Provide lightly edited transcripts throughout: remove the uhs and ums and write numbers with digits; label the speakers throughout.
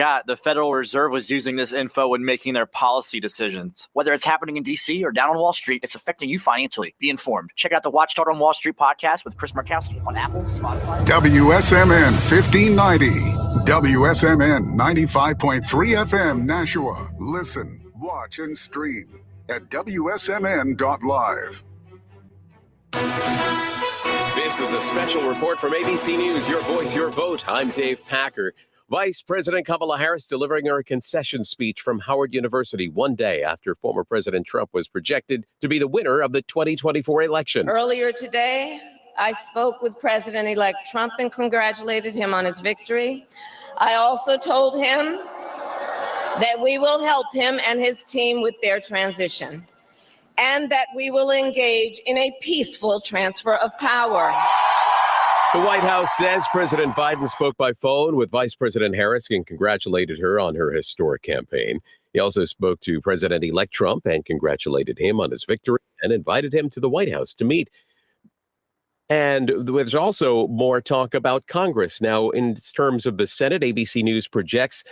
Speaker 1: Yeah, the Federal Reserve was using this info when making their policy decisions. Whether it's happening in D.C. or down on Wall Street, it's affecting you financially. Be informed. Check out the Watchdog on Wall Street podcast with Chris Markowski on Apple, Spotify.
Speaker 2: WSMN 1590, WSMN 95.3 FM Nashua. Listen, watch, and stream at wsmn.live.
Speaker 3: This is a special report from ABC News, Your Voice, Your Vote. I'm Dave Packer. Vice President Kamala Harris delivering her concession speech from Howard University one day after former President Trump was projected to be the winner of the 2024 election.
Speaker 4: Earlier today, I spoke with President-elect Trump and congratulated him on his victory. I also told him that we will help him and his team with their transition, and that we will engage in a peaceful transfer of power.
Speaker 3: The White House says President Biden spoke by phone with Vice President Harris and congratulated her on her historic campaign. He also spoke to President-elect Trump and congratulated him on his victory and invited him to the White House to meet. And there's also more talk about Congress. Now, in terms of the Senate, ABC News projects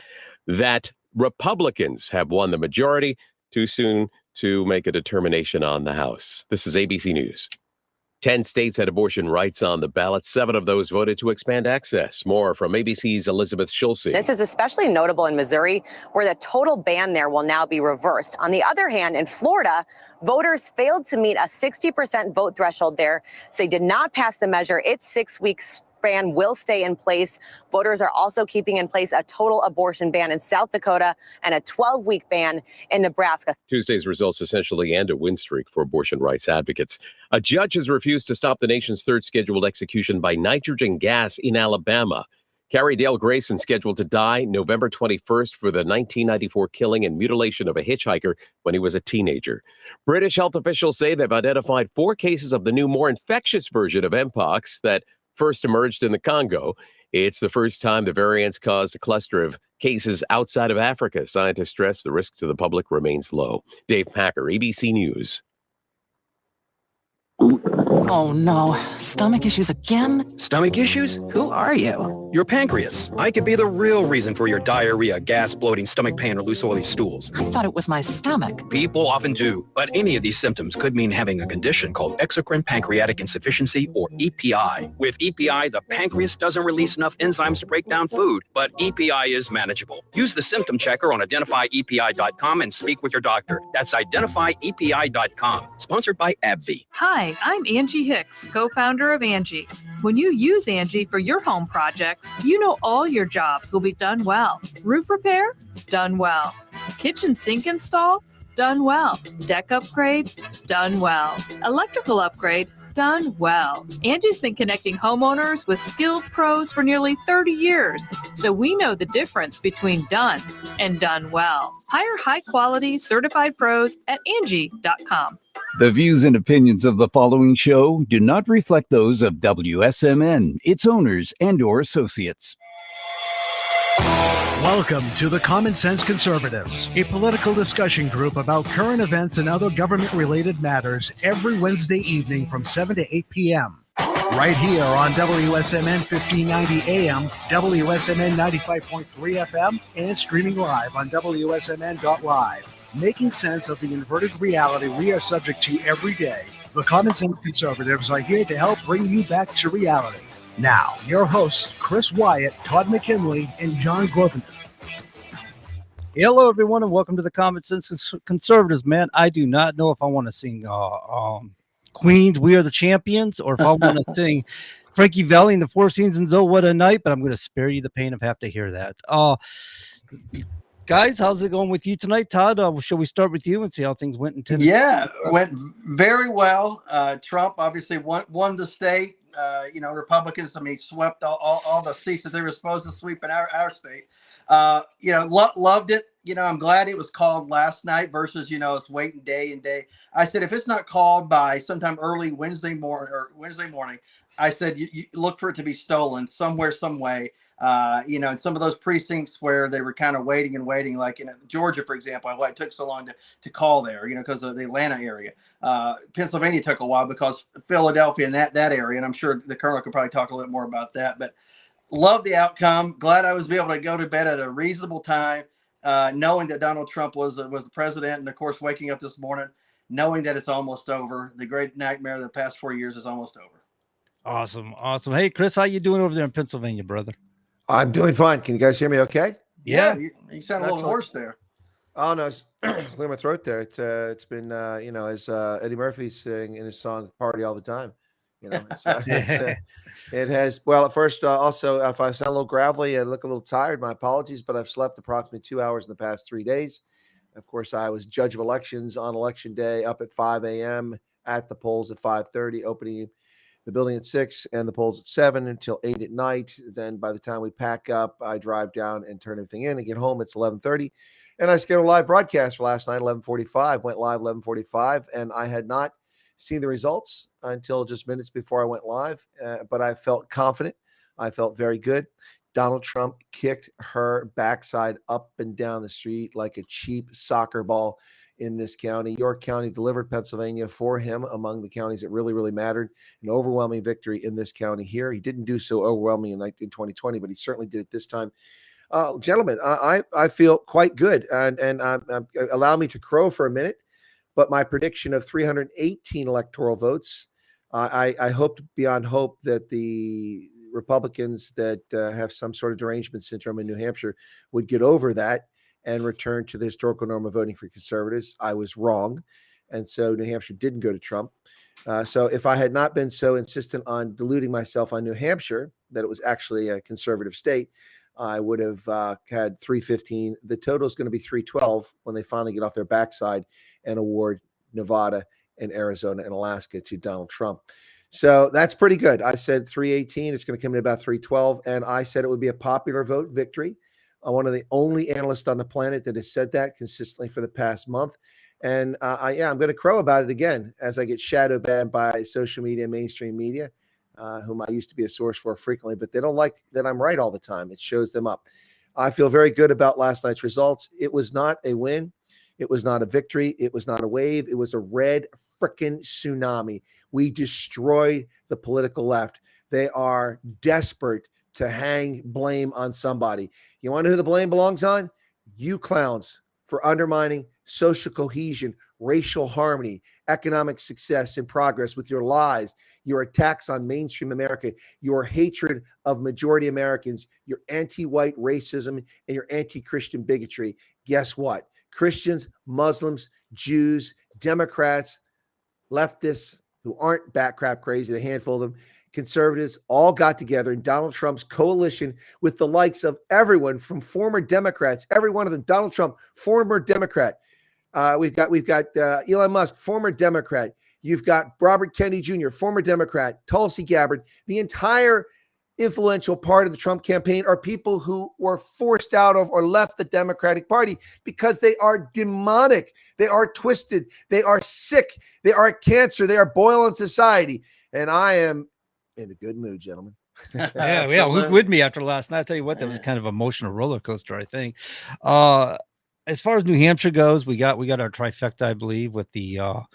Speaker 3: that Republicans have won the majority. Too soon to make a determination on the House. This is ABC News. 10 states had abortion rights on the ballot. 7 of those voted to expand access. More from ABC's Elizabeth Schulze.
Speaker 5: This is especially notable in Missouri, where the total ban there will now be reversed. On the other hand, in Florida, voters failed to meet a 60% vote threshold there, so they did not pass the measure. Its 6-week ban will stay in place. Voters are also keeping in place a total abortion ban in South Dakota and a 12-week ban in Nebraska.
Speaker 3: Tuesday's results essentially end a win streak for abortion rights advocates. A judge has refused to stop the nation's third scheduled execution by nitrogen gas in Alabama. Carrie Dale Grayson scheduled to die November 21st for the 1994 killing and mutilation of a hitchhiker when he was a teenager. British health officials say they've identified 4 cases of the new, more infectious version of Mpox that first emerged in the Congo. It's the first time the variants caused a cluster of cases outside of Africa. Scientists stress the risk to the public remains low. Dave Packer, ABC News.
Speaker 6: Oh no, stomach issues again?
Speaker 7: Stomach issues?
Speaker 6: Who are you?
Speaker 7: Your pancreas. I could be the real reason for your diarrhea, gas, bloating, stomach pain, or loose oily stools.
Speaker 6: I thought it was my stomach.
Speaker 7: People often do, but any of these symptoms could mean having a condition called exocrine pancreatic insufficiency, or EPI. With EPI, the pancreas doesn't release enough enzymes to break down food, but EPI is manageable. Use the symptom checker on identifyepi.com and speak with your doctor. That's identifyepi.com. Sponsored by AbbVie.
Speaker 8: Hi, I'm Angie Hicks, co-founder of Angie. When you use Angie for your home projects, you know all your jobs will be done well. Roof repair? Done well. Kitchen sink install? Done well. Deck upgrades? Done well. Electrical upgrade? Done well. Angie's been connecting homeowners with skilled pros for nearly 30 years, so we know the difference between done and done well. Hire high-quality, certified pros at Angie.com.
Speaker 9: The views and opinions of the following show do not reflect those of WSMN, its owners, and/or associates.
Speaker 10: Welcome to the Common Sense Conservatives, a political discussion group about current events and other government-related matters every Wednesday evening from 7 to 8 p.m. Right here on WSMN 1590 AM, WSMN 95.3 FM, and streaming live on wsmn.live. Making sense of the inverted reality we are subject to every day, the Common Sense Conservatives are here to help bring you back to reality. Now, your hosts, Chris Wyatt, Todd McKinley, and John Grosvenor.
Speaker 11: Hello, everyone, and welcome to the Common Sense Conservatives. Man, I do not know if I want to sing Queens, We Are the Champions, or if I want to sing Frankie Valli and the Four Seasons, Oh, What a Night, but I'm going to spare you the pain of having to hear that. Guys, how's it going with you tonight? Todd, shall we start with you and see how things went in Tennessee?
Speaker 12: Yeah, went very well. Trump obviously won the state. Republicans, swept all the seats that they were supposed to sweep in our state. Loved it. I'm glad it was called last night versus, us waiting day and day. I said, if it's not called by sometime early Wednesday morning, I said, you look for it to be stolen somewhere, some way. In some of those precincts where they were kind of waiting, like in Georgia, for example, why it took so long to call there, because of the Atlanta area. Pennsylvania took a while because Philadelphia and that area, and I'm sure the colonel could probably talk a little bit more about that. But Love the outcome. Glad I was able to go to bed at a reasonable time, knowing that Donald Trump was the president, and of course, waking up this morning knowing that it's almost over. The great nightmare of the past 4 years is almost over.
Speaker 11: Awesome. Hey, Chris, how you doing over there in Pennsylvania, brother?
Speaker 13: I'm doing fine. Can you guys hear me okay?
Speaker 12: Yeah, you sound a little hoarse there.
Speaker 13: Oh no, it's clear my throat there. It's been as Eddie Murphy sang in his song "Party All the Time." It has. Well, at first, also, if I sound a little gravelly and look a little tired, my apologies. But I've slept approximately 2 hours in the past 3 days. Of course, I was judge of elections on election day, up at 5 a.m. at the polls at 5:30, opening the building at 6 and the polls at 7 until 8 at night. Then by the time we pack up, I drive down and turn everything in and get home. It's 11:30. And I scheduled a live broadcast for last night, 11:45, went live 11:45. And I had not seen the results until just minutes before I went live. But I felt confident. I felt very good. Donald Trump kicked her backside up and down the street like a cheap soccer ball in this county. York County delivered Pennsylvania for him among the counties that really, really mattered. An overwhelming victory in this county here. He didn't do so overwhelming in 2020, but he certainly did it this time. Gentlemen, I feel quite good. And allow me to crow for a minute, but my prediction of 318 electoral votes, I hoped beyond hope that the Republicans that have some sort of derangement syndrome in New Hampshire would get over that and return to the historical norm of voting for conservatives. I was wrong. And so New Hampshire didn't go to Trump. So if I had not been so insistent on deluding myself on New Hampshire, that it was actually a conservative state, I would have had 315. The total is going to be 312 when they finally get off their backside and award Nevada and Arizona and Alaska to Donald Trump. So that's pretty good. I said 318. It's going to come in about 312. And I said it would be a popular vote victory. I'm one of the only analysts on the planet that has said that consistently for the past month. And I'm going to crow about it again as I get shadow banned by social media, mainstream media, whom I used to be a source for frequently, but they don't like that I'm right all the time. It shows them up. I feel very good about last night's results. It was not a win. It was not a victory. It was not a wave. It was a red frickin' tsunami. We destroyed the political left. They are desperate to hang blame on somebody. You want to know who the blame belongs on? You clowns, for undermining social cohesion, racial harmony, economic success and progress with your lies, your attacks on mainstream America, your hatred of majority Americans, your anti-white racism, and your anti-Christian bigotry. Guess what? Christians, Muslims, Jews, Democrats, leftists who aren't bat crap crazy, the handful of them, conservatives, all got together in Donald Trump's coalition with the likes of everyone from former Democrats, every one of them. Donald Trump, former Democrat. We've got Elon Musk, former Democrat. You've got Robert Kennedy Jr., former Democrat. Tulsi Gabbard. The entire influential part of the Trump campaign are people who were forced out of or left the Democratic Party because they are demonic. They are twisted. They are sick. They are cancer. They are boiling society. And I am in a good mood, gentlemen.
Speaker 11: yeah. With me after last night. I tell you what, that was kind of an emotional roller coaster, I think. As far as New Hampshire goes, we got our trifecta, I believe, with the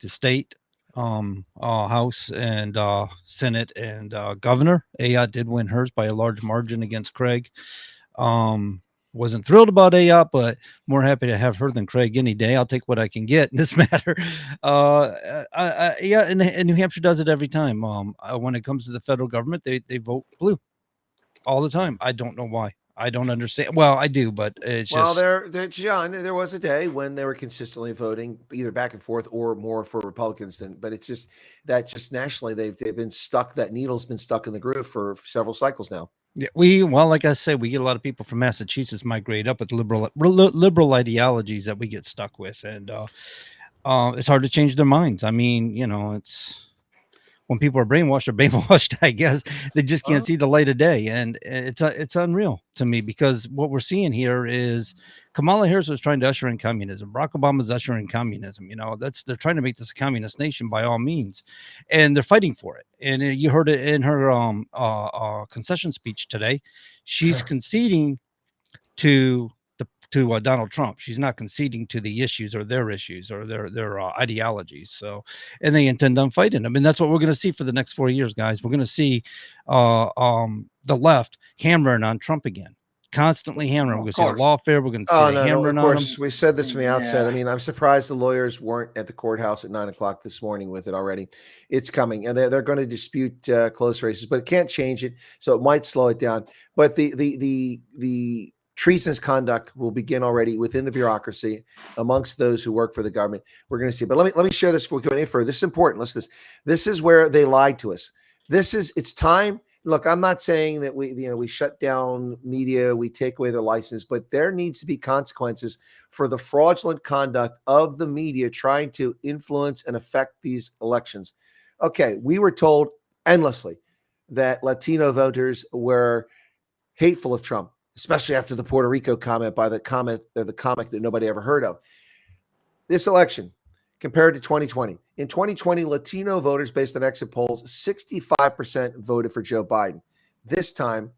Speaker 11: state House and Senate and governor. Ayotte did win hers by a large margin against Craig. Wasn't thrilled about Ayotte, but more happy to have her than Craig any day. I'll take what I can get in this matter. And New Hampshire does it every time. When it comes to the federal government, they vote blue all the time. I don't know why. I don't understand. Well, I do, but it's just.
Speaker 13: Well, John, there was a day when they were consistently voting either back and forth or more for Republicans. But it's just that just nationally they've been stuck. That needle's been stuck in the groove for several cycles now.
Speaker 11: Yeah, like I say, we get a lot of people from Massachusetts migrate up with liberal ideologies that we get stuck with, and it's hard to change their minds. I mean, it's when people are brainwashed, I guess they just can't see the light of day, and it's unreal to me because what we're seeing here is Kamala Harris was trying to usher in communism. Barack Obama's ushering in communism. They're trying to make this a communist nation by all means, and they're fighting for it. And you heard it in her concession speech today. She's conceding to to Donald Trump. She's not conceding to the issues or their ideologies. So, and they intend on fighting them. And that's what we're going to see for the next 4 years, guys. We're going to see the left hammering on Trump again, constantly hammering. We're going to see the lawfare. We're going to see the hammering
Speaker 13: of
Speaker 11: on
Speaker 13: course.
Speaker 11: him.
Speaker 13: We said this from the outset. I mean, I'm surprised the lawyers weren't at the courthouse at 9:00 this morning with it already. It's coming, and they're going to dispute close races, but it can't change it, so it might slow it down. But the treasonous conduct will begin already within the bureaucracy amongst those who work for the government. We're going to see. But let me share this before we go any further. This is important. Listen to this. This is where they lied to us. It's time. Look, I'm not saying that we shut down media, we take away their license, but there needs to be consequences for the fraudulent conduct of the media trying to influence and affect these elections. Okay, we were told endlessly that Latino voters were hateful of Trump, especially after the Puerto Rico comment by the comic that nobody ever heard of. This election, compared to 2020. In 2020, Latino voters, based on exit polls, 65% voted for Joe Biden. This time,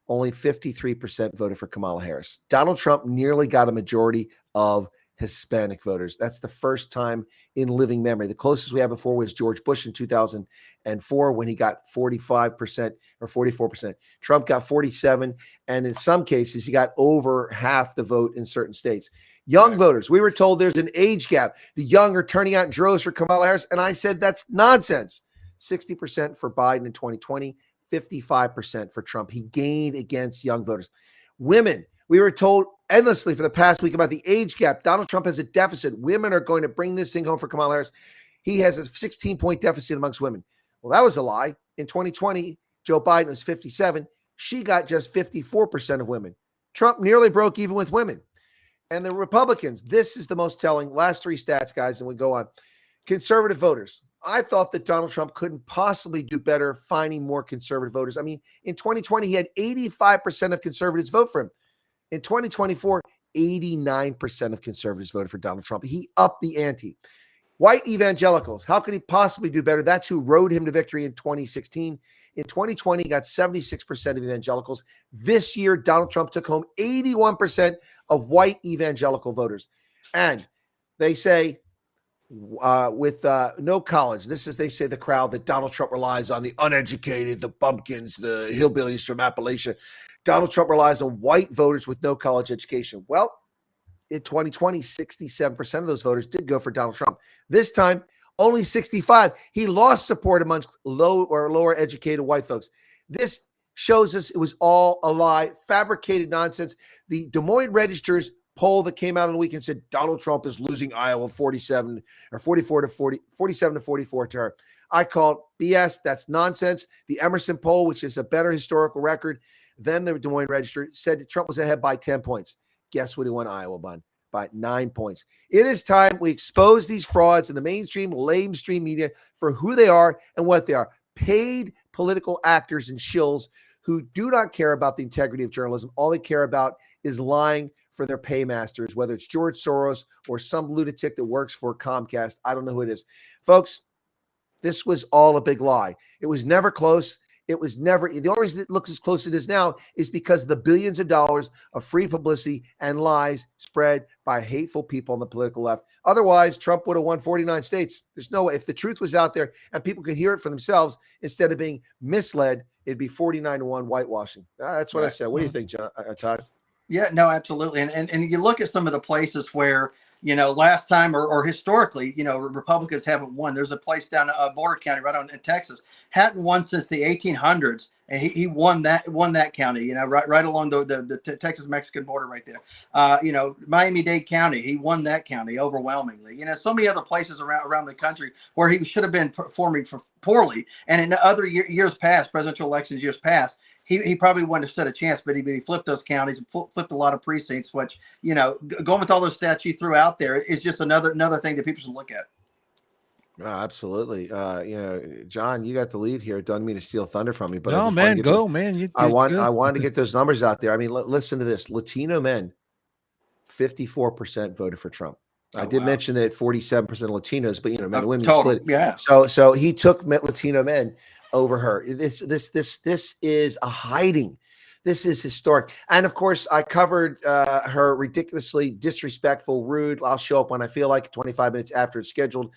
Speaker 13: only 53% voted for Kamala Harris. Donald Trump nearly got a majority of Hispanic voters. That's the first time in living memory. The closest we had before was George Bush in 2004 when he got 45% or 44%. Trump got 47%, and in some cases, he got over half the vote in certain states. Young voters, we were told there's an age gap. The young are turning out in droves for Kamala Harris, and I said that's nonsense. 60% for Biden in 2020, 55% for Trump. He gained against young voters. Women, we were told endlessly for the past week about the age gap. Donald Trump has a deficit. Women are going to bring this thing home for Kamala Harris. He has a 16-point deficit amongst women. Well, that was a lie. In 2020, Joe Biden was 57. She got just 54% of women. Trump nearly broke even with women. And the Republicans, this is the most telling. Last three stats, guys, and we go on. Conservative voters. I thought that Donald Trump couldn't possibly do better finding more conservative voters. I mean, in 2020, he had 85% of conservatives vote for him. In 2024, 89% of conservatives voted for Donald Trump. He upped the ante. White evangelicals, how could he possibly do better? That's who rode him to victory in 2016. In 2020, he got 76% of evangelicals. This year, Donald Trump took home 81% of white evangelical voters. And they say, with no college, this is, they say, the crowd that Donald Trump relies on, the uneducated, the bumpkins, the hillbillies from Appalachia. Donald Trump relies on white voters with no college education. Well, in 2020, 67% of those voters did go for Donald Trump. This time, only 65. He lost support amongst low or lower educated white folks. This shows us it was all a lie, fabricated nonsense. The Des Moines Register's poll that came out on the weekend said Donald Trump is losing Iowa 47 to 44 to her. I called BS. That's nonsense. The Emerson poll, which is a better historical record than the Des Moines Register, said Trump was ahead by 10 points. Guess what he won Iowa by 9 points. It is time we expose these frauds in the mainstream, lamestream media for who they are and what they are. Paid political actors and shills who do not care about the integrity of journalism. All they care about is lying for their paymasters, whether it's George Soros or some lunatic that works for Comcast. I don't know who it is. Folks, this was all a big lie. It was never close. It was never, the only reason it looks as close as it is now is because of the billions of dollars of free publicity and lies spread by hateful people on the political left. Otherwise, Trump would have won 49 states. There's no way. If the truth was out there and people could hear it for themselves instead of being misled, it'd be 49-1 whitewashing. That's what I said. What do you think, John, Todd?
Speaker 12: Yeah, no, absolutely. And you look at some of the places where, last time or historically, Republicans haven't won. There's a place down Border County right in Texas, hadn't won since the 1800s, and he won that county. Right along the Texas-Mexican border right there. Miami-Dade County, he won that county overwhelmingly. So many other places around the country where he should have been performing poorly, and in other years past, presidential elections years past, he probably wouldn't have stood a chance, but he flipped those counties and flipped a lot of precincts, which, going with all those stats you threw out there is just another thing that people should look at.
Speaker 13: Absolutely. John, you got the lead here. Don't mean to steal thunder from you, but
Speaker 11: no, man, go, man.
Speaker 13: I wanted to get those numbers out there. I mean, listen to this. Latino men, 54% voted for Trump. I did mention that 47% of Latinos, but men and women split.
Speaker 12: Yeah.
Speaker 13: So he took Latino men over her. This is a hiding. This is historic. And of course, I covered her ridiculously disrespectful, rude, I'll show up when I feel like 25 minutes after it's scheduled,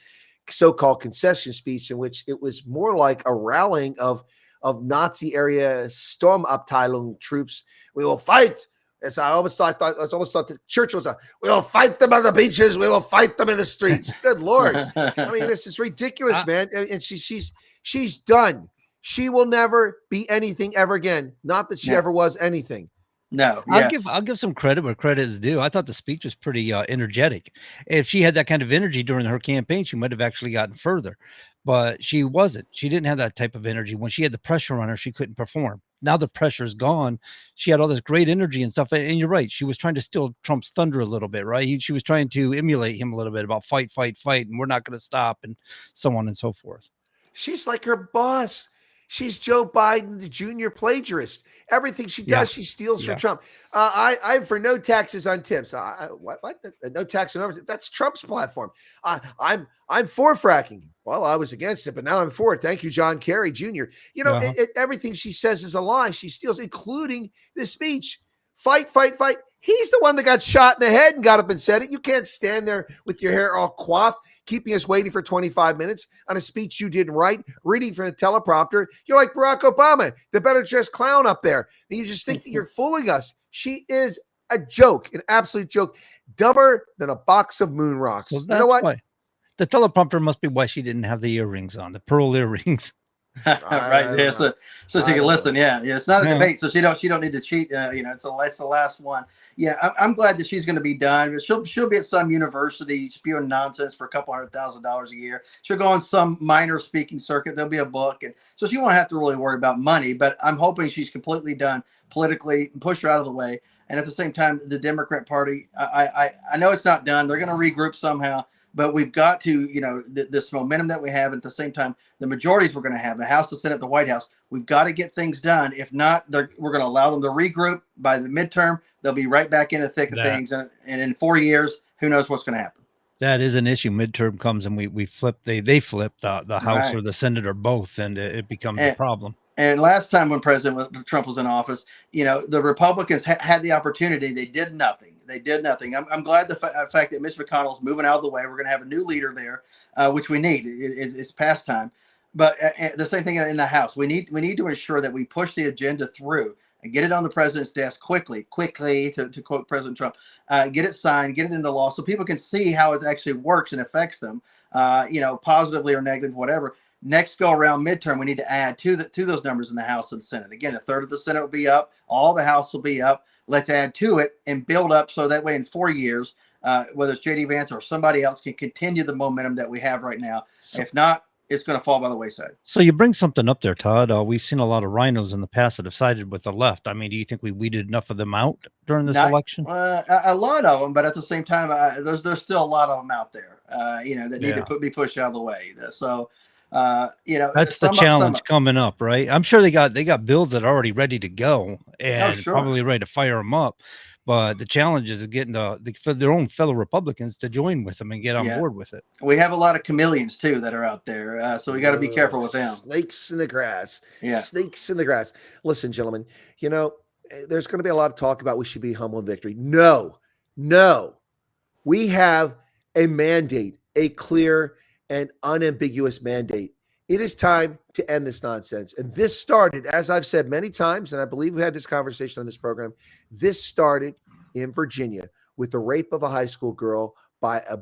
Speaker 13: so-called concession speech, in which it was more like a rallying of Nazi area Sturmabteilung troops. We will fight. As I almost thought the church was we will fight them on the beaches. We will fight them in the streets. Good Lord. I mean, this is ridiculous, man. And she's done. She will never be anything ever again. Not that she ever was anything.
Speaker 12: No,
Speaker 11: I'll give some credit where credit is due. I thought the speech was pretty energetic. If she had that kind of energy during her campaign, she might have actually gotten further, but she wasn't. She didn't have that type of energy. When she had the pressure on her, she couldn't perform. Now the pressure is gone. She had all this great energy and stuff. And you're right. She was trying to steal Trump's thunder a little bit, right? She was trying to emulate him a little bit about fight, and we're not going to stop, and so on and so forth.
Speaker 13: She's like her boss. She's Joe Biden, the junior plagiarist. Everything she does, she steals from Trump. I'm for no taxes on tips. What? No tax on overtime? That's Trump's platform. I'm for fracking. Well, I was against it, but now I'm for it. Thank you, John Kerry Jr. You know, everything she says is a lie. She steals, including this speech. Fight. He's the one that got shot in the head and got up and said it. You can't stand there with your hair all coiffed, keeping us waiting for 25 minutes on a speech you didn't write, reading from the teleprompter. You're like Barack Obama, the better dressed clown up there. And you just think that you're fooling us. She is a joke, an absolute joke, dumber than a box of moon rocks.
Speaker 11: Well,
Speaker 13: you know what?
Speaker 11: Why. The teleprompter must be why she didn't have the earrings on, the pearl earrings.
Speaker 12: Right. Yeah. So she can listen. Yeah. It's not a debate. So she don't need to cheat. It's the last one. Yeah. I'm glad that she's going to be done. She'll be at some university spewing nonsense for a couple $100,000 a year. She'll go on some minor speaking circuit. There'll be a book. And so she won't have to really worry about money, but I'm hoping she's completely done politically and push her out of the way. And at the same time, the Democrat Party, I know it's not done. They're going to regroup somehow. But we've got to, this momentum that we have. At the same time, the majorities we're going to have, the House, the Senate, the White House, we've got to get things done. If not, we're going to allow them to regroup. By the midterm, they'll be right back in the thick of things. And in 4 years, who knows what's going to happen.
Speaker 11: That is an issue. Midterm comes and we flip. They flip the House or the Senate or both, and it becomes a problem.
Speaker 12: And last time when Trump was in office, the Republicans had the opportunity. They did nothing. I'm glad the fact that Mitch McConnell's moving out of the way. We're going to have a new leader there, which we need. It's past time. But the same thing in the House. We need to ensure that we push the agenda through and get it on the president's desk quickly, to quote President Trump, get it signed, get it into law so people can see how it actually works and affects them, positively or negative, whatever. Next go around midterm, we need to add to those numbers in the House and Senate. Again, a third of the Senate will be up, all the House will be up. Let's add to it and build up so that way in 4 years, whether it's J.D. Vance or somebody else, can continue the momentum that we have right now. If not, it's going to fall by the wayside.
Speaker 11: So you bring something up there, Todd. We've seen a lot of rhinos in the past that have sided with the left. I mean, do you think we weeded enough of them out during this election?
Speaker 12: A lot of them, but at the same time, there's still a lot of them out there, that need to be pushed out of the way. So.
Speaker 11: That's the challenge coming up, right? I'm sure they got bills that are already ready to go and probably ready to fire them up. But the challenge is getting their own fellow Republicans to join with them and get on board with it.
Speaker 12: We have a lot of chameleons too that are out there, so we got to be careful with them.
Speaker 13: Snakes in the grass. Yeah, snakes in the grass. Listen, gentlemen, there's going to be a lot of talk about we should be humble in victory. No, we have a mandate, a clear and unambiguous mandate. It is time to end this nonsense. And this started, as I've said many times, and I believe we had this conversation on this program, this started in Virginia with the rape of a high school girl by a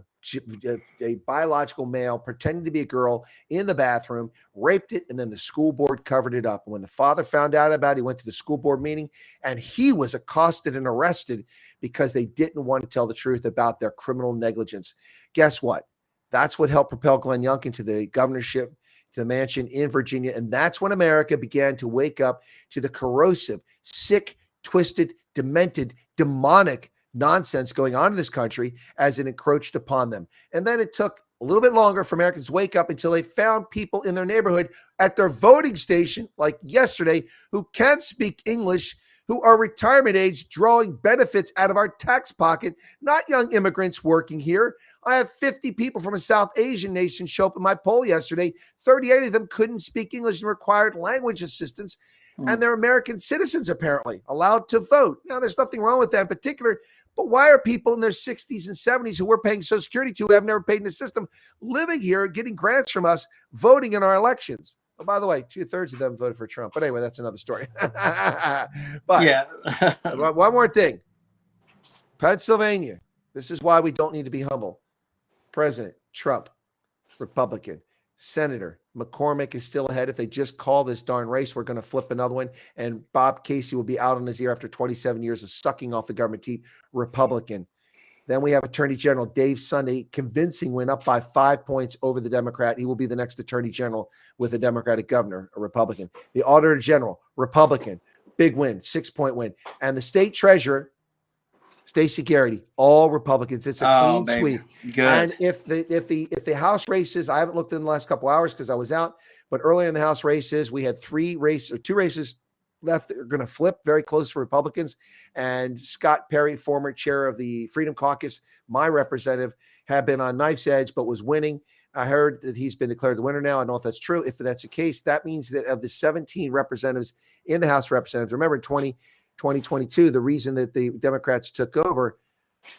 Speaker 13: biological male pretending to be a girl in the bathroom, raped it, and then the school board covered it up. And when the father found out about it, he went to the school board meeting, and he was accosted and arrested because they didn't want to tell the truth about their criminal negligence. Guess what? That's what helped propel Glenn Youngkin to the governorship, to the mansion in Virginia. And that's when America began to wake up to the corrosive, sick, twisted, demented, demonic nonsense going on in this country as it encroached upon them. And then it took a little bit longer for Americans to wake up until they found people in their neighborhood at their voting station, like yesterday, who can speak English, who are retirement age, drawing benefits out of our tax pocket, not young immigrants working here. I have 50 people from a South Asian nation show up in my poll yesterday. 38 of them couldn't speak English and required language assistance. and they're American citizens, apparently, allowed to vote. Now, there's nothing wrong with that in particular, but why are people in their 60s and 70s who we're paying Social Security to, who have never paid in the system, living here, getting grants from us, voting in our elections? Oh, by the way, 2/3 of them voted for Trump. But anyway, that's another story. But
Speaker 12: yeah.
Speaker 13: One more thing. Pennsylvania. This is why we don't need to be humble. President Trump, Republican. Senator McCormick is still ahead. If they just call this darn race, we're going to flip another one. And Bob Casey will be out on his ear after 27 years of sucking off the government teat, Republican. Then we have Attorney General Dave Sunday, convincing win, up by 5 points over the Democrat. He will be the next Attorney General with a Democratic governor, a Republican. The Auditor General, Republican, big win, 6-point win. And the state treasurer, Stacey Garrity, all Republicans. It's a clean sweep.
Speaker 12: Good.
Speaker 13: And if the House races, I haven't looked in the last couple hours because I was out, but earlier in the House races, we had 2 races left that are going to flip very close for Republicans. And Scott Perry, former chair of the Freedom Caucus, my representative, had been on knife's edge but was winning. I heard that he's been declared the winner now. I don't know if that's true. If that's the case, that means that of the 17 representatives in the House of Representatives, remember in 2022, the reason that the Democrats took over,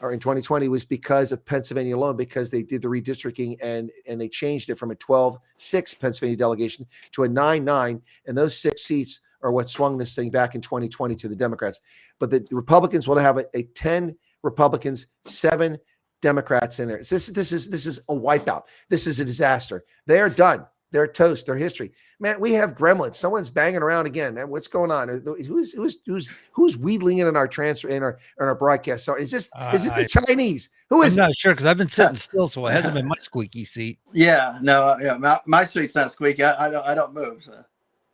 Speaker 13: or in 2020, was because of Pennsylvania alone, because they did the redistricting and they changed it from a 12-6 Pennsylvania delegation to a 9-9, and those 6 seats are what swung this thing back in 2020 to the Democrats. But the Republicans will have a 10 Republicans, 7 Democrats in there. So this is a wipeout. This is a disaster. They are done. They're toast. They're history. Man, we have gremlins. Someone's banging around again. Man, what's going on? Who's wheedling in our transfer in our broadcast? So is this the Chinese? Who is?
Speaker 11: I'm not sure because I've been sitting still, so it hasn't been my squeaky seat.
Speaker 12: Yeah, no, yeah, my street's not squeaky. I don't move. So.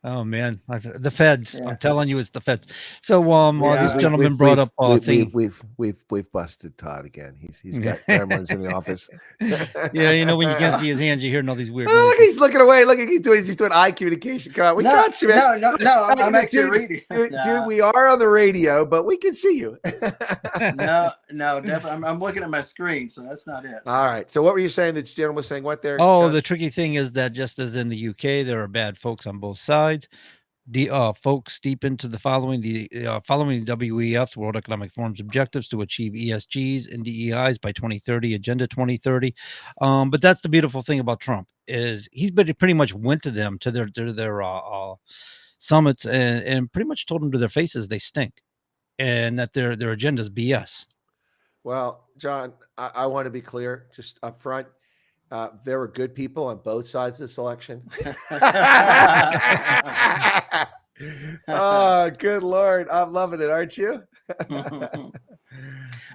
Speaker 11: Oh man, the feds!
Speaker 12: Yeah.
Speaker 11: I'm telling you, it's the feds. So, this gentleman brought up
Speaker 13: we've busted Todd again. He's got gremlins in the office.
Speaker 11: Yeah, you know when you can't see his hands, you hear all these weird.
Speaker 13: Oh, look, he's looking away. Look, he's doing eye communication. Come on, we got you, man.
Speaker 12: No, I'm actually reading.
Speaker 13: Dude, we are on the radio, but we can see you.
Speaker 12: No, definitely. I'm looking at my screen, so that's not it.
Speaker 13: All right. So what were you saying? The gentleman was saying what there?
Speaker 11: Oh, the tricky thing is that just as in the UK, there are bad folks on both sides. The folks deep into the following WEF's World Economic Forum's objectives to achieve ESGs and DEIs by 2030, Agenda 2030. But that's the beautiful thing about Trump is he's pretty much went to them to their summits and pretty much told them to their faces they stink and that their agenda is BS.
Speaker 13: Well, John, I want to be clear just up front. There were good people on both sides of this election. Oh, good Lord. I'm loving it. Aren't you?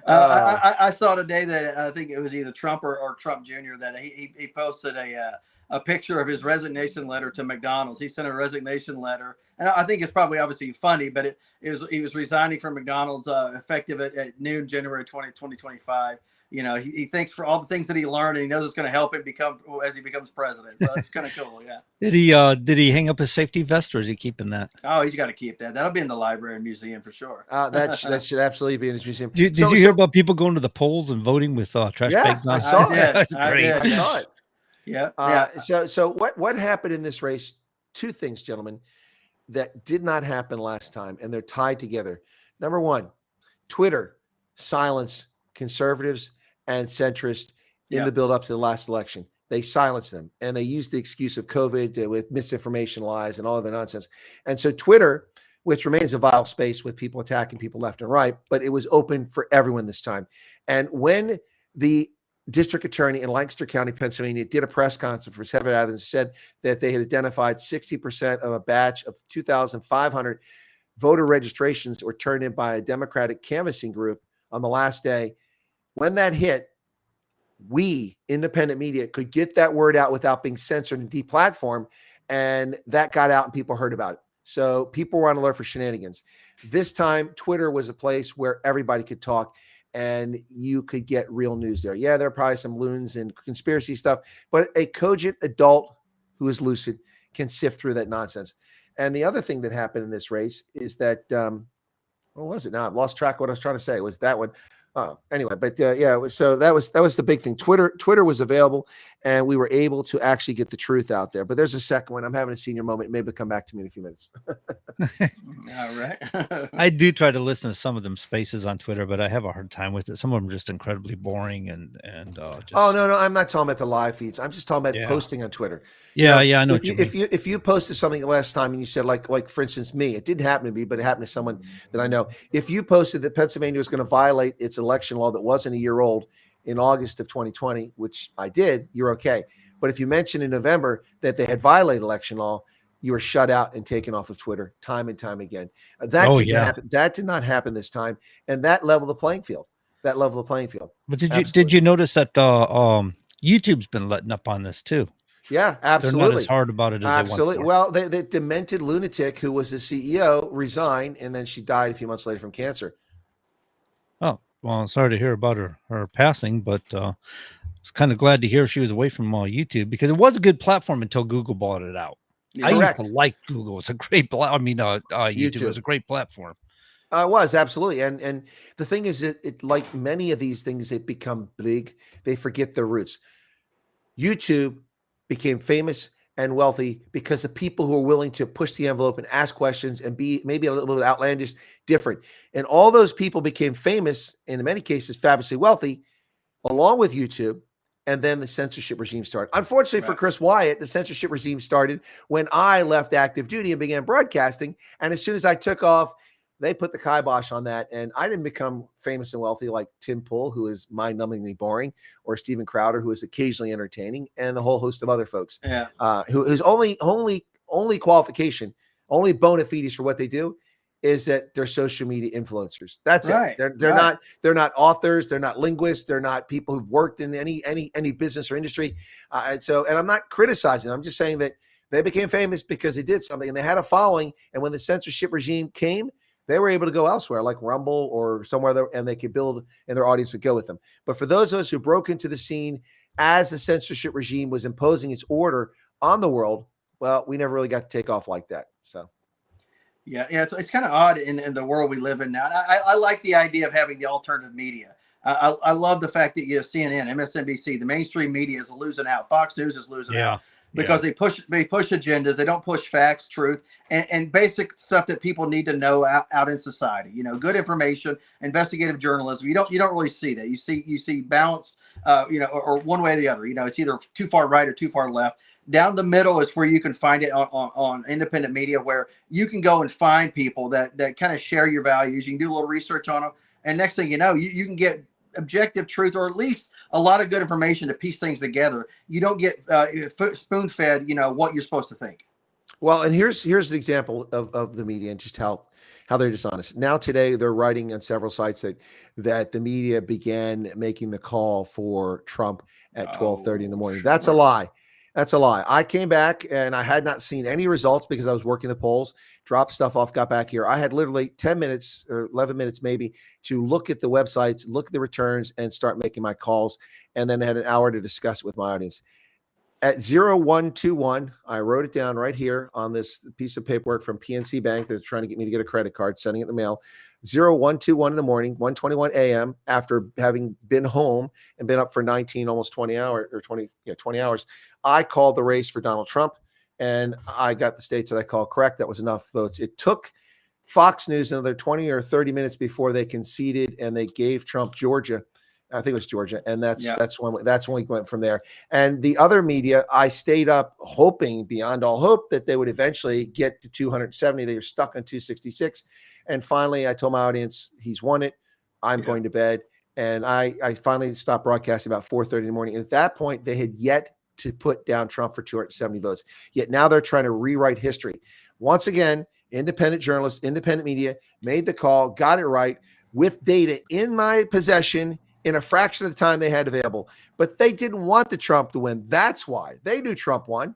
Speaker 12: I saw today that I think it was either Trump or Trump Jr. that he posted a picture of his resignation letter to McDonald's. He sent a resignation letter, and I think it's probably obviously funny, but he was resigning from McDonald's effective at noon, January 2025. You know, he thanks for all the things that he learned, and he knows it's going to help him as he becomes president. So that's kind of cool. Yeah.
Speaker 11: Did he hang up his safety vest, or is he keeping that?
Speaker 12: Oh, he's got to keep that. That'll be in the library and museum for sure.
Speaker 13: That should absolutely be in his museum.
Speaker 11: Did you hear about people going to the polls and voting with trash bags on?
Speaker 13: I saw it.
Speaker 11: That's great.
Speaker 13: I saw it.
Speaker 12: Yeah.
Speaker 13: So what happened in this race? 2 things, gentlemen, that did not happen last time, and they're tied together. Number 1, Twitter silenced conservatives and centrists in the build up to the last election. They silenced them, and they used the excuse of COVID with misinformation, lies, and all of the nonsense. And so Twitter, which remains a vile space with people attacking people left and right, but it was open for everyone this time. And when the district attorney in Lancaster County, Pennsylvania, did a press conference for 7 Athens and said that they had identified 60% of a batch of 2,500 voter registrations were turned in by a Democratic canvassing group on the last day. When that hit, we, independent media, could get that word out without being censored and deplatformed, and that got out and people heard about it. So people were on alert for shenanigans. This time, Twitter was a place where everybody could talk, and you could get real news there. Yeah, there are probably some loons and conspiracy stuff, but a cogent adult who is lucid can sift through that nonsense. And the other thing that happened in this race is that, what was it now? I've lost track of what I was trying to say. It was that one. Anyway, but so that was the big thing. Twitter was available, and we were able to actually get the truth out there. But there's a second one. I'm having a senior moment. Maybe come back to me in a few minutes.
Speaker 12: All right.
Speaker 11: I do try to listen to some of them spaces on Twitter, but I have a hard time with it. Some of them are just incredibly boring and just,
Speaker 13: oh no, I'm not talking about the live feeds. I'm just talking about posting on Twitter.
Speaker 11: Yeah,
Speaker 13: I
Speaker 11: know
Speaker 13: if you posted something last time and you said like for instance me, it didn't happen to me, but it happened to someone that I know. If you posted that Pennsylvania was going to violate its election law that wasn't a year old in August of 2020, which I did, you're okay. But if you mentioned in November that they had violated election law, you were shut out and taken off of Twitter time and time again. That didn't happen. That did not happen this time, and that leveled the playing field. But
Speaker 11: did you notice that YouTube's been letting up on this too?
Speaker 13: Yeah, absolutely.
Speaker 11: They're not as hard about it as
Speaker 13: absolutely.
Speaker 11: They once
Speaker 13: were. Well, the demented lunatic who was the CEO resigned, and then she died a few months later from cancer.
Speaker 11: Oh, well, I'm sorry to hear about her passing, but I was kind of glad to hear she was away from YouTube because it was a good platform until Google bought it out. I used to like Google. It's a great YouTube was a great platform.
Speaker 13: It was absolutely, and the thing is, it like many of these things, they become big. They forget their roots. YouTube became famous and wealthy because of people who are willing to push the envelope and ask questions and be maybe a little bit outlandish, different. And all those people became famous, and in many cases, fabulously wealthy, along with YouTube. And then the censorship regime started. Unfortunately for Chris Wyatt, the censorship regime started when I left active duty and began broadcasting. And as soon as I took off, they put the kibosh on that. And I didn't become famous and wealthy like Tim Pool, who is mind-numbingly boring, or Steven Crowder, who is occasionally entertaining, and the whole host of other folks. Whose only qualification, only bona fides for what they do is that they're social media influencers. That's it. They're not authors. They're not linguists. They're not people who've worked in any business or industry. And I'm not criticizing them. I'm just saying that they became famous because they did something and they had a following. And when the censorship regime came, they were able to go elsewhere, like Rumble or somewhere there, and they could build, and their audience would go with them. But for those of us who broke into the scene as the censorship regime was imposing its order on the world, well, we never really got to take off like that. So.
Speaker 12: Yeah. It's kind of odd in the world we live in now. I like the idea of having the alternative media. I love the fact that you have CNN, MSNBC, the mainstream media is losing out. Fox News is losing out because they push agendas. They don't push facts, truth, and basic stuff that people need to know out in society. Good information, investigative journalism. You don't really see that. You see balance, or one way or the other. It's either too far right or too far left. Down the middle is where you can find it on independent media, where you can go and find people that kind of share your values. You can do a little research on them, and next thing you know, you can get objective truth, or at least a lot of good information to piece things together. You don't get spoon-fed, what you're supposed to think.
Speaker 13: Well, and here's an example of the media and just how they're dishonest. Now today they're writing on several sites that the media began making the call for Trump at 12:30 in the morning. That's a lie. That's a lie. I came back and I had not seen any results because I was working the polls, dropped stuff off, got back here. I had literally 10 minutes or 11 minutes maybe to look at the websites, look at the returns, and start making my calls. And then I had an hour to discuss it with my audience. At 0121, I wrote it down right here on this piece of paperwork from PNC Bank that's trying to get me to get a credit card, sending it in the mail. 0121 in the morning, 1:21 a.m. after having been home and been up for 19, almost 20 hours or 20 hours. I called the race for Donald Trump, and I got the states that I called correct. That was enough votes. It took Fox News another 20 or 30 minutes before they conceded and they gave Trump Georgia. I think it was Georgia, and that's when we went from there. And the other media, I stayed up hoping beyond all hope that they would eventually get to 270. They were stuck on 266, and finally, I told my audience, "He's won it. I'm going to bed." And I finally stopped broadcasting about 4:30 in the morning. And at that point, they had yet to put down Trump for 270 votes. Yet now they're trying to rewrite history. Once again, independent journalists, independent media made the call, got it right with data in my possession in a fraction of the time they had available. But they didn't want the Trump to win. That's why. They knew Trump won.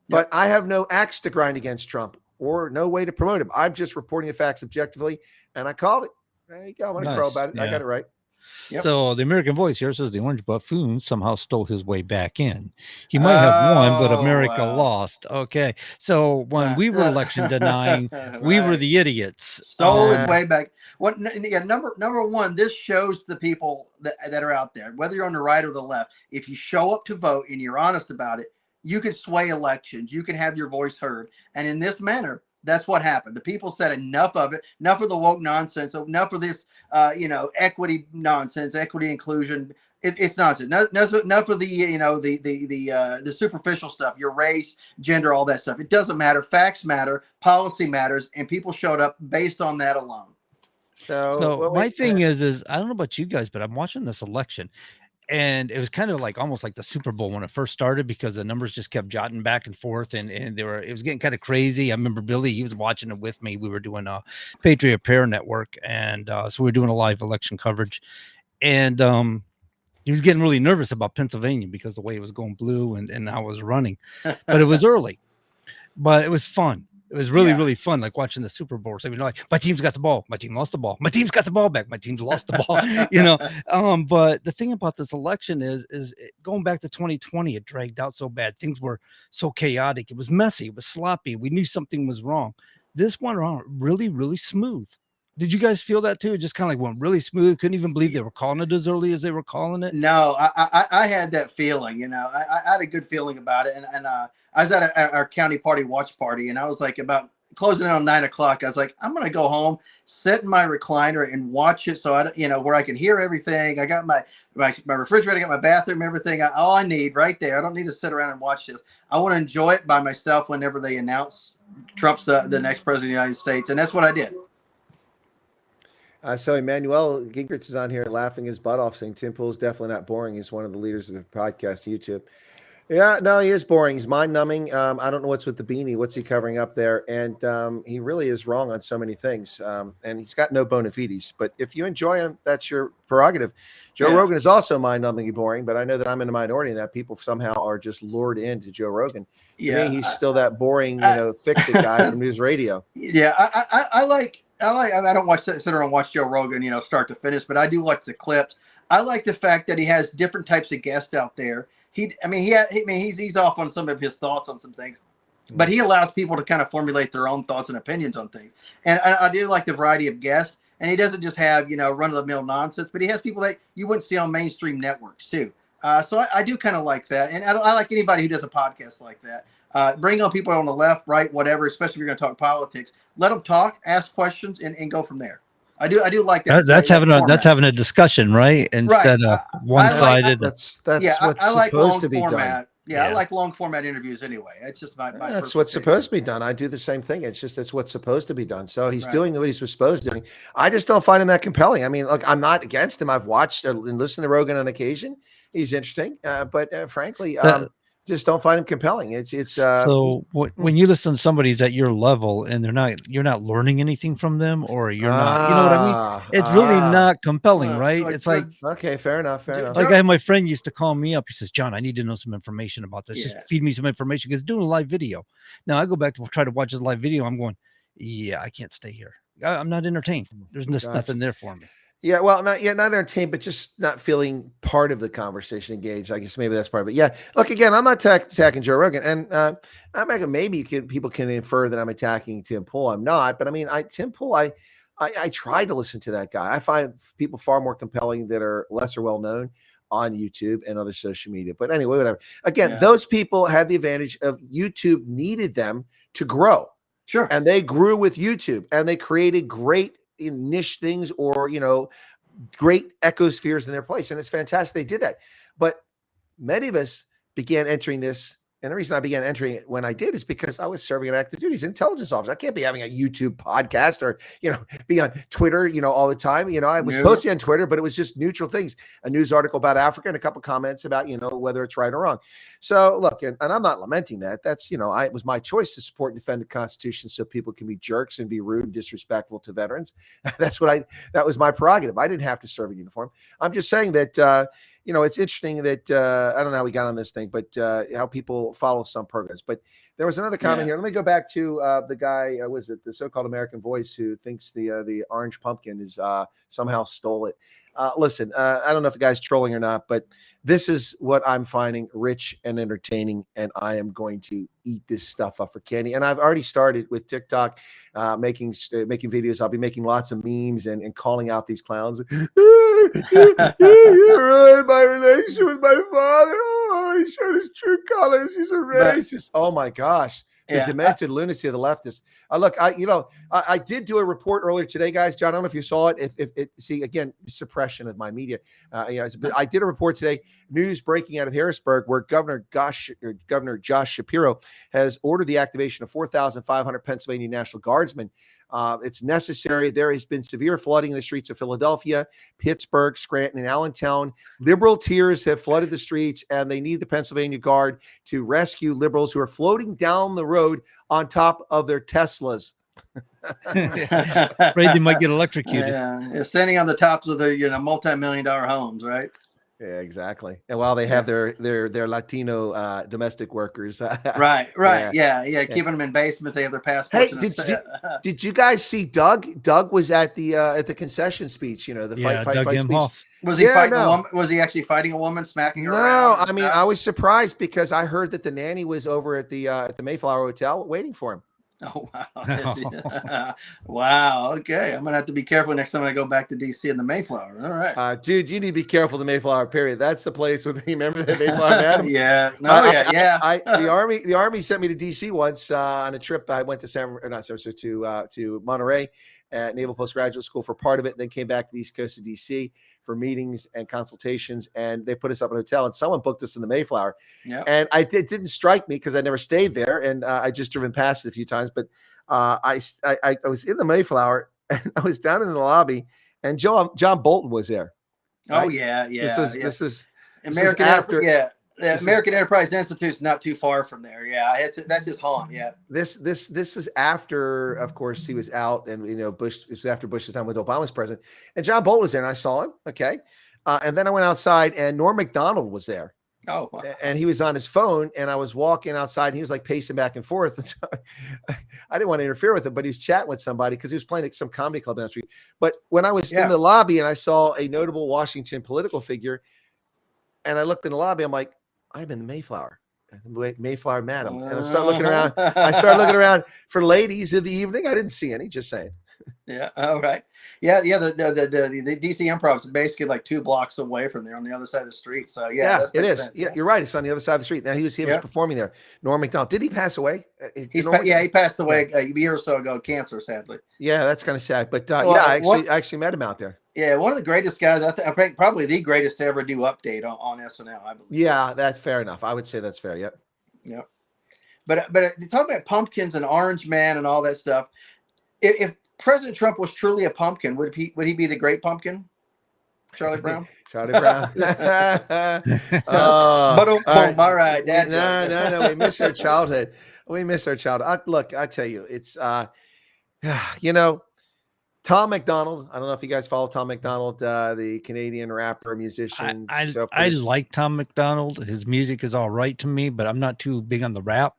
Speaker 13: But I have no axe to grind against Trump or no way to promote him. I'm just reporting the facts objectively, and I called it. There you go. I'm going to crow about it. I got it right.
Speaker 12: Yep.
Speaker 11: So the American Voice here says the orange buffoon somehow stole his way back in. He might have won, but America lost. Okay. So when we were election denying, we were the idiots.
Speaker 12: Stole his way back. Yeah, number one, this shows the people that are out there, whether you're on the right or the left, if you show up to vote and you're honest about it, you can sway elections. You can have your voice heard. And in this manner, that's what happened. The people said enough of it, enough of the woke nonsense, enough of this, equity nonsense, equity inclusion. It's nonsense. Enough of the superficial stuff, your race, gender, all that stuff. It doesn't matter. Facts matter. Policy matters, and people showed up based on that alone.
Speaker 11: So my thing is I don't know about you guys, but I'm watching this election. And it was kind of like almost like the Super Bowl when it first started, because the numbers just kept jotting back and forth, and it was getting kind of crazy. I remember Billy, he was watching it with me. We were doing a Patriot Repair Network, and so we were doing a live election coverage, and he was getting really nervous about Pennsylvania because the way it was going blue and how it was running, but it was early, but it was fun. It was really, really fun, like watching the Super Bowl. So, like, my team's got the ball. My team lost the ball. My team's got the ball back. My team's lost the ball, But the thing about this election is going back to 2020, it dragged out so bad. Things were so chaotic. It was messy. It was sloppy. We knew something was wrong. This went around really, really smooth. Did you guys feel that too? It just kind of like went really smooth. Couldn't even believe they were calling it as early as they were calling it.
Speaker 12: No, I had that feeling, I had a good feeling about it. And I was at our county party watch party, and I was like about closing in on 9 o'clock. I was like, I'm going to go home, sit in my recliner and watch it. So where I can hear everything. I got my refrigerator, I got my bathroom, everything. All I need right there. I don't need to sit around and watch this. I want to enjoy it by myself whenever they announce Trump's the next president of the United States. And that's what I did.
Speaker 13: So Emmanuel Gingrich is on here laughing his butt off, saying Tim Pool is definitely not boring. He's one of the leaders of the podcast YouTube. Yeah, no, he is boring. He's mind-numbing. I don't know what's with the beanie. What's he covering up there? And he really is wrong on so many things. And he's got no bona fides. But if you enjoy him, that's your prerogative. Joe Rogan is also mind-numbingly boring, but I know that I'm in the minority in that people somehow are just lured into Joe Rogan. To me, he's still that boring, fix-it guy from news radio.
Speaker 12: Yeah, I don't sit around and watch Joe Rogan, start to finish, but I do watch the clips. I like the fact that he has different types of guests out there. He's off on some of his thoughts on some things, but he allows people to kind of formulate their own thoughts and opinions on things. And I do like the variety of guests. And he doesn't just have, run-of-the-mill nonsense, but he has people that you wouldn't see on mainstream networks too. So I do kind of like that. And I like anybody who does a podcast like that. Bring on people on the left, right, whatever, especially if you're going to talk politics. Let them talk, ask questions, and go from there. I do like that.
Speaker 11: That's having a discussion, right? Instead of one-sided.
Speaker 13: That's what's supposed to be done.
Speaker 12: Yeah, I like long format interviews anyway. It's just my
Speaker 13: that's what's supposed to be done. I do the same thing. That's what's supposed to be done. So he's doing what he's supposed to do. I just don't find him that compelling. I mean, look, I'm not against him. I've watched and listened to Rogan on occasion. He's interesting, but frankly, just don't find him compelling.
Speaker 11: So when you listen to somebody who's at your level and you're not learning anything from them, or you're not, you know what I mean? It's really not compelling, right? It's like,
Speaker 13: okay, fair enough.
Speaker 11: Like I had my friend used to call me up. He says, John, I need to know some information about this. Just feed me some information, because doing a live video. Now I go back to try to watch his live video. I'm going, I can't stay here. I'm not entertained. There's just nothing there for me.
Speaker 13: Yeah, well, not entertained, but just not feeling part of the conversation, engaged. I guess maybe that's part of it. Yeah, look, again, I'm not attacking Joe Rogan, and maybe people can infer that I'm attacking Tim Pool. I'm not, but I mean, Tim Pool, I try to listen to that guy. I find people far more compelling that are lesser well known on YouTube and other social media. But anyway, whatever. Again, those people had the advantage of YouTube needed them to grow.
Speaker 12: Sure,
Speaker 13: and they grew with YouTube, and they created great niche things, or great ecospheres in their place, and it's fantastic they did that. But many of us began entering this, and the reason I began entering it when I did is because I was serving an active duty as an intelligence officer. I can't be having a YouTube podcast or be on Twitter all the time. I was posting on Twitter, but it was just neutral things, a news article about Africa and a couple comments about whether it's right or wrong. So look, and I'm not lamenting that. That's it was my choice to support and defend the Constitution so people can be jerks and be rude and disrespectful to veterans. That was my prerogative. I didn't have to serve in uniform. I'm just saying that it's interesting that I don't know how we got on this thing, but how people follow some programs. But there was another comment here. Let me go back to the guy. Was it the so-called American Voice who thinks the orange pumpkin is somehow stole it? Listen, I don't know if the guy's trolling or not, but this is what I'm finding rich and entertaining, and I am going to eat this stuff up for candy. And I've already started with TikTok, making videos. I'll be making lots of memes and calling out these clowns. You ruined my relation with my father. Oh, he showed his true colors. He's a racist. Oh my gosh. The demented lunacy of the leftists. Look, I did do a report earlier today, guys. John, I don't know if you saw it. See, again, suppression of my media. I did a report today. News breaking out of Harrisburg, where Governor Josh Shapiro has ordered the activation of 4,500 Pennsylvania National Guardsmen. It's necessary. There has been severe flooding in the streets of Philadelphia, Pittsburgh, Scranton, and Allentown. Liberal tears have flooded the streets, and they need the Pennsylvania Guard to rescue liberals who are floating down the road on top of their Teslas.
Speaker 11: Afraid they might get electrocuted.
Speaker 12: Yeah, standing on the tops of the multi-million-dollar homes, right?
Speaker 13: Yeah, exactly. And while they have their Latino domestic workers,
Speaker 12: right, yeah, keeping them in basements. They have their passports.
Speaker 13: Hey, did you guys see Doug? Doug was at the concession speech. The fight speech.
Speaker 12: Was he fighting a woman? Was he actually fighting a woman, smacking her?
Speaker 13: No, I mean, I was surprised because I heard that the nanny was over at the Mayflower Hotel waiting for him.
Speaker 12: Oh, wow. Wow. Okay. I'm going to have to be careful next time I go back to DC in the Mayflower. All right.
Speaker 13: Dude, you need to be careful the Mayflower, period. That's the place where remember the Mayflower Madam?
Speaker 12: Yeah.
Speaker 13: The Army sent me to DC once on a trip. I went to to Monterey at Naval Postgraduate School for part of it, and then came back to the East Coast of DC for meetings and consultations, and they put us up in a hotel, and someone booked us in the Mayflower.
Speaker 12: Yep.
Speaker 13: And it didn't strike me because I never stayed there, and I just driven past it a few times, but I was in the Mayflower, and I was down in the lobby, and John Bolton was there.
Speaker 12: Right? Oh, yeah.
Speaker 13: This is
Speaker 12: American after. Yeah. The American Enterprise Institute's not too far from there. Yeah, that's his haunt. Yeah.
Speaker 13: This is after, of course, he was out, and Bush. It was after Bush's time with Obama's president, and John Bolton was there, and I saw him. Okay, and then I went outside, and Norm Macdonald was there.
Speaker 12: Oh, wow.
Speaker 13: And he was on his phone, and I was walking outside, and he was like pacing back and forth. And so I didn't want to interfere with him, but he was chatting with somebody because he was playing at some comedy club down the street. But when I was in the lobby and I saw a notable Washington political figure, and I looked in the lobby, I'm like, I'm in the Mayflower Madam. And I started looking around. I started looking around for ladies of the evening. I didn't see any, just saying.
Speaker 12: Yeah. All right. Yeah. The DC Improv is basically like 2 blocks away from there on the other side of the street. So yeah,
Speaker 13: it is. Sense. Yeah, you're right. It's on the other side of the street. Now he was performing there. Norm Macdonald. Did he pass away?
Speaker 12: He passed away a year or so ago, cancer, sadly.
Speaker 13: Yeah, that's kind of sad. But I actually met him out there.
Speaker 12: Yeah, one of the greatest guys. I think probably the greatest to ever do update on SNL. I believe.
Speaker 13: Yeah, that's fair enough. I would say that's fair. Yep.
Speaker 12: Yep. But talk about pumpkins and Orange Man and all that stuff. If President Trump was truly a pumpkin, would he be the great pumpkin? Charlie Brown.
Speaker 13: Charlie Brown.
Speaker 12: All right.
Speaker 13: No. We miss our childhood. Look, I tell you, it's Tom McDonald. I don't know if you guys follow Tom McDonald, the Canadian rapper, musician.
Speaker 11: I like Tom McDonald. His music is all right to me, but I'm not too big on the rap.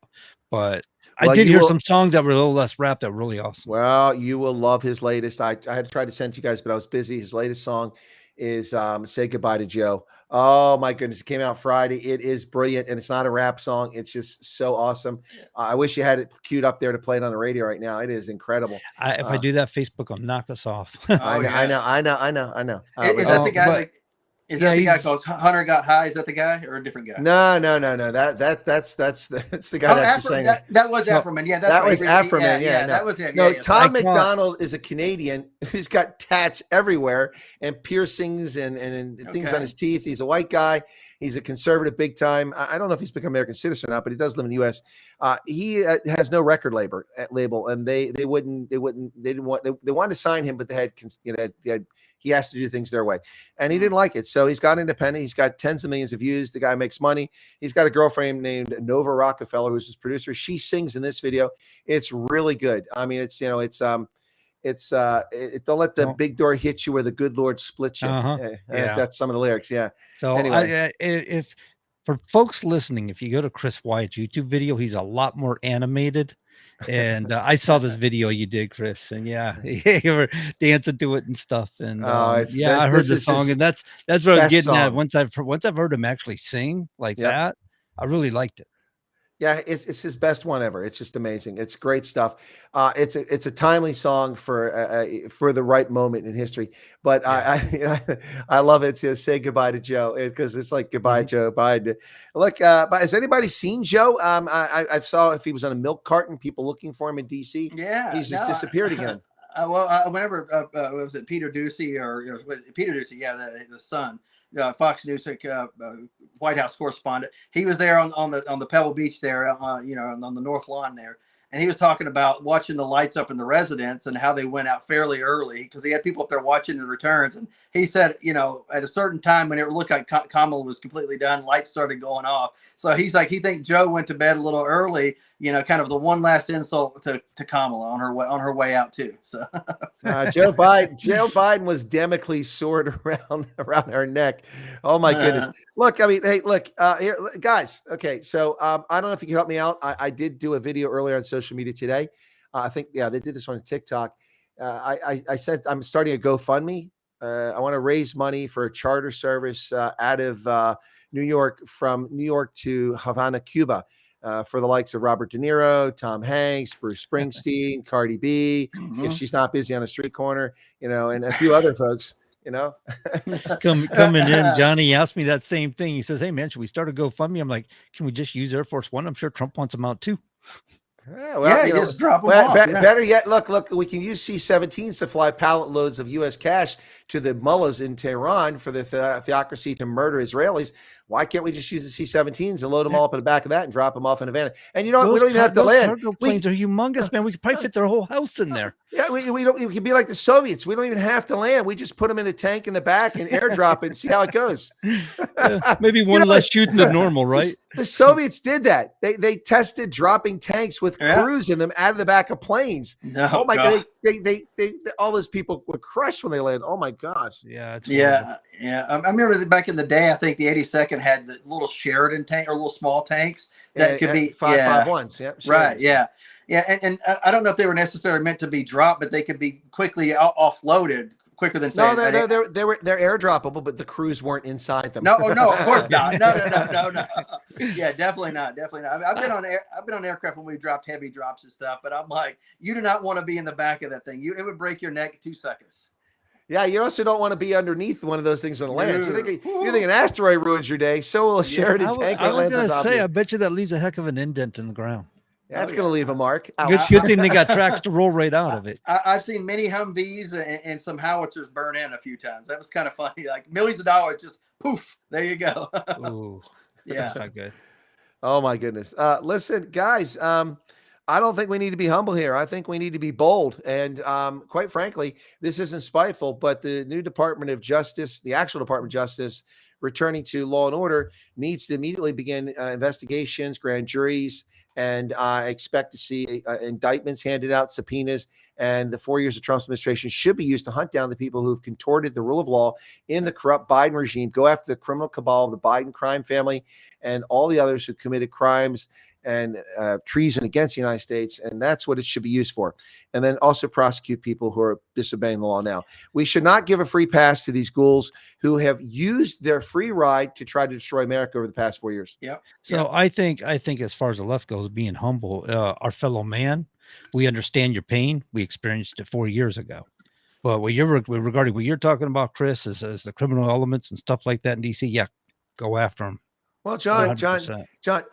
Speaker 11: But I did hear some songs that were a little less rap that were really awesome.
Speaker 13: Well, you will love his latest. I had to try to send to you guys, but I was busy. His latest song is Say Goodbye to Joe. Oh my goodness. It came out Friday. It is brilliant. And it's not a rap song. It's just so awesome. I wish you had it queued up there to play it on the radio right now. It is incredible.
Speaker 11: If I do that, Facebook will knock us off.
Speaker 13: I know.
Speaker 12: Is that the guy Is that the guy called Hunter Got High? Is that the guy or a different guy?
Speaker 13: No. That's the guy that's saying
Speaker 12: that was Afroman. Yeah,
Speaker 13: that was Afroman. Yeah,
Speaker 12: that was him.
Speaker 13: No, Tom McDonald is a Canadian who's got tats everywhere and piercings and things on his teeth. He's a white guy. He's a conservative big time. I don't know if he's become American citizen or not, but he does live in the U.S. He has no record label, and they wanted to sign him, but they had he has to do things their way, and he didn't like it. So he's got independent. He's got tens of millions of views. The guy makes money. He's got a girlfriend named Nova Rockefeller, who's his producer. She sings in this video. It's really good. I mean, it's don't let the
Speaker 11: No.
Speaker 13: big door hit you where the good Lord splits you.
Speaker 11: Yeah.
Speaker 13: That's some of the lyrics. Yeah.
Speaker 11: So
Speaker 13: Anyway.
Speaker 11: if for folks listening, if you go to Chris Wyatt's YouTube video, he's a lot more animated. And I saw this video you did, Chris, and yeah, you were dancing to it and stuff. And I heard the song, and that's what I was getting at. Once I've heard him actually sing like that, I really liked it.
Speaker 13: Yeah, it's his best one ever. It's just amazing. It's great stuff. It's a timely song for the right moment in history. But I love it to say goodbye to Joe, because it's like goodbye, Joe Biden. Look, but has anybody seen Joe? I saw if he was on a milk carton, people looking for him in DC.
Speaker 12: Yeah,
Speaker 13: he's just disappeared again.
Speaker 12: Whenever was it Peter Ducey or was it Peter Ducey? Yeah, the son. Fox News White House correspondent. He was there on the Pebble Beach there, on the north lawn there, and he was talking about watching the lights up in the residence and how they went out fairly early because he had people up there watching the returns. And he said, at a certain time when it looked like Kamala was completely done, lights started going off. So he's like, he thinks Joe went to bed a little early. Kind of the one last insult to Kamala on her way out too. So
Speaker 13: Joe Biden was Damocles sword around her neck. Oh my goodness! Look, I mean, hey, look, here, guys. Okay, so I don't know if you can help me out. I did do a video earlier on social media today. I think they did this on TikTok. I said I'm starting a GoFundMe. I want to raise money for a charter service out of New York, from New York to Havana, Cuba. For the likes of Robert De Niro, Tom Hanks, Bruce Springsteen, Cardi B, if she's not busy on a street corner, and a few other folks,
Speaker 11: Coming in, Johnny asked me that same thing. He says, "Hey man, should we start a GoFundMe?" I'm like, "Can we just use Air Force One? I'm sure Trump wants them out too."
Speaker 12: Just drop them off.
Speaker 13: Better yet, look, we can use C-17s to fly pallet loads of U.S. cash to the mullahs in Tehran for the theocracy to murder Israelis. Why can't we just use the C-17s and load them all up in the back of that and drop them off in Havana? And we don't even have to land.
Speaker 11: Cargo planes are humongous, man. We could probably fit their whole house in there.
Speaker 13: Yeah, we could be like the Soviets. We don't even have to land. We just put them in a tank in the back and airdrop it and see how it goes.
Speaker 11: Maybe one less shooting than normal, right?
Speaker 13: The Soviets did that. They tested dropping tanks with crews in them out of the back of planes. Oh my God! They all those people were crushed when they landed. Oh my gosh!
Speaker 11: Yeah.
Speaker 12: I remember back in the day. I think the 82nd had the little Sheridan tank or little small tanks that could be
Speaker 13: 5.51s. Yeah,
Speaker 12: right. Yeah. And I don't know if they were necessarily meant to be dropped, but they could be quickly offloaded quicker than
Speaker 13: they're airdroppable, but the crews weren't inside them.
Speaker 12: No, of course not. No. Yeah, definitely not. I've been on aircraft when we dropped heavy drops and stuff, but I'm like, you do not want to be in the back of that thing. It would break your neck in 2 seconds.
Speaker 13: Yeah, you also don't want to be underneath one of those things when it lands. You think an asteroid ruins your day, so will a Sheridan tank when it lands on top of you.
Speaker 11: I bet you that leaves a heck of an indent in the ground.
Speaker 13: That's going to leave a mark.
Speaker 11: Good thing they got tracks to roll right out of it.
Speaker 12: I've seen many Humvees and some howitzers burn in a few times. That was kind of funny. Like millions of dollars, just poof, there you go.
Speaker 11: Ooh,
Speaker 12: yeah,
Speaker 11: that's not good.
Speaker 13: Oh my goodness. Listen, guys, I don't think we need to be humble here. I think we need to be bold. And quite frankly, this isn't spiteful, but the new Department of Justice, the actual Department of Justice, returning to law and order, needs to immediately begin investigations, grand juries, and I expect to see indictments handed out, subpoenas, and the 4 years of Trump's administration should be used to hunt down the people who've contorted the rule of law in the corrupt Biden regime, go after the criminal cabal of the Biden crime family and all the others who committed crimes and treason against the United States, and that's what it should be used for. And then also prosecute people who are disobeying the law now. We should not give a free pass to these ghouls who have used their free ride to try to destroy America over the past 4 years.
Speaker 12: Yeah.
Speaker 11: So I think as far as the left goes, being humble, our fellow man, we understand your pain. We experienced it 4 years ago. But regarding what you're talking about, Chris, is the criminal elements and stuff like that in DC, yeah, go after them.
Speaker 13: Well, John,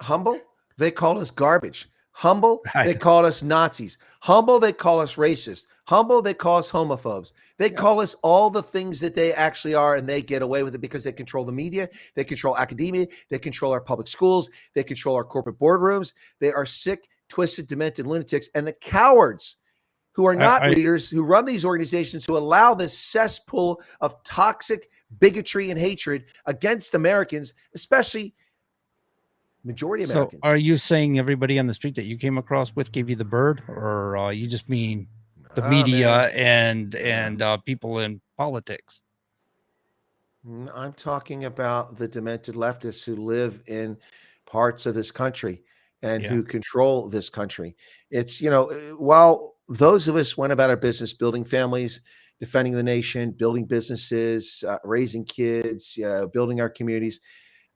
Speaker 13: humble. They call us garbage. Humble, they call us Nazis. Humble, they call us racist. Humble, they call us homophobes. They call us all the things that they actually are, and they get away with it because they control the media, they control academia, they control our public schools, they control our corporate boardrooms. They are sick, twisted, demented lunatics, and the cowards who are not leaders, who run these organizations, who allow this cesspool of toxic bigotry and hatred against Americans, especially majority of Americans.
Speaker 11: So are you saying everybody on the street that you came across with gave you the bird, or you just mean the
Speaker 13: Oh,
Speaker 11: media
Speaker 13: man.
Speaker 11: and people in politics.
Speaker 13: I'm talking about the demented leftists who live in parts of this country and
Speaker 11: Yeah.
Speaker 13: who control this country. It's, while those of us went about our business building families, defending the nation, building businesses, raising kids, building our communities,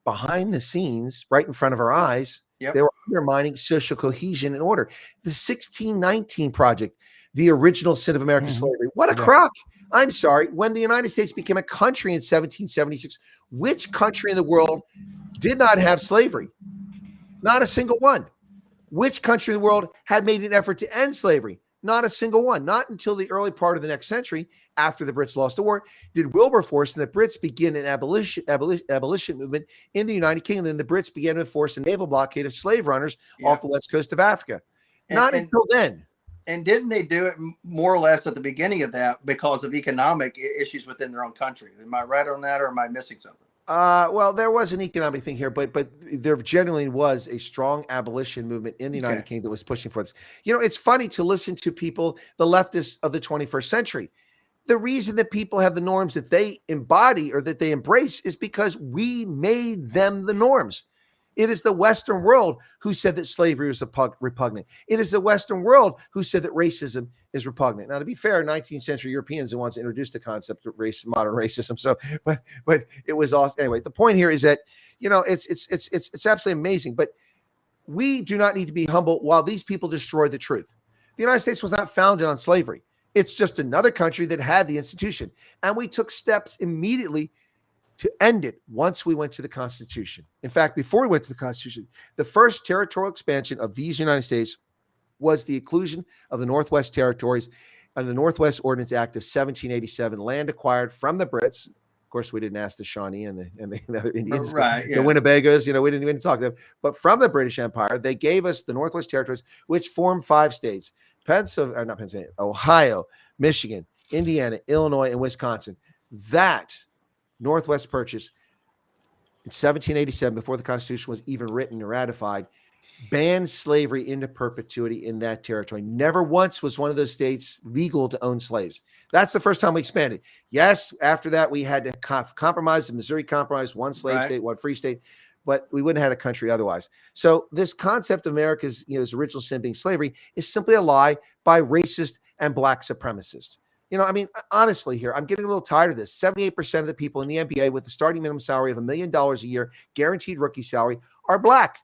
Speaker 13: behind the scenes, right in front of our eyes,
Speaker 12: Yep.
Speaker 13: they were undermining social cohesion and order. The 1619 Project, the original sin of American slavery. What a crock. I'm sorry. When the United States became a country in 1776, which country in the world did not have slavery? Not a single one. Which country in the world had made an effort to end slavery? Not a single one. Not until the early part of the next century, after the Brits lost the war, did Wilberforce and the Brits begin an abolition movement in the United Kingdom. And the Brits began to enforce a naval blockade of slave runners off the west coast of Africa. Not until then.
Speaker 12: And didn't they do it more or less at the beginning of that because of economic issues within their own country? Am I right on that, or am I missing something?
Speaker 13: Well, there was an economic thing here, but there genuinely was a strong abolition movement in the United Kingdom that was pushing for this. It's funny to listen to people, the leftists of the 21st century. The reason that people have the norms that they embody or that they embrace is because we made them the norms. It is the Western world who said that slavery was repugnant. It is the Western world who said that racism is repugnant. Now, to be fair, 19th century Europeans are the ones that introduced the concept of modern racism. So, but it was awesome. Anyway, the point here is that, it's absolutely amazing, but we do not need to be humble while these people destroy the truth. The United States was not founded on slavery. It's just another country that had the institution. And we took steps immediately to end it once we went to the Constitution. In fact, before we went to the Constitution, the first territorial expansion of these United States was the inclusion of the Northwest Territories under the Northwest Ordinance Act of 1787, land acquired from the Brits. Of course, we didn't ask the Shawnee and the other Indians,
Speaker 12: right?
Speaker 13: The Winnebagos, we didn't even talk to them. But from the British Empire, they gave us the Northwest Territories, which formed 5 states: Ohio, Michigan, Indiana, Illinois, and Wisconsin. That Northwest Purchase in 1787, before the Constitution was even written or ratified, banned slavery into perpetuity in that territory. Never once was one of those states legal to own slaves. That's the first time we expanded. Yes, after that, we had to compromise, the Missouri Compromise, one slave state, one free state, but we wouldn't have had a country otherwise. So this concept of America's its original sin being slavery is simply a lie by racist and black supremacists. Honestly here, I'm getting a little tired of this. 78% of the people in the NBA with the starting minimum salary of $1 million a year, guaranteed rookie salary, are black,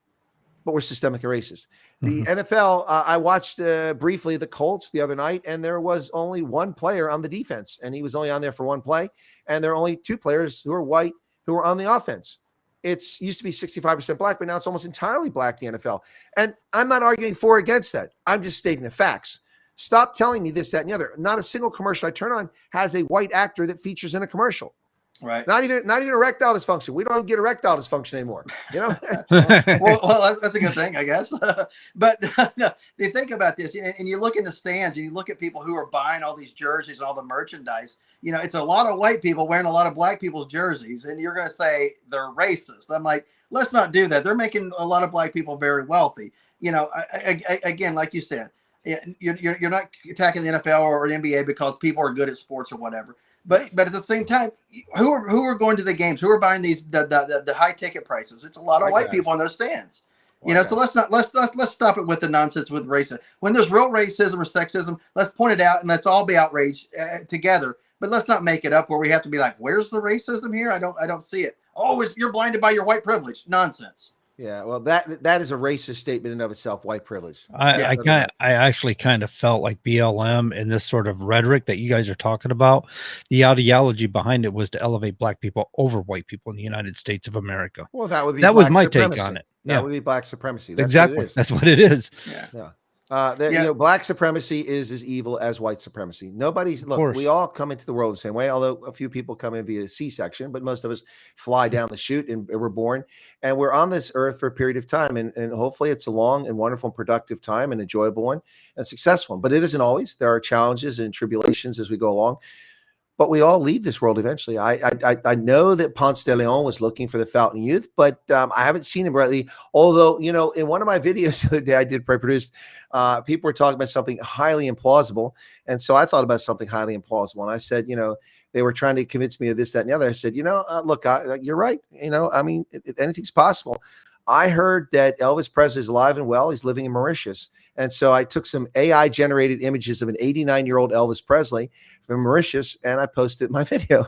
Speaker 13: but we're systemically racist. The NFL, I watched briefly the Colts the other night, and there was only one player on the defense, and he was only on there for one play, and there are only 2 players who are white who are on the offense. It's used to be 65% black, but now it's almost entirely black in the NFL. And I'm not arguing for or against that. I'm just stating the facts. Stop telling me this, that, and the other. Not a single commercial I turn on has a white actor that features in a commercial.
Speaker 12: Right.
Speaker 13: Not even erectile dysfunction. We don't even get erectile dysfunction anymore.
Speaker 12: Well, that's a good thing, I guess. But you think about this, and you look in the stands, and you look at people who are buying all these jerseys and all the merchandise. It's a lot of white people wearing a lot of black people's jerseys, and you're going to say they're racist. I'm like, let's not do that. They're making a lot of black people very wealthy. Again, like you said, you're not attacking the NFL or the NBA because people are good at sports or whatever. But at the same time, who are going to the games? Who are buying the high ticket prices? It's a lot of white people in those stands. So let's stop it with the nonsense with racism. When there's real racism or sexism, let's point it out and let's all be outraged together. But let's not make it up where we have to be like, where's the racism here? I don't see it. Oh, you're blinded by your white privilege. Nonsense.
Speaker 13: Yeah, well, that is a racist statement in of itself, white privilege.
Speaker 11: I actually kind of felt like BLM and this sort of rhetoric that you guys are talking about, the ideology behind it was to elevate black people over white people in the United States of America.
Speaker 13: Well, that
Speaker 11: was my take on it.
Speaker 13: That would be black supremacy. That's
Speaker 11: exactly.
Speaker 13: What it is.
Speaker 11: That's what it is.
Speaker 13: Yeah. Black supremacy is as evil as white supremacy. We all come into the world the same way, although a few people come in via C-section, but most of us fly down the chute and we're born, and we're on this earth for a period of time. And hopefully it's a long and wonderful and productive time, an enjoyable one and successful one, but it isn't always. There are challenges and tribulations as we go along. but we all leave this world eventually. I know that Ponce de Leon was looking for the Fountain of Youth, but I haven't seen him rightly. Although, in one of my videos the other day I did pre-produced, people were talking about something highly implausible. And so I thought about something highly implausible. And I said, they were trying to convince me of this, that, and the other. I said, look, you're right. Anything's possible. I heard that Elvis Presley is alive and well. He's living in Mauritius. And so I took some AI generated images of an 89-year-old Elvis Presley from Mauritius, and I posted my video.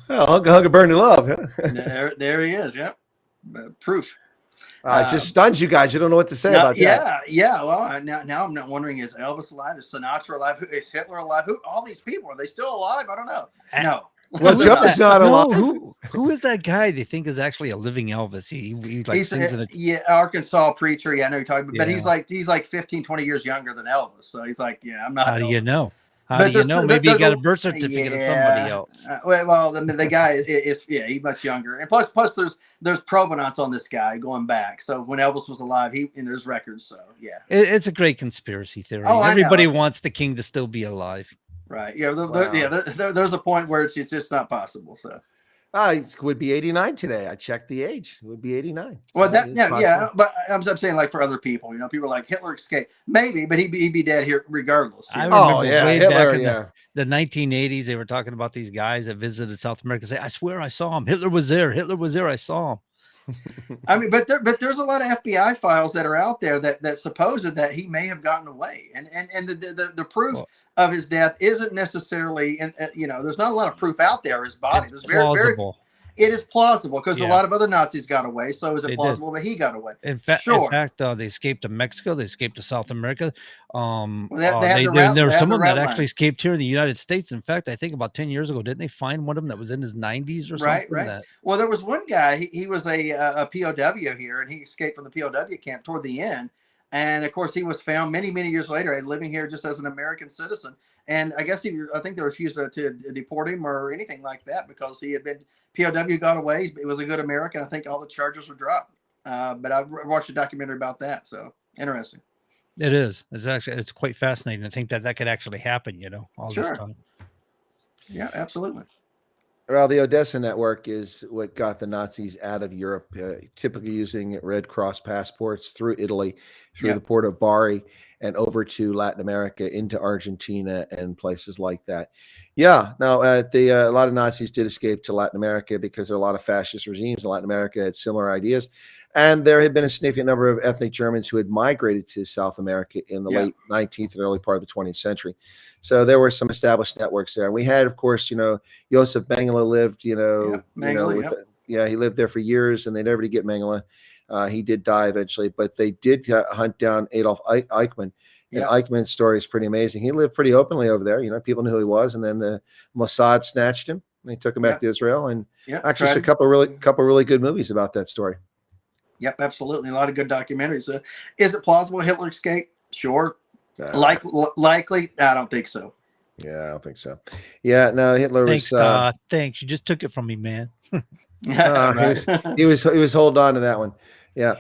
Speaker 13: Hug a burn in love. Huh?
Speaker 12: There he is. Yep. Proof.
Speaker 13: It just stuns you guys. You don't know what to say about that.
Speaker 12: Yeah. Well, now I'm not wondering, is Elvis alive? Is Sinatra alive? Is Hitler alive? All these people, are they still alive? I don't know. No.
Speaker 13: Well, Joe's not alive.
Speaker 11: Who is that guy they think is actually a living Elvis? He sings in a
Speaker 12: Arkansas preacher. Yeah, I know you're talking about, but he's like 15, 20 years younger than Elvis. So he's like, I'm not.
Speaker 11: How do you know? How do you know? Maybe he got a birth certificate of somebody else.
Speaker 12: Well, the guy is he's much younger, and plus there's provenance on this guy going back. So when Elvis was alive, and there's records. So yeah,
Speaker 11: it's a great conspiracy theory. Everybody wants the king to still be alive.
Speaker 12: Right. Yeah. There's a point where it's just not possible. So.
Speaker 13: It would be 89 today. I checked the age. It would be 89.
Speaker 12: Well, but I'm saying, like, for other people, people like Hitler escaped, maybe, but he'd be dead here regardless.
Speaker 11: I remember way back in the 1980s, they were talking about these guys that visited South America. Say, I swear I saw him. Hitler was there. I saw him.
Speaker 12: I mean, but there's a lot of FBI files that are out there that suppose that he may have gotten away, and the proof of his death isn't necessarily, there's not a lot of proof out there of his body. There's very it is plausible because a lot of other Nazis got away. So is it plausible that he got away?
Speaker 11: In fact, they escaped to Mexico. They escaped to South America. There were some of them that actually escaped here in the United States. In fact, I think about 10 years ago, didn't they find one of them that was in his 90s or something?
Speaker 12: Right. Well, there was one guy. He was a POW here, and he escaped from the POW camp toward the end. And of course, he was found many, many years later, living here just as an American citizen. And I guess I think they refused to deport him or anything like that because he had been POW, got away. It was a good American. I think all the charges were dropped. But I watched a documentary about that. So interesting.
Speaker 11: It is. It's quite fascinating to think that could actually happen. This time.
Speaker 12: Yeah, absolutely.
Speaker 13: Well, the Odessa network is what got the Nazis out of Europe, typically using Red Cross passports through Italy, through the port of Bari, and over to Latin America, into Argentina and places like that. Yeah, now a lot of Nazis did escape to Latin America because there are a lot of fascist regimes in Latin America had similar ideas. And there had been a significant number of ethnic Germans who had migrated to South America in the late 19th and early part of the 20th century. So there were some established networks there. And we had, of course, Josef Mengele lived, he lived there for years, and they never did get Mengele. He did die eventually, but they did hunt down Adolf Eichmann. And Eichmann's story is pretty amazing. He lived pretty openly over there. People knew who he was, and then the Mossad snatched him. They took him back to Israel, and actually, it's a couple really good movies about that story.
Speaker 12: Yep, absolutely. A lot of good documentaries. Is it plausible Hitler escaped? Sure. Likely? I don't think so.
Speaker 13: Yeah, I don't think so. Yeah, no, Hitler
Speaker 11: was. Thanks. You just took it from me, man.
Speaker 13: He was holding on to that one. Yeah,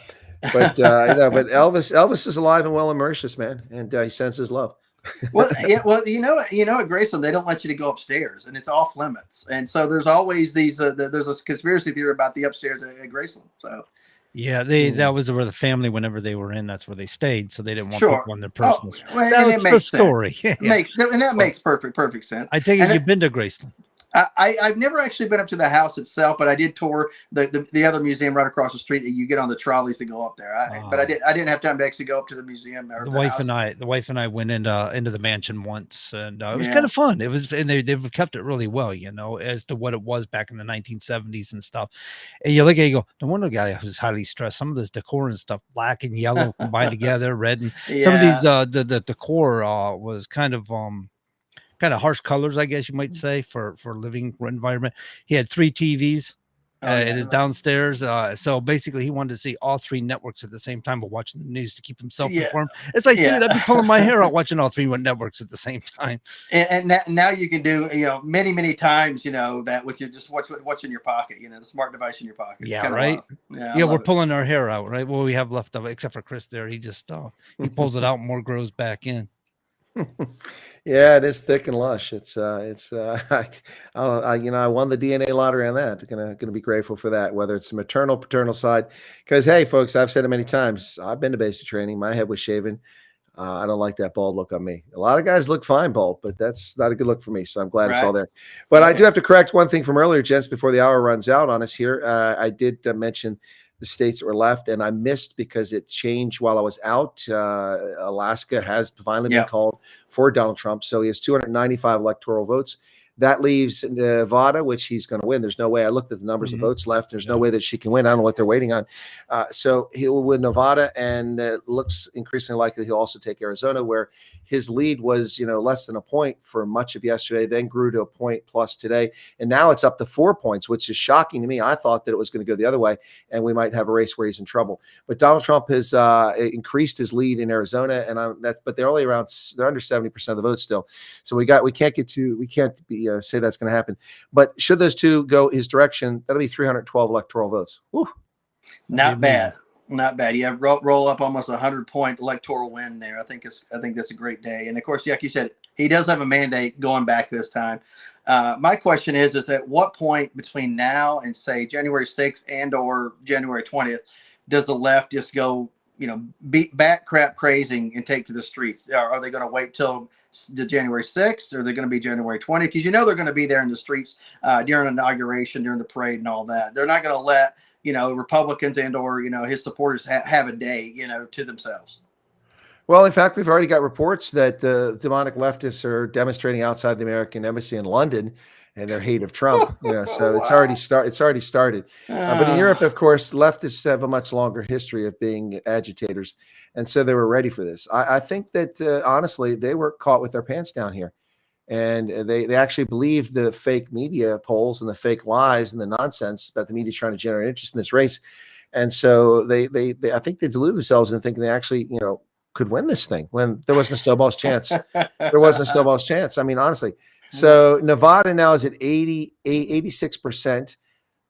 Speaker 13: but but Elvis is alive and well in Mauritius, man, and he sends his love.
Speaker 12: Well, at Graceland, they don't let you to go upstairs, and it's off limits. And so there's always these. There's a conspiracy theory about the upstairs at Graceland. So.
Speaker 11: Yeah, that was where the family, whenever they were in, that's where they stayed. So they didn't want people on their personal.
Speaker 12: That was the story.
Speaker 11: That
Speaker 12: makes perfect sense.
Speaker 11: I think you've been to Graceland.
Speaker 12: I've never actually been up to the house itself, but I did tour the other museum right across the street that you get on the trolleys to go up there. But I didn't have time to actually go up to the museum. Or
Speaker 11: the wife and I went into the mansion once, and it was kind of fun. It was, and they've kept it really well, as to what it was back in the 1970s and stuff. And you look at it, you go, no wonder the guy was highly stressed. Some of this decor and stuff, black and yellow combined together, red, and some of these the decor was kind of harsh colors, I guess you might say, for living environment. He had 3 TVs in his downstairs. So basically he wanted to see all 3 networks at the same time while watching the news to keep himself informed. It's like, dude, I'd be pulling my hair out watching all 3 networks at the same time.
Speaker 12: And now you can do, many, many times, that with your, just what's in your pocket, the smart device in your pocket. It's
Speaker 11: right.
Speaker 12: Wild.
Speaker 11: We're pulling our hair out, right? Well, we have left of it, except for Chris there. He just, he pulls it out and more grows back in.
Speaker 13: Yeah, it is thick and lush. I won the DNA lottery on that. Gonna be grateful for that, whether it's the maternal, paternal side. Because hey, folks, I've said it many times. I've been to basic training. My head was shaven. I don't like that bald look on me. A lot of guys look fine bald, but that's not a good look for me. So I'm glad it's all there. But I do have to correct one thing from earlier, gents, before the hour runs out on us here. I did mention the states that were left, and I missed because it changed while I was out. Alaska has finally been called for Donald Trump. So he has 295 electoral votes. That leaves Nevada, which he's going to win. There's no way. I looked at the numbers of votes left. There's no way that she can win. I don't know what they're waiting on. So he will win Nevada, and it looks increasingly likely he'll also take Arizona, where his lead was, less than a point for much of yesterday, then grew to a point plus today. And now it's up to 4 points, which is shocking to me. I thought that it was going to go the other way, and we might have a race where he's in trouble. But Donald Trump has increased his lead in Arizona, but they're only they're under 70% of the vote still. So we can't say that's going to happen. But should those two go his direction, that'll be 312 electoral votes. Woo.
Speaker 12: Not bad. Not bad. You have roll up almost 100-point electoral win there. I think that's a great day. And of course, like you said, he does have a mandate going back this time. My question is at what point between now and say January 6th and or January 20th does the left just go, beat back crap crazy and take to the streets? Are they going to wait till the January 6th, or are they going to be January 20th? Because they're going to be there in the streets during inauguration, during the parade and all that. They're not going to let Republicans and or his supporters have a day to themselves.
Speaker 13: Well, in fact, we've already got reports that demonic leftists are demonstrating outside the American embassy in London and their hate of Trump. So it's already started. But in Europe, of course, leftists have a much longer history of being agitators, and so they were ready for this. I think that honestly, they were caught with their pants down here, and they actually believed the fake media polls and the fake lies and the nonsense about the media trying to generate interest in this race, and so they I think they deluded themselves into thinking they actually could win this thing when there wasn't a snowball's chance. There wasn't a snowball's chance. I mean, honestly. So Nevada now is at 86%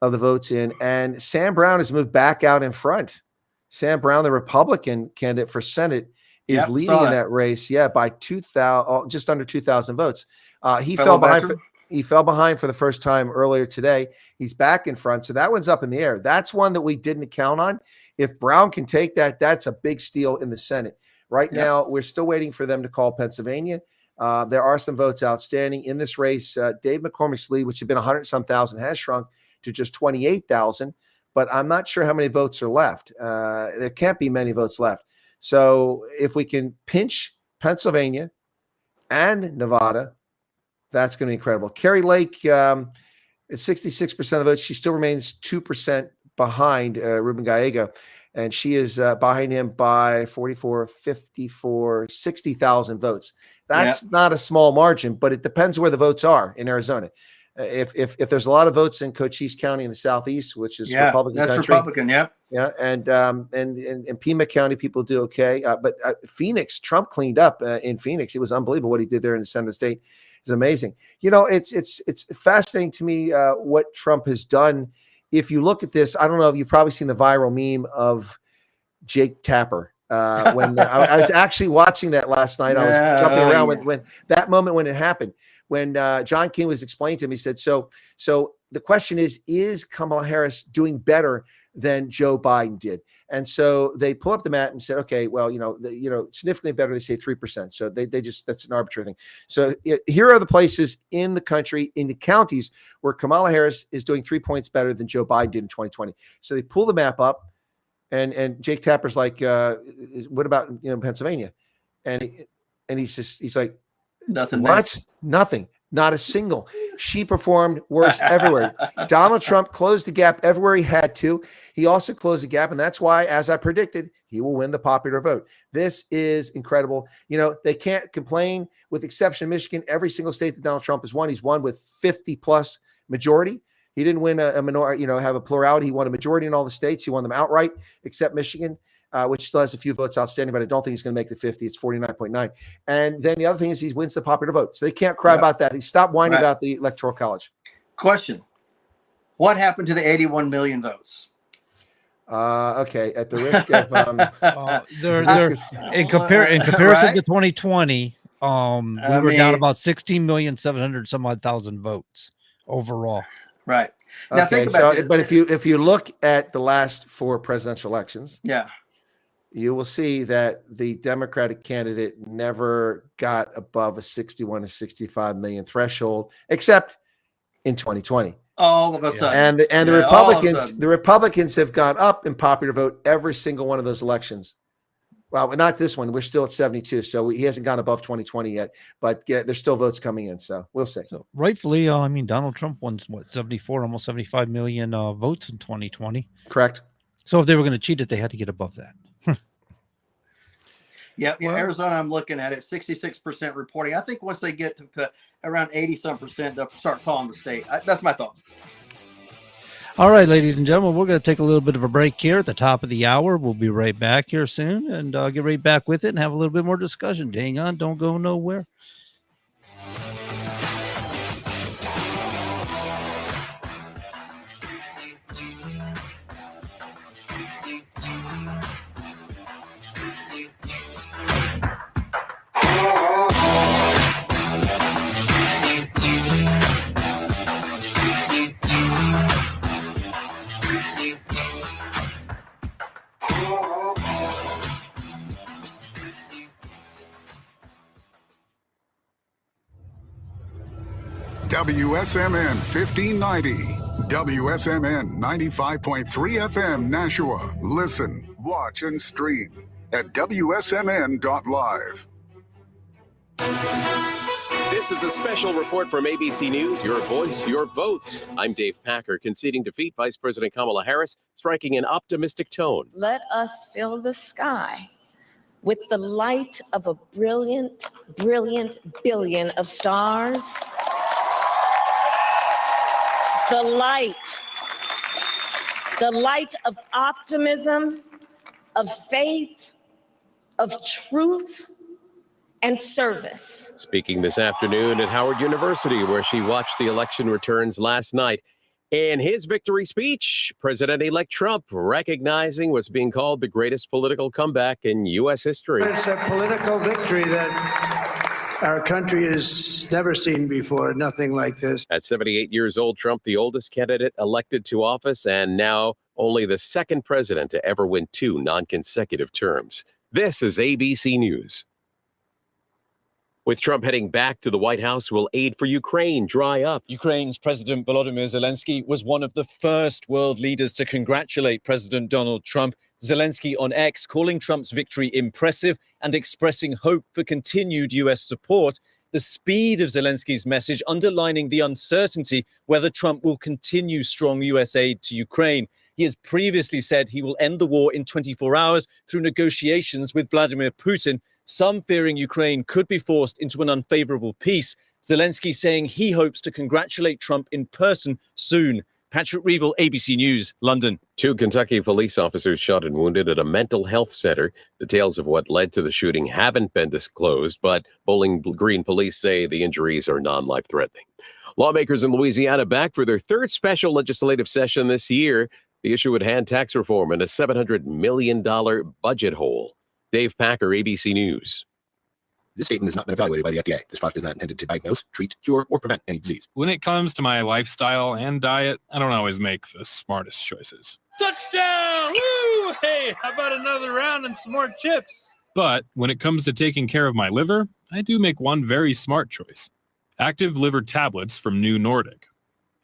Speaker 13: of the votes in, and Sam Brown has moved back out in front. Sam Brown, the Republican candidate for Senate, is leading in that race. Yeah, by 2,000, just under 2,000 votes. He fell behind for the first time earlier today. He's back in front, so that one's up in the air. That's one that we didn't count on. If Brown can take that, that's a big steal in the Senate. Right now, we're still waiting for them to call Pennsylvania. There are some votes outstanding in this race. Dave McCormick's lead, which had been 100-some thousand, has shrunk to just 28,000. But I'm not sure how many votes are left. There can't be many votes left. So if we can pinch Pennsylvania and Nevada, that's going to be incredible. Carrie Lake at 66% of the votes. She still remains 2% behind Ruben Gallego. And she is behind him by 44, 54, 60,000 votes. That's not a small margin, but it depends where the votes are in Arizona. If there's a lot of votes in Cochise County in the southeast, which is Republican
Speaker 12: that's
Speaker 13: country,
Speaker 12: Republican,
Speaker 13: and Pima County people do okay, but Phoenix, Trump cleaned up in Phoenix. It was unbelievable what he did there in the center of the state. It's amazing. It's fascinating to me what Trump has done. If you look at this, I don't know if you've probably seen the viral meme of Jake Tapper. When I was actually watching that last night, I was jumping around when that moment when it happened, when John King was explaining to me, he said, so the question is Kamala Harris doing better than Joe Biden did? And so they pull up the map and said, okay, well, significantly better. They say 3%. So they just, that's an arbitrary thing. So here are the places in the country, in the counties where Kamala Harris is doing 3 points better than Joe Biden did in 2020. So they pull the map up. And Jake Tapper's like, what about Pennsylvania? And he's like,
Speaker 12: nothing.
Speaker 13: What? Nothing. Not a single. She performed worse everywhere. Donald Trump closed the gap everywhere he had to. He also closed the gap, and that's why, as I predicted, he will win the popular vote. This is incredible. They can't complain, with exception of Michigan. Every single state that Donald Trump has won, he's won with 50+ majority. He didn't win a minority, have a plurality. He won a majority in all the states. He won them outright, except Michigan, which still has a few votes outstanding, but I don't think he's going to make the 50. It's 49.9. And then the other thing is he wins the popular vote. So they can't cry about that. They stop whining about the Electoral College.
Speaker 12: Question. What happened to the 81 million votes?
Speaker 13: Okay, at the risk of
Speaker 11: in comparison to 2020, We were down about 16,700,000 some odd thousand votes overall.
Speaker 12: Right. Now
Speaker 13: Okay,
Speaker 12: think about this.
Speaker 13: but if you look at the last 4 presidential elections,
Speaker 12: Yeah.
Speaker 13: you will see that the Democratic candidate never got above a 61 to 65 million threshold, except in 2020.
Speaker 12: All of a sudden.
Speaker 13: And
Speaker 12: Yeah,
Speaker 13: the Republicans have gone up in popular vote every single one of those elections. Well, not this one. We're still at 72, so he hasn't gone above 2020 yet. But there's still votes coming in, so we'll see.
Speaker 11: So rightfully, I mean, Donald Trump won 74, almost 75 million votes in 2020.
Speaker 13: Correct.
Speaker 11: So if they were going to cheat it, they had to get above that.
Speaker 12: Yeah, Arizona, I'm looking at it, 66% reporting. I think once they get to around 80-some%, they'll start calling the state. That's my thought.
Speaker 11: All right, ladies and gentlemen, we're going to take a little bit of a break here at the top of the hour. We'll be right back here soon and get right back with it and have a little bit more discussion. Hang on, don't go nowhere.
Speaker 2: WSMN 1590, WSMN 95.3 FM Nashua. Listen, watch, and stream at wsmn.live.
Speaker 3: This is a special report from ABC News, your voice, your vote. I'm Dave Packer, conceding defeat. Vice President Kamala Harris striking an optimistic tone.
Speaker 4: Let us fill the sky with the light of a brilliant, brilliant billion of stars. The light of optimism, of faith, of truth, and service.
Speaker 3: Speaking this afternoon at Howard University, where she watched the election returns last night. In his victory speech, President-elect Trump recognizing what's being called the greatest political comeback in U.S. history.
Speaker 14: It's a political victory that our country has never seen before, nothing like this.
Speaker 3: At 78 years old, Trump, the oldest candidate elected to office, and now only the second president to ever win 2 non-consecutive terms. This is ABC News. With Trump heading back to the White House, will aid for Ukraine dry up?
Speaker 15: Ukraine's President Volodymyr Zelensky was one of the first world leaders to congratulate President Donald Trump. Zelensky on X calling Trump's victory impressive and expressing hope for continued U.S. support. The speed of Zelensky's message underlining the uncertainty whether Trump will continue strong U.S. aid to Ukraine. He has previously said he will end the war in 24 hours through negotiations with Vladimir Putin, some fearing Ukraine could be forced into an unfavorable peace. Zelensky saying he hopes to congratulate Trump in person soon. Patrick Reevell, ABC News, London.
Speaker 3: 2 Kentucky police officers shot and wounded at a mental health center. Details of what led to the shooting haven't been disclosed, but Bowling Green police say the injuries are non-life-threatening. Lawmakers in Louisiana back for their 3rd special legislative session this year. The issue would hand tax reform and a $700 million budget hole. Dave Packer, ABC News.
Speaker 7: This statement has not been evaluated by the FDA. This product is not intended to diagnose, treat, cure, or prevent any disease.
Speaker 16: When it comes to my lifestyle and diet, I don't always make the smartest choices. Touchdown! Woo! Hey, how about another round and some more chips? But when it comes to taking care of my liver, I do make one very smart choice. Active liver tablets from New Nordic.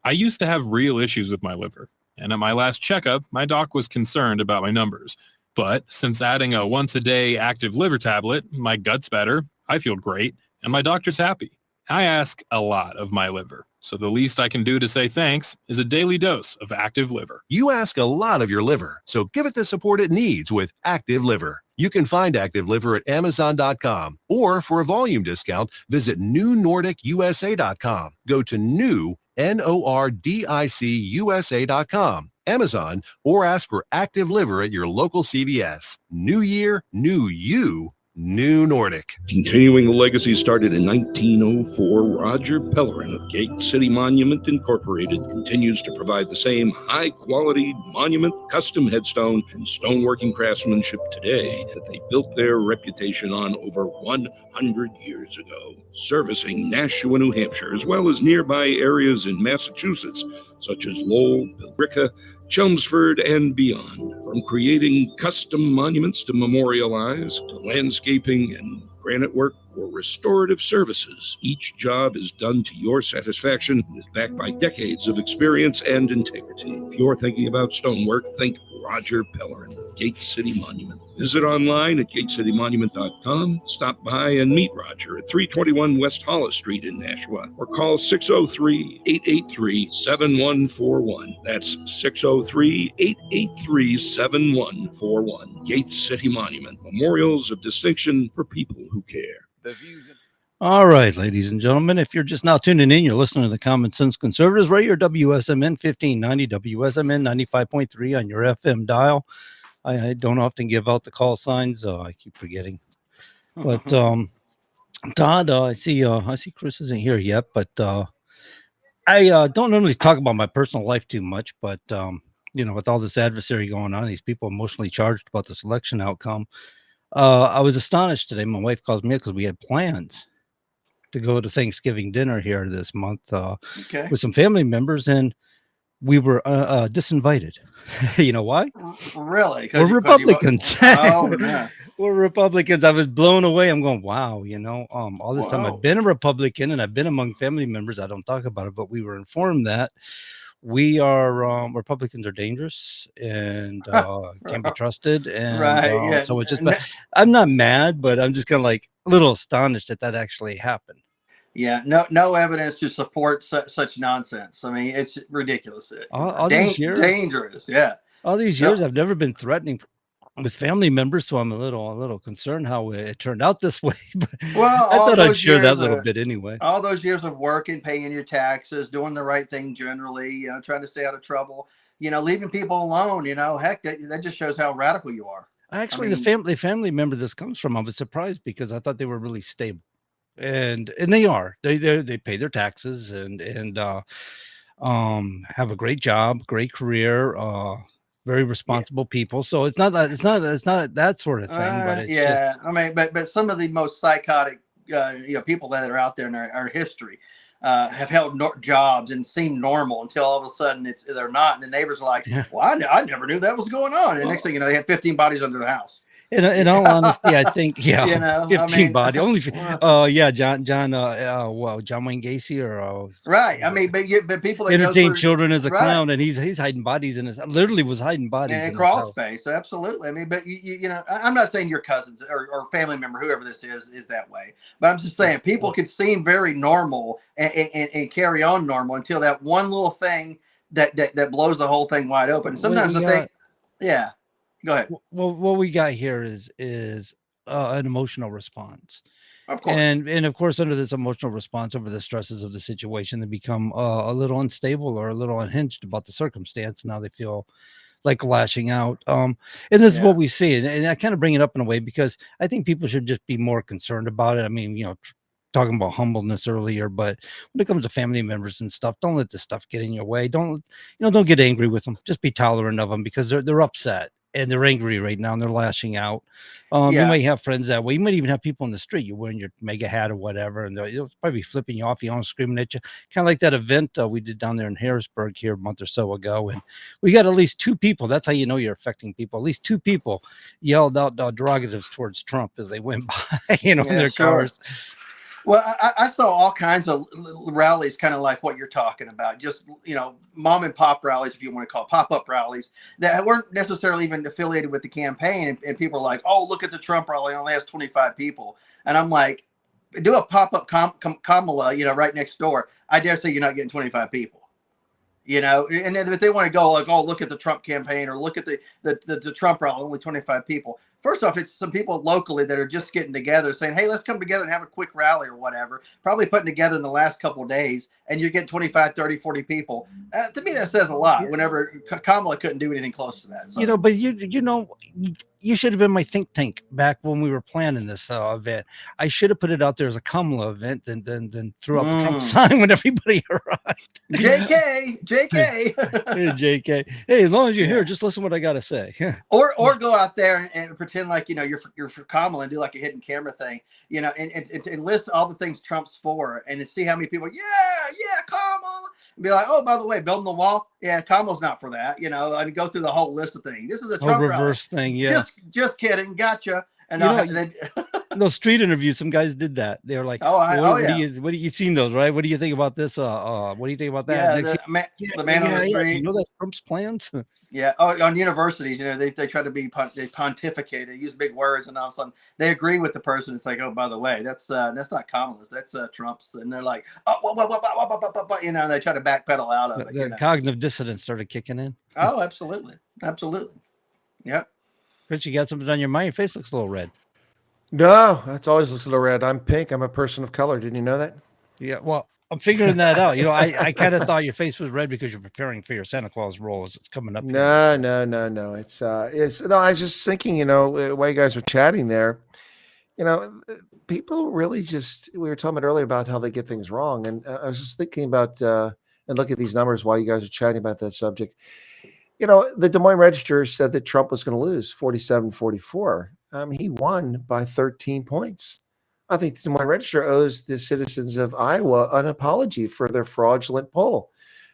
Speaker 16: I used to have real issues with my liver, and at my last checkup, my doc was concerned about my numbers. But since adding a once-a-day active liver tablet, my gut's better, I feel great, and my doctor's happy. I ask a lot of my liver, so the least I can do to say thanks is a daily dose of Active Liver.
Speaker 17: You ask a lot of your liver, so give it the support it needs with Active Liver. You can find Active Liver at Amazon.com, or for a volume discount, visit NewNordicUSA.com. Go to new, NORDICUSA.com. Amazon, or ask for Active Liver at your local CVS. New year, new you. New Nordic.
Speaker 18: Continuing the legacy started in 1904, Roger Pellerin of Gate City Monument Incorporated continues to provide the same high-quality monument, custom headstone, and stoneworking craftsmanship today that they built their reputation on over 100 years ago. Servicing Nashua, New Hampshire, as well as nearby areas in Massachusetts, such as Lowell, Billerica, Chelmsford, and beyond. From creating custom monuments to memorialize, to landscaping and granite work or restorative services, each job is done to your satisfaction and is backed by decades of experience and integrity. If you're thinking about stonework, think Roger Pellerin of Gate City Monument. Visit online at gatecitymonument.com. Stop by and meet Roger at 321 West Hollis Street in Nashua, or call 603-883-7141. That's 603-883-7141. Gate City Monument, memorials of distinction for people who care.
Speaker 11: All right, ladies and gentlemen, if you're just now tuning in, you're listening to the Common Sense Conservatives Radio, WSMN 1590, WSMN 95.3 on your FM dial. I don't often give out the call signs. I keep forgetting. But Todd, I see Chris isn't here yet, but I don't normally talk about my personal life too much, but with all this adversary going on, these people emotionally charged about this election outcome. I was astonished today. My wife calls me up because we had plans to go to Thanksgiving dinner here this month with some family members, and we were disinvited. You know why?
Speaker 12: Really?
Speaker 11: We're Republicans.
Speaker 12: Oh, yeah.
Speaker 11: We're Republicans. I was blown away. I'm going, wow, all this time I've been a Republican and I've been among family members. I don't talk about it, but we were informed that we are Republicans are dangerous and can't be trusted. And so it's just, but I'm not mad, but I'm just kind of like a little astonished that actually happened.
Speaker 12: Yeah, no evidence to support such nonsense. I mean, it's ridiculous.
Speaker 11: All these years,
Speaker 12: dangerous. Yeah,
Speaker 11: all these years, I've never been threatening with family members, so I'm a little concerned how it turned out this way. But
Speaker 12: well,
Speaker 11: I thought I'd share that little bit anyway.
Speaker 12: All those years of working, paying your taxes, doing the right thing generally, trying to stay out of trouble, leaving people alone. Heck, that just shows how radical you are.
Speaker 11: Actually, the family member this comes from, I was surprised because I thought they were really stable. And they are. They pay their taxes and have a great job, great career, very responsible people. So it's not that sort of thing. But it's just,
Speaker 12: I mean, but some of the most psychotic people that are out there in our history have held jobs and seem normal until all of a sudden they're not, and the neighbors are like, well, I never knew that was going on, and next thing you know, they had 15 bodies under the house.
Speaker 11: In all honesty, I think 15 body only. John Wayne Gacy or
Speaker 12: right. I mean, but people that
Speaker 11: entertain children as a clown, and he's hiding bodies in his literally was hiding bodies
Speaker 12: in crawl space. Absolutely. I mean, but I'm not saying your cousins or family member, whoever this is that way, but I'm just saying people can seem very normal and carry on normal until that one little thing that blows the whole thing wide open. And sometimes I think, go ahead.
Speaker 11: Well, what we got here is an emotional response.
Speaker 12: Of course.
Speaker 11: And of course, under this emotional response over the stresses of the situation, they become a little unstable or a little unhinged about the circumstance. Now they feel like lashing out. And this is what we see. And I kind of bring it up in a way because I think people should just be more concerned about it. I mean, talking about humbleness earlier, but when it comes to family members and stuff, don't let this stuff get in your way. Don't get angry with them. Just be tolerant of them because they're upset. And they're angry right now and they're lashing out. You might have friends that way. You might even have people in the street. You're wearing your mega hat or whatever, and they'll probably flipping you off, screaming at you. Kind of like that event we did down there in Harrisburg here a month or so ago. And we got at least two people. That's how you know you're affecting people. At least two people yelled out derogatives towards Trump as they went by, in their cars.
Speaker 12: Well, I saw all kinds of rallies, kind of like what you're talking about, just, mom and pop rallies, if you want to call it, pop-up rallies that weren't necessarily even affiliated with the campaign. And people are like, oh, look at the Trump rally, it only has 25 people. And I'm like, do a pop-up Kamala, right next door. I dare say you're not getting 25 people. And then if they want to go like, oh, look at the Trump campaign or look at the Trump rally, only 25 people. First off, it's some people locally that are just getting together saying, hey, let's come together and have a quick rally or whatever, probably putting together in the last couple of days, and you're getting 25, 30, 40 people. To me, that says a lot whenever Kamala couldn't do anything close to that. So.
Speaker 11: But you should have been my think tank back when we were planning this event. I should have put it out there as a Kamala event, then threw out the Trump sign when everybody arrived.
Speaker 12: JK.
Speaker 11: Hey, JK. Hey, as long as you're here, just listen to what I got to say.
Speaker 12: Or go out there and pretend like, you're for Kamala and do like a hidden camera thing, and list all the things Trump's for, and to see how many people, Kamala, and be like, oh, by the way, building the wall, Kamala's not for that, and go through the whole list of things. This is a Trump
Speaker 11: reverse thing, yeah.
Speaker 12: Just kidding, gotcha. And
Speaker 11: those street interviews, some guys did that. They were like, what do you seen those, right? What do you think about this? What do you think about that?
Speaker 12: The man on the street.
Speaker 11: You know that's Trump's plans?
Speaker 12: Yeah. Oh, on universities, they try to they pontificate. They use big words, and all of a sudden they agree with the person. It's like, oh, by the way, that's not Kamala's, that's Trump's, and they're like, oh, and they try to backpedal out of it.
Speaker 11: The cognitive dissonance started kicking in.
Speaker 12: Oh, absolutely. Yep.
Speaker 11: Rich, you got something on your mind? Your face looks a little red.
Speaker 13: No, that's always looks a little red. I'm pink. I'm a person of color. Didn't you know that?
Speaker 11: Yeah. Well, I'm figuring that out. I kind of thought your face was red because you're preparing for your Santa Claus role as it's coming up.
Speaker 13: No. It's no. I was just thinking, while you guys were chatting there, people really we were talking about earlier about how they get things wrong, and I was just thinking about and look at these numbers while you guys are chatting about that subject. The Des Moines Register said that Trump was going to lose 47-44. He won by 13 points. I think the Des Moines Register owes the citizens of Iowa an apology for their fraudulent poll.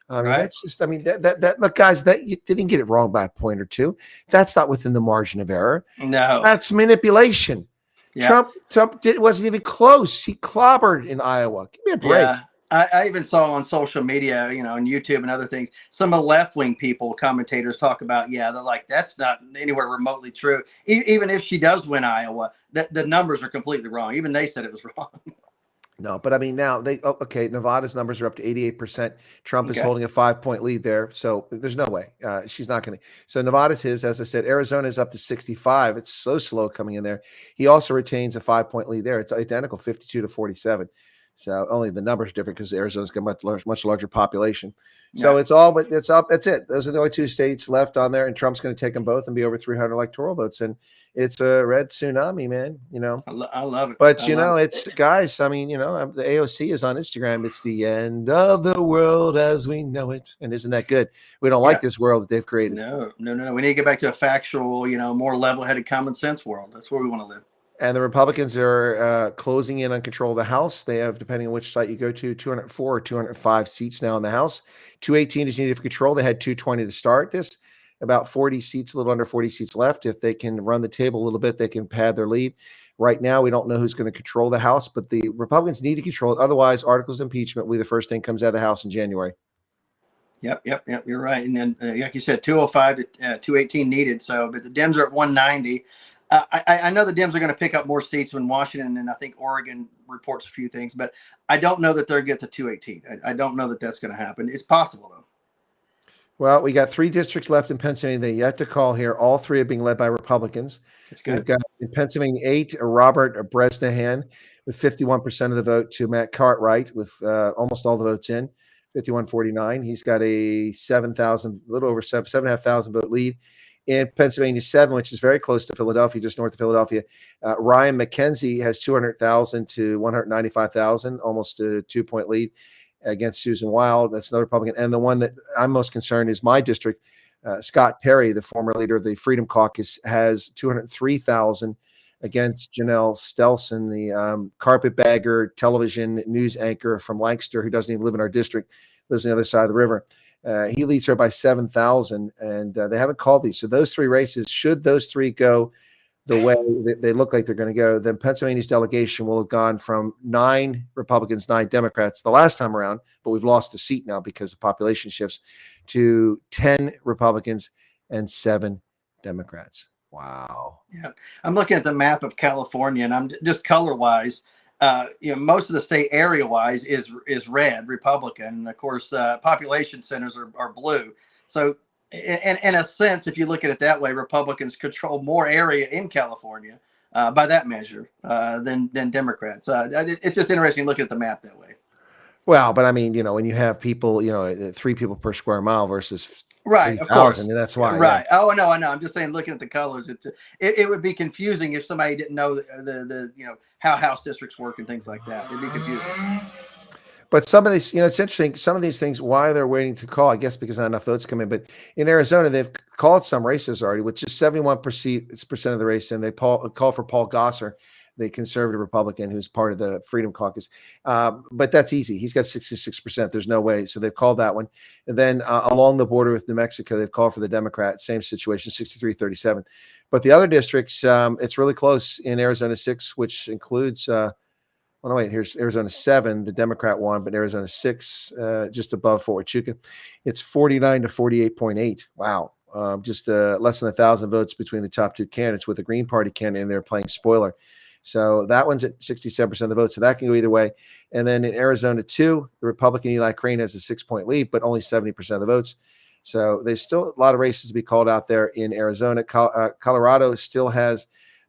Speaker 13: That's just, look, guys, that you didn't get it wrong by a point or two. That's not within the margin of error.
Speaker 12: No,
Speaker 13: that's manipulation. Yeah. Trump wasn't even close. He clobbered in Iowa. Give me a break.
Speaker 12: Yeah. I even saw on social media, on YouTube and other things, some of the left-wing commentators talk about, they're like, that's not anywhere remotely true. Even if she does win Iowa, the numbers are completely wrong. Even they said it was wrong.
Speaker 13: No, but now Nevada's numbers are up to 88%. Trump is holding a 5-point lead there. So there's no way she's not going to. So Nevada's his, as I said. Arizona is up to 65. It's so slow coming in there. He also retains a 5-point lead there. It's identical, 52-47. So only the numbers different because Arizona's got much larger population. So it's all, but it's up. That's it. Those are the only two states left on there, and Trump's going to take them both and be over 300 electoral votes. And it's a red tsunami, man.
Speaker 12: I love it.
Speaker 13: But it's guys. the AOC is on Instagram. It's the end of the world as we know it, and isn't that good? We don't like this world that they've created.
Speaker 12: No. We need to get back to a factual, more level-headed, common sense world. That's where we want to live.
Speaker 13: And the Republicans are closing in on control of the House. They have, depending on which site you go to, 204 or 205 seats now in the House. 218 is needed for control. They had 220 to start this. About 40 seats, a little under 40 seats left. If they can run the table a little bit, they can pad their lead. Right now, we don't know who's going to control the House, but the Republicans need to control it. Otherwise, articles of impeachment will be the first thing comes out of the House in January.
Speaker 12: Yep. You're right. And then, like you said, 205 to 218 needed. So, but the Dems are at 190. I know the Dems are going to pick up more seats when Washington and I think Oregon reports a few things, but I don't know that they'll get to 218. I don't know that that's going to happen. It's possible, though.
Speaker 13: Well, we got 3 districts left in Pennsylvania. They yet to call here. All 3 are being led by Republicans.
Speaker 12: That's good.
Speaker 13: We've got in Pennsylvania 8, Robert Bresnahan with 51% of the vote to Matt Cartwright with almost all the votes in, 51-49. He's got a 7,500 vote lead. In Pennsylvania 7, which is very close to Philadelphia, just north of Philadelphia, Ryan McKenzie has 200,000 to 195,000, almost a 2-point lead against Susan Wild. That's another Republican. And the one that I'm most concerned is my district. Scott Perry, the former leader of the Freedom Caucus, has 203,000 against Janelle Stelson, the carpetbagger television news anchor from Lancaster, who doesn't even live in our district, lives on the other side of the river. He leads her by 7,000, and they haven't called these. So those 3 races, should those 3 go the way they look like they're going to go, then Pennsylvania's delegation will have gone from 9 Republicans, 9 Democrats the last time around, but we've lost a seat now because of population shifts, to 10 Republicans and 7 Democrats. Wow.
Speaker 12: Yeah. I'm looking at the map of California, and I'm just color-wise. Most of the state area-wise is red, Republican. And of course, population centers are blue. So in a sense, if you look at it that way, Republicans control more area in California by that measure than Democrats. It's just interesting looking at the map that way.
Speaker 13: Well, but I mean, when you have people, 3 people per square mile versus
Speaker 12: Right, of course.
Speaker 13: 3,000, that's why.
Speaker 12: Right. Oh, no, I know. I'm just saying, looking at the colors, it would be confusing if somebody didn't know the how house districts work and things like that. It'd be confusing.
Speaker 13: But some of these, it's interesting. Some of these things, why they're waiting to call, I guess because not enough votes come in. But in Arizona, they've called some races already, with just 71% of the race, and they call for Paul Gosar, the conservative Republican who's part of the Freedom Caucus. But that's easy. He's got 66%. There's no way. So they've called that one. And then along the border with New Mexico, they've called for the Democrat. Same situation, 63-37. But the other districts, it's really close in Arizona 6, which includes. Oh, no, wait, here's Arizona 7, the Democrat won, but Arizona 6, just above Fort Huachuca. It's 49 to 48.8. Wow. Just less than 1,000 votes between the top 2 candidates, with the Green Party candidate in there playing spoiler. So that one's at 67% of the vote. So that can go either way. And then in Arizona 2, the Republican Eli Crane has a 6-point lead, but only 70% of the votes. So there's still a lot of races to be called out there in Arizona. Colorado still has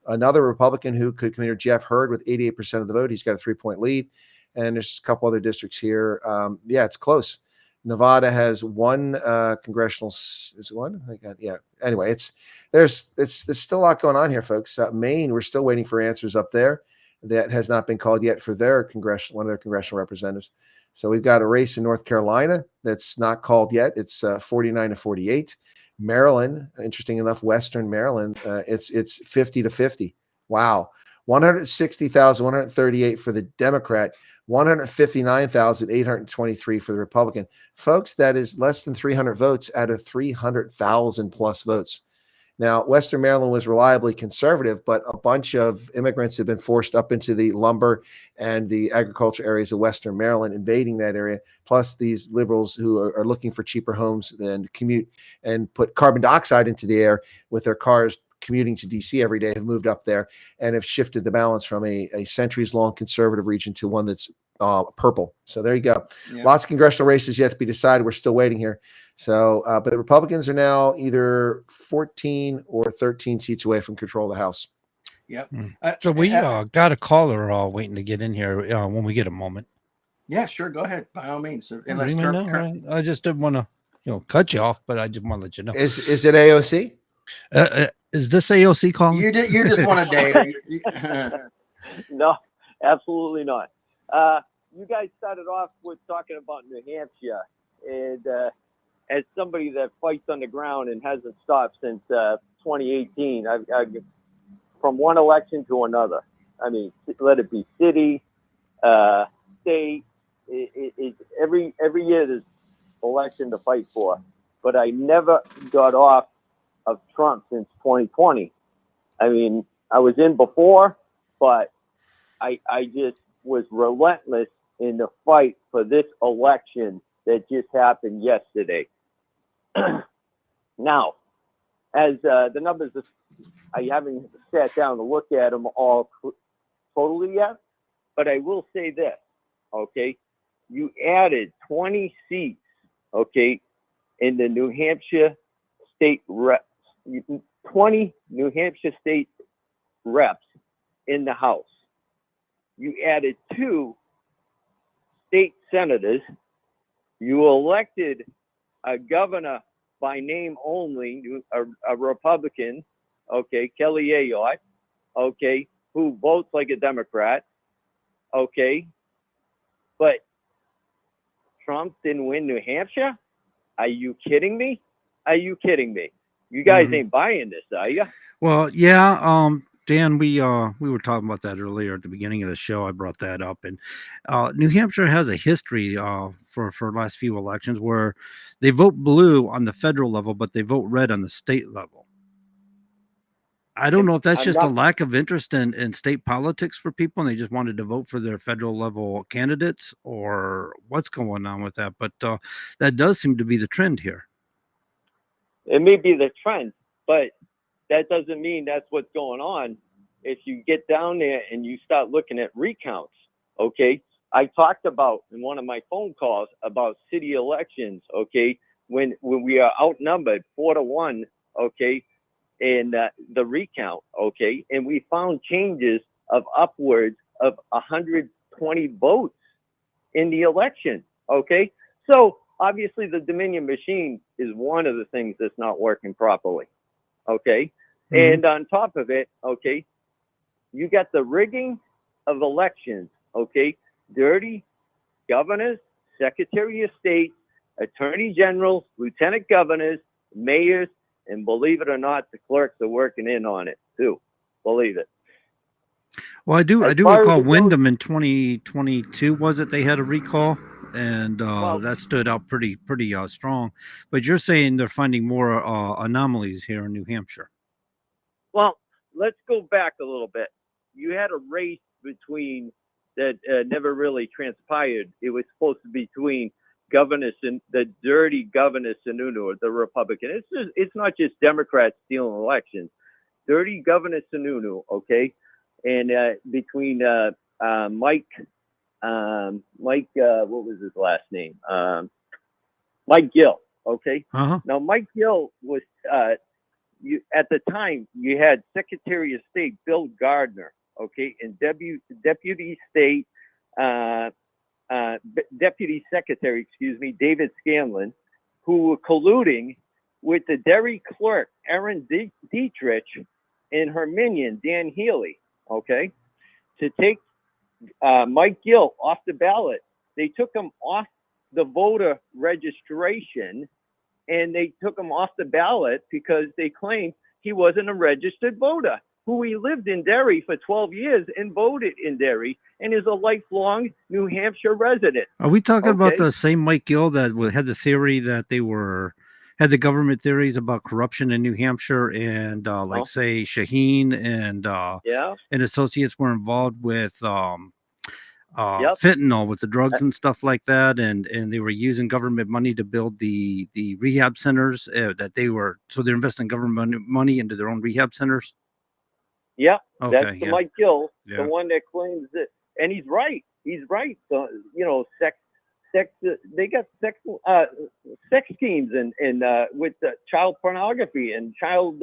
Speaker 13: another Republican who could come in, Jeff Hurd, with 88% of the vote. He's got a 3-point lead. And there's a couple other districts here. Yeah, it's close. Nevada has one congressional. Is it one? Anyway, there's still a lot going on here, folks. Maine, we're still waiting for answers up there. That has not been called yet for one of their congressional representatives. So we've got a race in North Carolina that's not called yet. It's 49 to 48. Maryland, interesting enough, Western Maryland, it's 50 to 50. Wow. 160,138 for the Democrat, 159,823 for the Republican. Folks, that is less than 300 votes out of 300,000 plus votes. Now, Western Maryland was reliably conservative, but a bunch of immigrants have been forced up into the lumber and the agriculture areas of Western Maryland, invading that area. Plus, these liberals who are looking for cheaper homes and commute and put carbon dioxide into the air with their cars commuting to D.C. every day have moved up there and have shifted the balance from a centuries-long conservative region to one that's purple. So there you go.
Speaker 12: Yeah.
Speaker 13: Lots of congressional races yet to be decided. We're still waiting here. So, but the Republicans are now either 14 or 13 seats away from control of the House.
Speaker 12: Yep.
Speaker 11: So we got a caller waiting to get in here when we get a moment.
Speaker 12: Yeah, sure. Go ahead, by all means.
Speaker 11: Unless I just didn't want to, cut you off, but I just want to let you know.
Speaker 13: Is it AOC?
Speaker 11: Is this AOC calling?
Speaker 12: You just want to date.
Speaker 19: No, absolutely not. You guys started off with talking about New Hampshire, and as somebody that fights on the ground and hasn't stopped since 2018, I've from one election to another. I mean, let it be city, state. Every year there's election to fight for, but I never got off of Trump since 2020. I mean, I was in before, but I just was relentless in the fight for this election that just happened yesterday. Now, as the numbers, I haven't sat down to look at them all totally yet, but I will say this, okay? You added 20 seats, okay, in the New Hampshire state reps, 20 New Hampshire state reps in the House. You added 2 state senators. You elected a governor by name only, a Republican, okay, Kelly Ayotte, okay, who votes like a Democrat, okay, but Trump didn't win New Hampshire? Are you kidding me? Are you kidding me? You guys ain't buying this, are you?
Speaker 11: Well, yeah, Dan, we were talking about that earlier at the beginning of the show. I brought that up, and New Hampshire has a history for the last few elections where they vote blue on the federal level, but they vote red on the state level. I don't know if that's just a lack of interest in state politics for people, and they just wanted to vote for their federal level candidates, or what's going on with that. But that does seem to be the trend here.
Speaker 19: It may be the trend, but that doesn't mean that's what's going on. If you get down there and you start looking at recounts, okay? I talked about in one of my phone calls about city elections, okay? When we are outnumbered 4-1, okay, in the recount, okay? And we found changes of upwards of 120 votes in the election. Okay. So obviously the Dominion machine is one of the things that's not working properly. Okay. And on top of it, okay, you got the rigging of elections. Okay. Dirty governors, secretary of state, attorney generals, lieutenant governors, mayors, and believe it or not, the clerks are working in on it too. Believe it.
Speaker 11: Well, I do
Speaker 19: As far as
Speaker 11: recall
Speaker 19: it goes-
Speaker 11: Wyndham in 2022, was it? They had a recall, and that stood out pretty strong. But you're saying they're finding more anomalies here in New Hampshire.
Speaker 19: Well, let's go back a little bit. You had a race between that never really transpired. It was supposed to be between Governor and the dirty Governor Sununu, the Republican. It's not just Democrats stealing elections. Dirty Governor Sununu, okay, and between Mike, what was his last name? Mike Gill, okay. Now Mike Gill was at the time you had Secretary of State Bill Gardner, okay, and Deputy State Deputy Secretary, David Scanlon, who were colluding with the Derry clerk Erin Dietrich and her minion Dan Healy, okay, to take Mike Gill off the ballot. They took him off the voter registration, and they took him off the ballot because they claimed he wasn't a registered voter, who he lived in Derry for 12 years and voted in Derry and is a lifelong New Hampshire resident.
Speaker 11: Are we talking about
Speaker 19: Okay?
Speaker 11: the same Mike Gill that had the theory that had the government theories about corruption in New Hampshire, and say Shaheen and associates were involved with fentanyl, with the drugs and stuff like that, and they were using government money to build the rehab centers so they're investing government money into their own rehab centers.
Speaker 19: Yeah,
Speaker 11: Okay,
Speaker 19: that's the Mike Gill,
Speaker 11: Yeah.
Speaker 19: the one that claims that, and he's right. He's right. So, sex. They got sex schemes and with child pornography and child.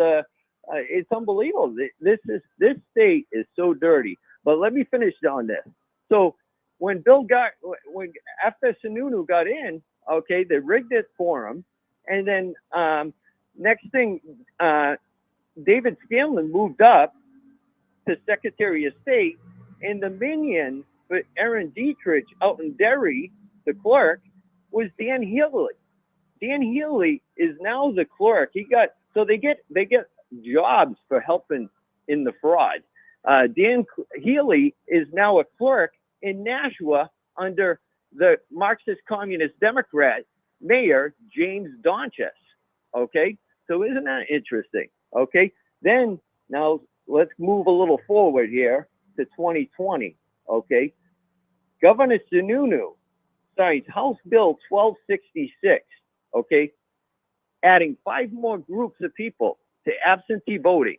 Speaker 19: It's unbelievable. This state is so dirty. But let me finish on this. So when after Sununu got in, okay, they rigged it for him, and then next thing, David Scanlon moved up to Secretary of State, and the minion for Erin Dietrich out in Derry, the clerk, was Dan Healy. Dan Healy is now the clerk. They get jobs for helping in the fraud. Dan Healy is now a clerk in Nashua under the Marxist Communist Democrat Mayor James Donchis. Okay, so isn't that interesting? Okay, then now let's move a little forward here to 2020. Okay, Governor Sununu signs House Bill 1266. Okay, adding 5 more groups of people to absentee voting.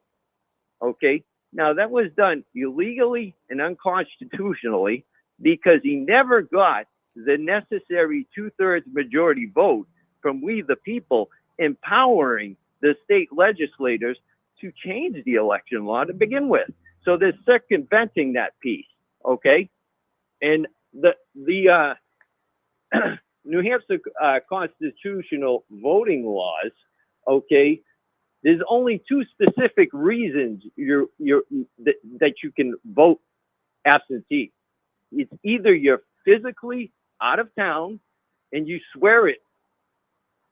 Speaker 19: Okay, now that was done illegally and unconstitutionally because he never got the necessary 2/3 majority vote from we the people, empowering the state legislators to change the election law to begin with. So they're circumventing that piece, okay? And the New Hampshire constitutional voting laws, okay, there's only 2 specific reasons that you can vote absentee. It's either you're physically out of town and you swear it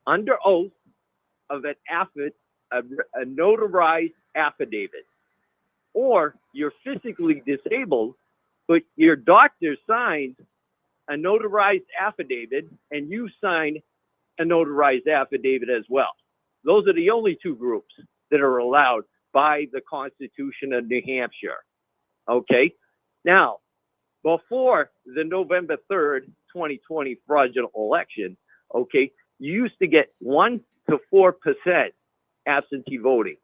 Speaker 19: under oath of a notarized affidavit, or you're physically disabled, but your doctor signs a notarized affidavit and you sign a notarized affidavit as well. Those are the only 2 groups that are allowed by the Constitution of New Hampshire. Okay. Now, before the November 3rd, 2020 fraudulent election, okay, you used to get 1 to 4% absentee voting.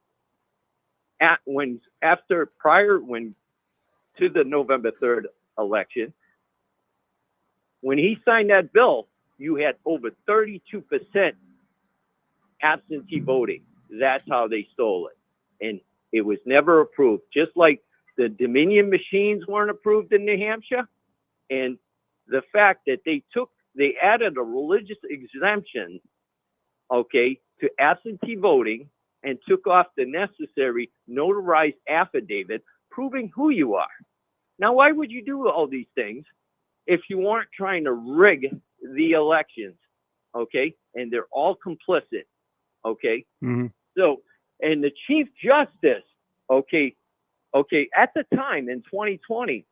Speaker 19: To the November 3rd election, when he signed that bill, you had over 32% absentee voting. That's how they stole it. And it was never approved. Just like the Dominion machines weren't approved in New Hampshire, and the fact that they added a religious exemption, okay, to absentee voting and took off the necessary notarized affidavit proving who you are. Now, why would you do all these things if you weren't trying to rig the elections? Okay. And they're all complicit. Okay.
Speaker 11: Mm-hmm.
Speaker 19: So, and the Chief Justice, okay, at the time in 2020,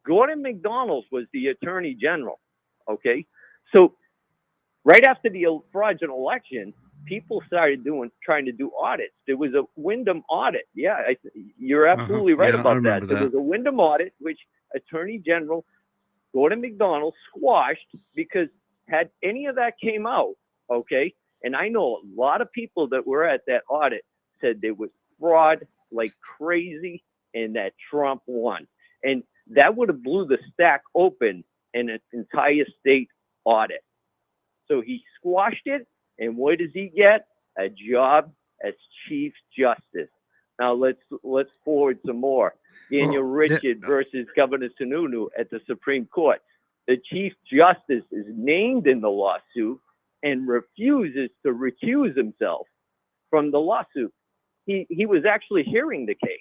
Speaker 19: Gordon McDonald was the Attorney General. Okay. So, right after the fraudulent election, people started trying to do audits. There was a Wyndham audit. Yeah, you're absolutely right
Speaker 11: Yeah, I
Speaker 19: about
Speaker 11: remember
Speaker 19: that. There was a Wyndham audit, which Attorney General Gordon McDonald squashed because had any of that came out, okay, and I know a lot of people that were at that audit said there was fraud like crazy and that Trump won. And that would have blew the stack open in an entire state audit. So he squashed it, and what does he get? A job as Chief Justice. Now let's forward some more. Daniel Richard versus Governor Sununu at the Supreme Court. The Chief Justice is named in the lawsuit and refuses to recuse himself from the lawsuit. He was actually hearing the case.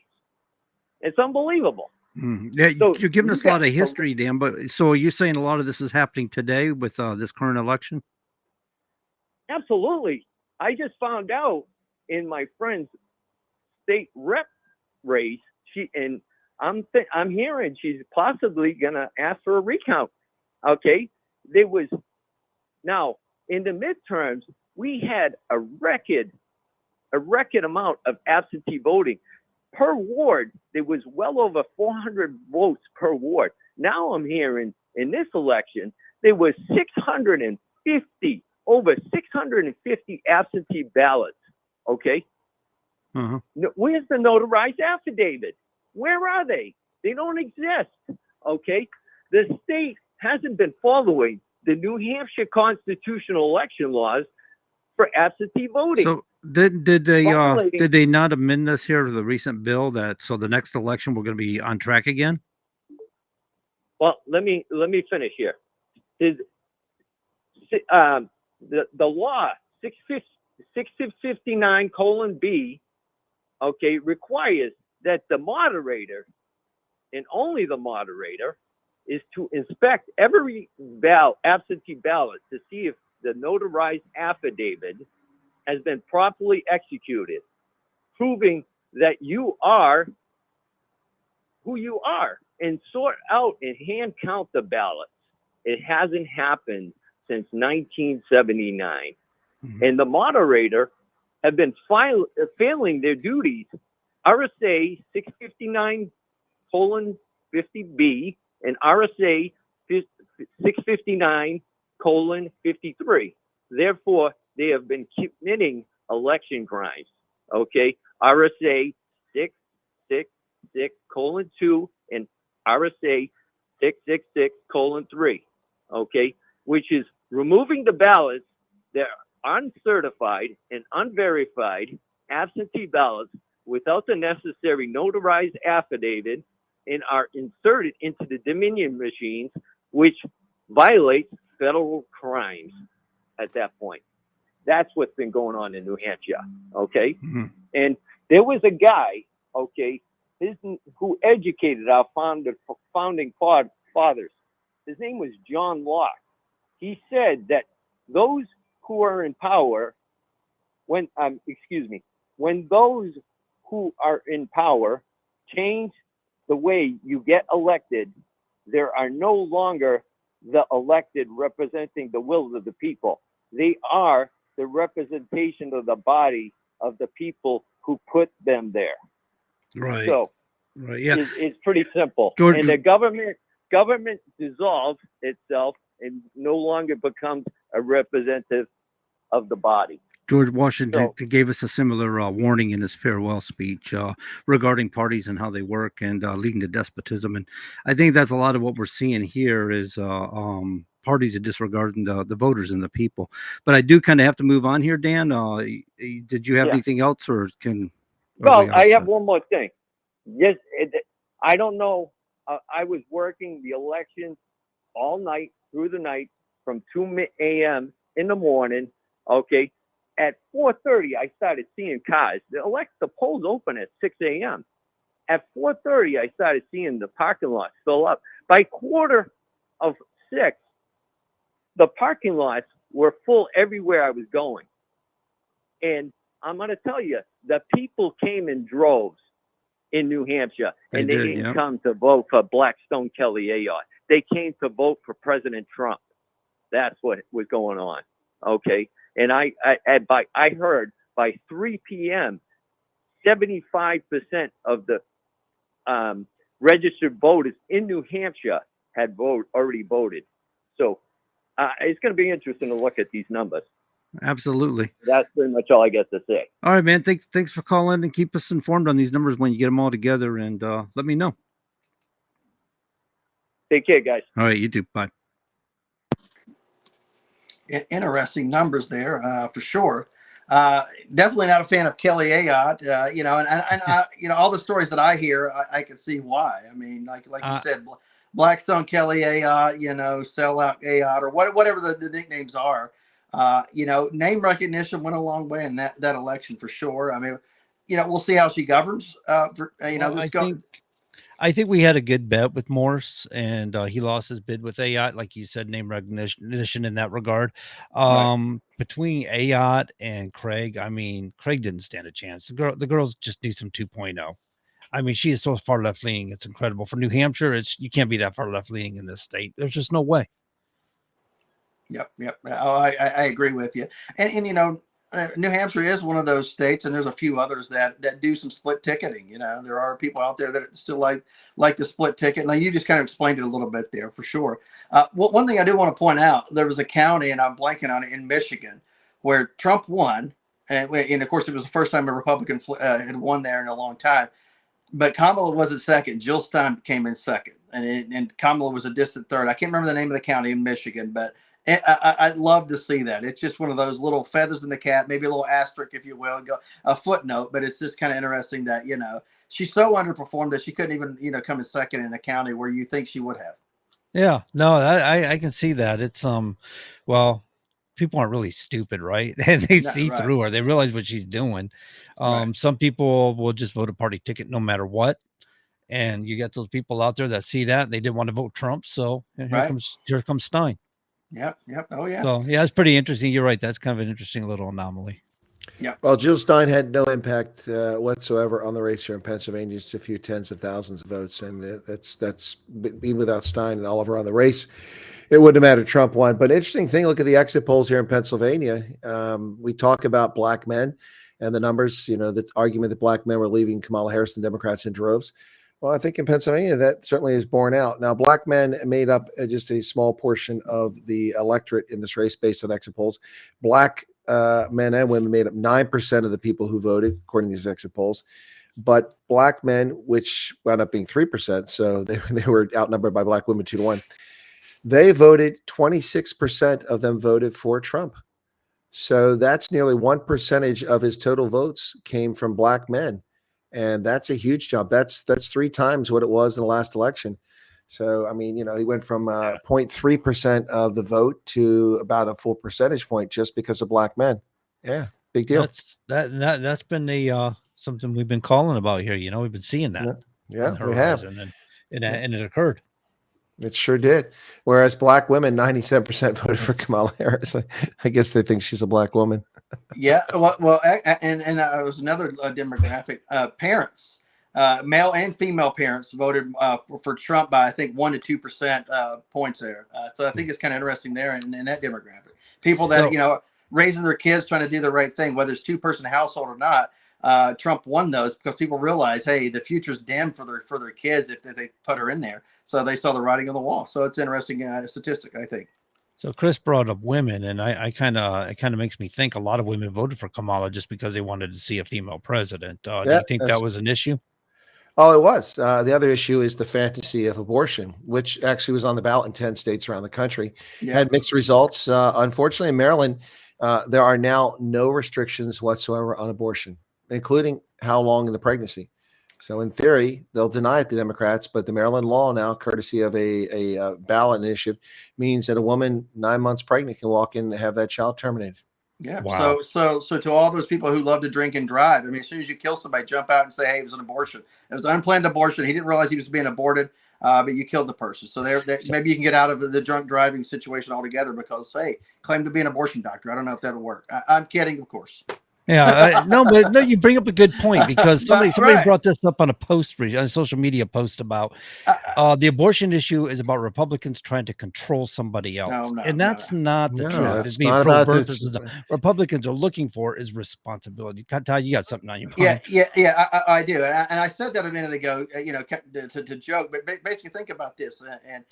Speaker 19: It's unbelievable.
Speaker 11: Yeah,
Speaker 19: So
Speaker 11: you're giving
Speaker 19: you
Speaker 11: us a lot
Speaker 19: got-
Speaker 11: of history, Dan. But so are you saying a lot of this is happening today with this current election?
Speaker 19: Absolutely. I just found out in my friend's state rep race, I'm hearing she's possibly gonna ask for a recount. Okay, now in the midterms we had a record amount of absentee voting per ward. There was well over 400 votes per ward. Now I'm hearing in this election there was over 650 absentee ballots. Okay.
Speaker 11: Uh-huh.
Speaker 19: Where's the notarized affidavit? Where are they? They don't exist. Okay. The state hasn't been following the New Hampshire constitutional election laws for absentee voting.
Speaker 11: So did they not amend this here to the recent bill that so the next election we're going to be on track again?
Speaker 19: Well, let me finish here. The law 659:B, okay, requires that the moderator and only the moderator is to inspect every absentee ballot to see if the notarized affidavit has been properly executed, proving that you are who you are, and sort out and hand count the ballots. It hasn't happened since 1979. And the moderator have been failing their duties. RSA 659:50B and RSA 659:53. Therefore, they have been committing election crimes. Okay, RSA 666:2 and RSA 666:3. Okay, which is removing the ballots that are uncertified and unverified absentee ballots without the necessary notarized affidavit and are inserted into the Dominion machines, which violates federal crimes at that point. That's what's been going on in New Hampshire. Okay.
Speaker 11: Mm-hmm.
Speaker 19: And there was a guy, okay, who educated our founding fathers. His name was John Locke. He said that those who are in power, when those who are in power change the way you get elected, there are no longer the elected representing the will of the people. They are the representation of the body of the people who put them there.
Speaker 11: Right.
Speaker 19: So
Speaker 11: right. Yeah.
Speaker 19: it's pretty simple.
Speaker 11: George,
Speaker 19: and the government dissolves itself and no longer becomes a representative of the body.
Speaker 11: George Washington gave us a similar warning in his farewell speech regarding parties and how they work and leading to despotism. And I think that's a lot of what we're seeing here is parties are disregarding the voters and the people. But I do kind of have to move on here, Dan. Did you have anything else or can...
Speaker 19: Well, I have one more thing. Yes, I don't know. I was working the elections all night through the night from 2 a.m. in the morning. Okay. At 4:30, I started seeing cars. The polls open at 6 a.m. At 4:30, I started seeing the parking lots fill up. By 5:45, the parking lots were full everywhere I was going. And I'm going to tell you, the people came in droves in New Hampshire, and they didn't come to vote for Blackstone Kelly Ayotte. They came to vote for President Trump. That's what was going on. Okay. And I heard by 3 p.m., 75% of the registered voters in New Hampshire had already voted. So it's going to be interesting to look at these numbers.
Speaker 11: Absolutely.
Speaker 19: That's pretty much all I got to say.
Speaker 11: All right, man. Thanks for calling and keep us informed on these numbers when you get them all together, and let me know.
Speaker 19: Take care, guys.
Speaker 11: All right, you too. Bye.
Speaker 12: Interesting numbers there, for sure. Definitely not a fan of Kelly Ayotte. And I, all the stories that I hear, I can see why. I mean, like you said, Blackstone Kelly Ayotte, sellout Ayotte, or whatever the nicknames are. Name recognition went a long way in that election for sure. I mean, we'll see how she governs.
Speaker 11: I think we had a good bet with Morse, and he lost his bid with Ayotte, like you said, name recognition in that regard.
Speaker 12: Right.
Speaker 11: Between Ayotte and Craig, I mean, Craig didn't stand a chance. The girls just need some 2.0. I mean, she is so far left leaning. It's incredible. For New Hampshire, you can't be that far left leaning in this state. There's just no way.
Speaker 12: Yep. Oh, I agree with you. And New Hampshire is one of those states, and there's a few others that do some split ticketing. There are people out there that still like the split ticket. Now, you just kind of explained it a little bit there for sure. One thing I do want to point out, there was a county, and I'm blanking on it, in Michigan, where Trump won. And of course, it was the first time a Republican had won there in a long time. But Kamala wasn't second. Jill Stein came in second. And Kamala was a distant third. I can't remember the name of the county in Michigan, but I'd love to see that. It's just one of those little feathers in the cap, maybe a little asterisk, if you will, a footnote. But it's just kind of interesting that, she's so underperformed that she couldn't even, come in second in a county where you think she would have.
Speaker 11: Yeah, no, I can see that. It's, well, people aren't really stupid, right? And they see through her. They realize what she's doing. Some people will just vote a party ticket no matter what. And you get those people out there that see that they didn't want to vote Trump. So here comes Stein.
Speaker 12: Yep. Oh, yeah.
Speaker 11: So, yeah, it's pretty interesting. You're right. That's kind of an interesting little anomaly.
Speaker 12: Yeah.
Speaker 13: Well, Jill Stein had no impact whatsoever on the race here in Pennsylvania, just a few tens of thousands of votes. And that's even without Stein and Oliver on the race, it wouldn't have mattered. Trump won. But interesting thing, look at the exit polls here in Pennsylvania. We talk about black men and the numbers, the argument that black men were leaving Kamala Harris and Democrats in droves. Well, I think in Pennsylvania, that certainly is borne out. Now, black men made up just a small portion of the electorate in this race based on exit polls. Black men and women made up 9% of the people who voted, according to these exit polls. But black men, which wound up being 3%, so they were outnumbered by black women 2-1. They voted, 26% of them voted for Trump. So that's nearly 1% of his total votes came from black men. And that's a huge jump. That's 3 times what it was in the last election. So, I mean, he went from 0.3% of the vote to about a full percentage point just because of black men. Yeah, big deal.
Speaker 11: That's been the something we've been calling about here. We've been seeing that.
Speaker 13: Yeah, we have.
Speaker 11: And it occurred.
Speaker 13: It sure did. Whereas black women, 97% voted for Kamala Harris. I guess they think she's a black woman.
Speaker 12: Yeah. Well, and it was another demographic. Parents, male and female parents voted for Trump by, I think, 1 to 2% points there. So I think it's kind of interesting there in that demographic. People that, raising their kids, trying to do the right thing, whether it's 2-person household or not. Trump won those because people realize, hey, the future's dim for their kids if they put her in there. So they saw the writing on the wall. So it's an interesting statistic, I think.
Speaker 11: So Chris brought up women, and it kind of makes me think a lot of women voted for Kamala just because they wanted to see a female president. Do you think that was an issue?
Speaker 13: Oh, it was. The other issue is the fantasy of abortion, which actually was on the ballot in 10 states around the country.
Speaker 12: Yeah.
Speaker 13: Had mixed results. Unfortunately, in Maryland, there are now no restrictions whatsoever on abortion, including how long in the pregnancy. So in theory, they'll deny it, the Democrats, but the Maryland law now, courtesy of a ballot initiative, means that a woman 9 months pregnant can walk in and have that child terminated.
Speaker 12: Yeah.
Speaker 11: Wow.
Speaker 12: So to all those people who love to drink and drive, I mean, as soon as you kill somebody, jump out and say, "Hey, it was an abortion. It was an unplanned abortion. He didn't realize he was being aborted, but you killed the person." So maybe you can get out of the drunk driving situation altogether because, hey, claim to be an abortion doctor. I don't know if that'll work. I'm kidding, of course.
Speaker 11: Yeah, no, you bring up a good point because somebody
Speaker 12: Right.
Speaker 11: brought this up on a post, on a social media post about the abortion issue is about Republicans trying to control somebody else, and that's not the
Speaker 13: No,
Speaker 11: truth.
Speaker 13: that's
Speaker 11: It's being
Speaker 13: not about
Speaker 11: pro-birth.
Speaker 13: this.
Speaker 11: Republicans are looking for is responsibility. Ty, you got something on your mind?
Speaker 12: Yeah, I do, and I said that a minute ago, to joke, but basically think about this, and